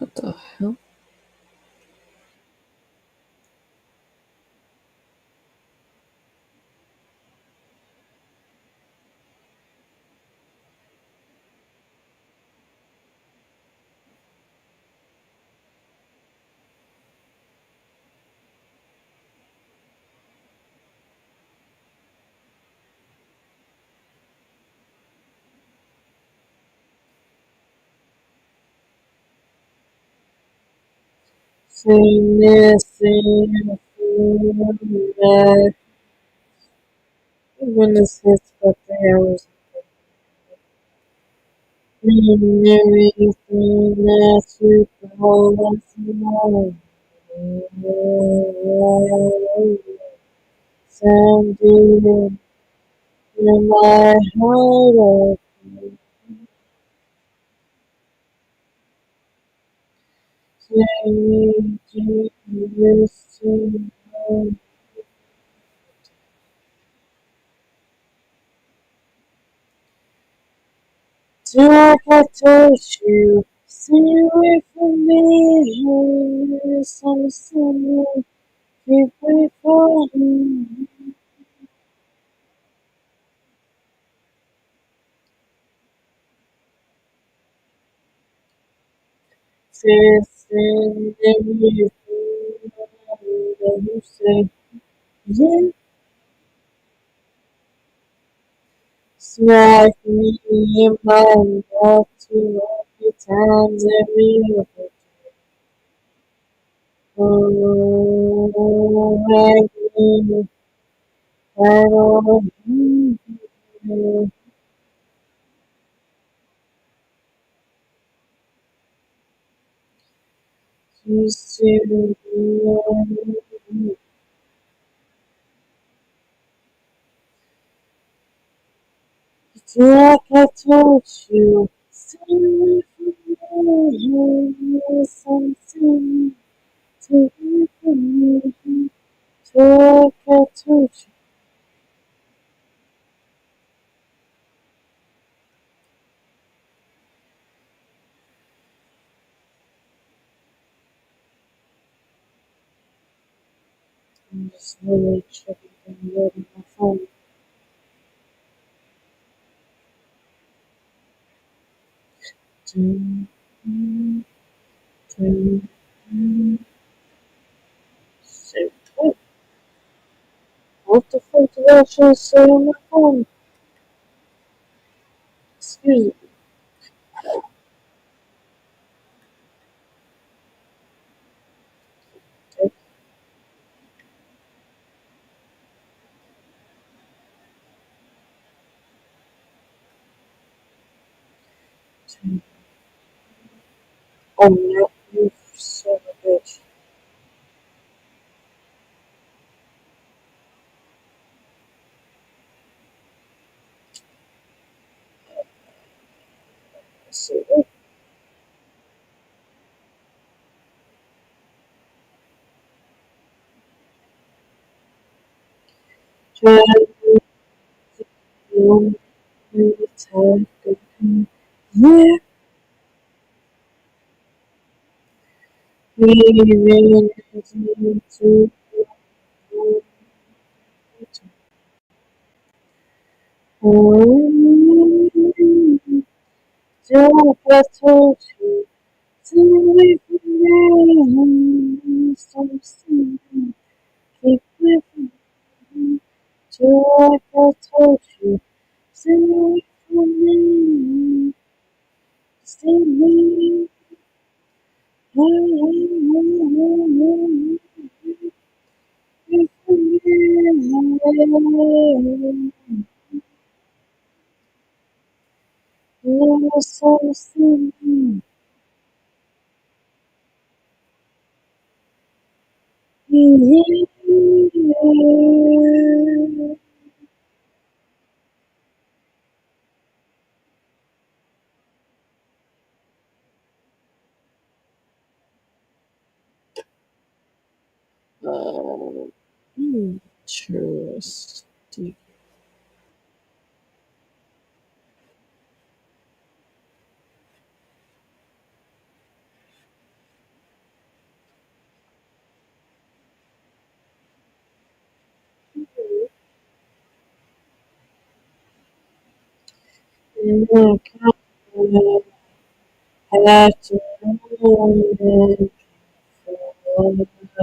what the hell? Sing this, sing that. Goodness, it's what the hours. Everything that you call us love. Sounding in my heart, saying to listen. told you, stay away from me. Yes, I'm sinning. Keep away from me. Testing everything that you say. Yeah, smack me in my mouth too many times every other. Oh, like me, I don't know. You see, it's like I told you, stay away from me. Yes, I'm saying, stay away from me. It's like I told you. I'm just really checking the word on my phone. Dun, dun, dun, dun. So, what the fuck did I just say on my phone? Excuse me. Oh no, you son of a bitch. So, try to attack the yeah, we ran into Jack, I told you, stay away from me. Stop seeing me, keep away from me. Jack, I told you, stay away from me. Stay away. Interesting. Had to know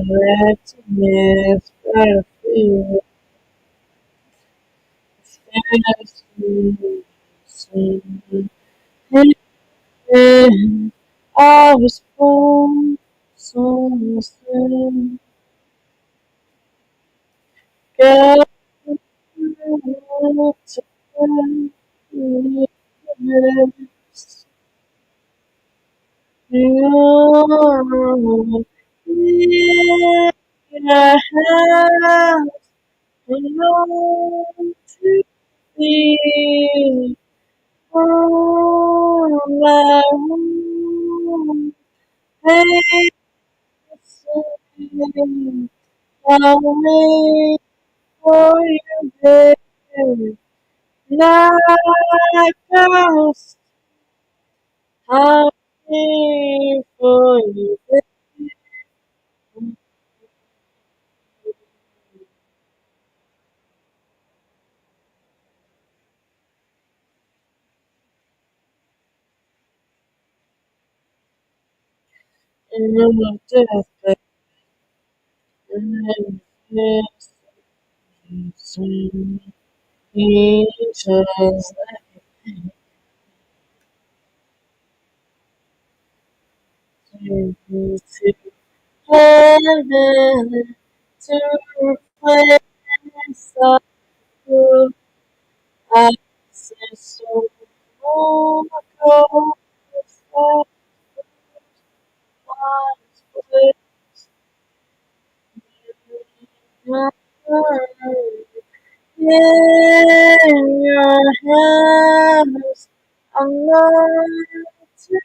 that yes, battlefield fast sing. I was born so soon. God to yes, you in a house belong to thee. Oh, my own pain, I'll wait for you there, like a I'll wait for you in the deathbed. And yes, soon angels take me to heaven to replace the good access of all the ghosts that once was in your hands. I'm learning to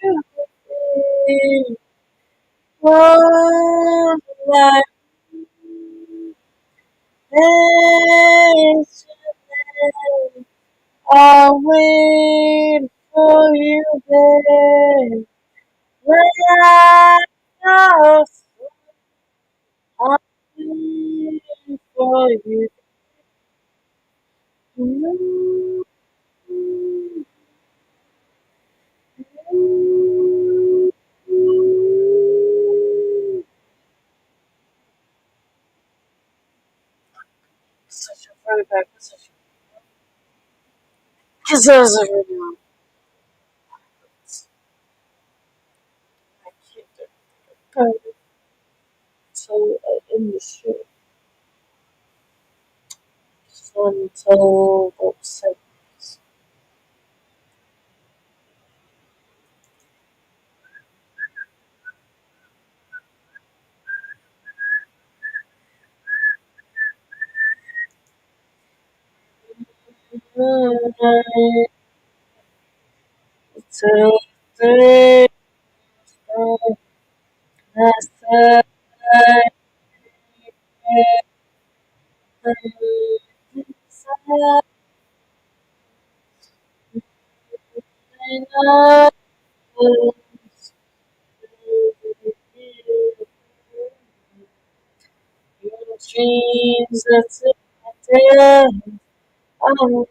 be one like patiently. I'll wait for you there. When I know I'll wait for you. Such a throwback. Such a because I was a video. I can't do it. So in the show, so until about 7 years. Until the day I dreams that's in my day. I'm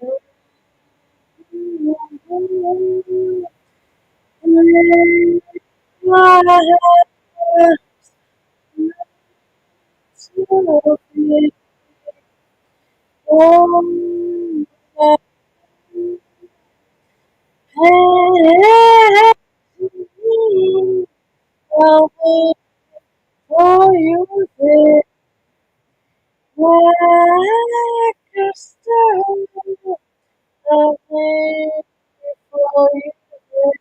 I'll wait for you there, like a star. I'll wait for you there.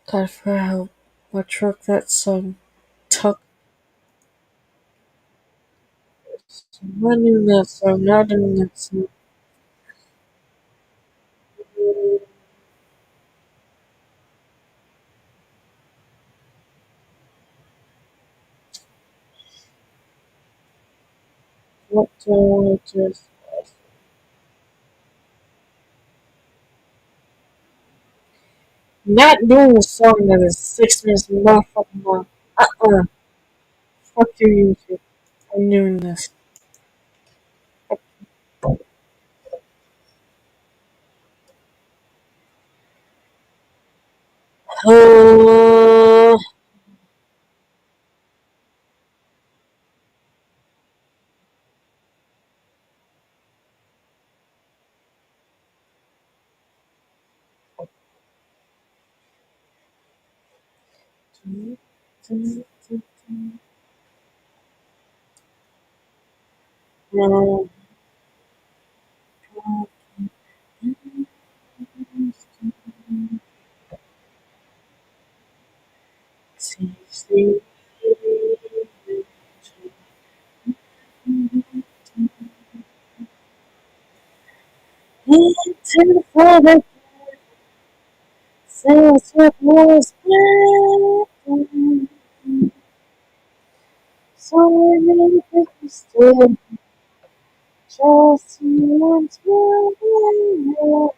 God, I forgot how what truck that song took. Not in that song, not in that song. What do I want to do? Not doing a song that is 6 minutes motherfucking long. Fuck you, YouTube. I'm doing this. Uh, it was back. So many people still just want to.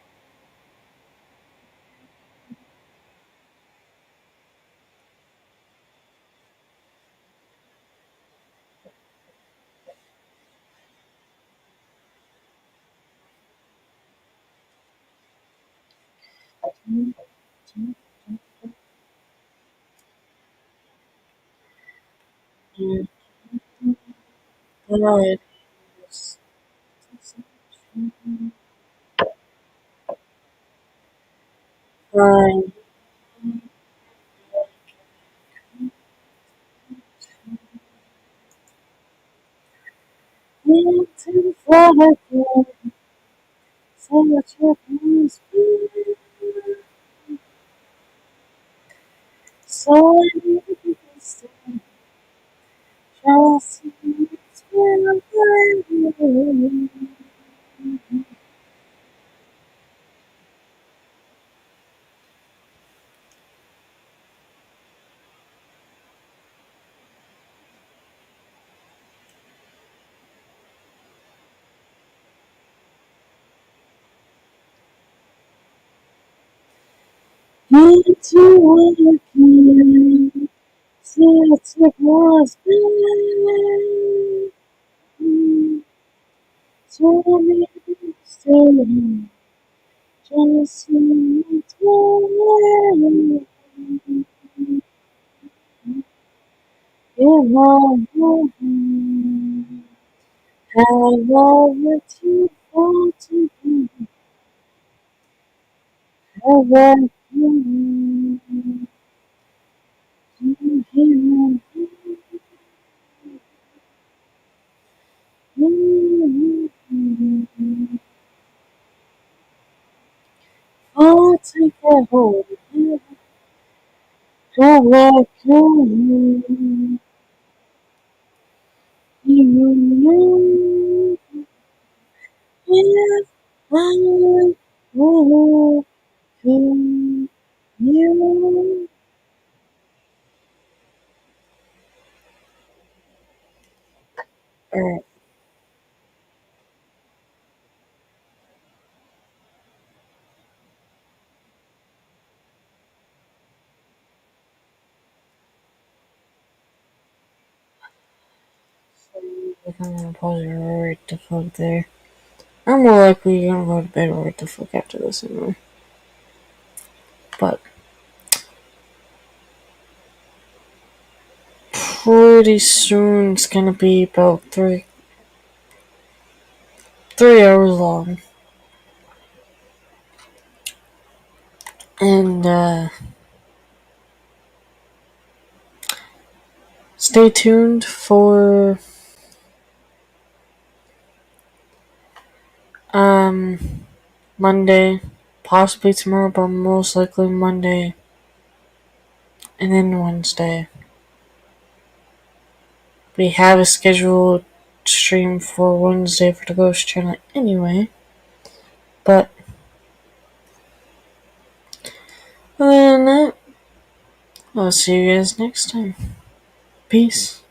Right. Right. Into the flag, say what you please. So many people still just want to. Into again. See what it was back. So many people still just want to. Give on. How love it you fall to be. How love you hear. Oh, take a hold of you. How love you. You if I were to you. Alright, so I'm gonna pause it right the fuck there. I'm more likely gonna go to bed right the fuck after this anyway. But pretty soon it's gonna be about three hours long. And stay tuned for um Monday, possibly tomorrow, but most likely Monday, and then Wednesday. We have a scheduled stream for Wednesday for the Ghost Channel anyway. But other than that, I'll see you guys next time. Peace.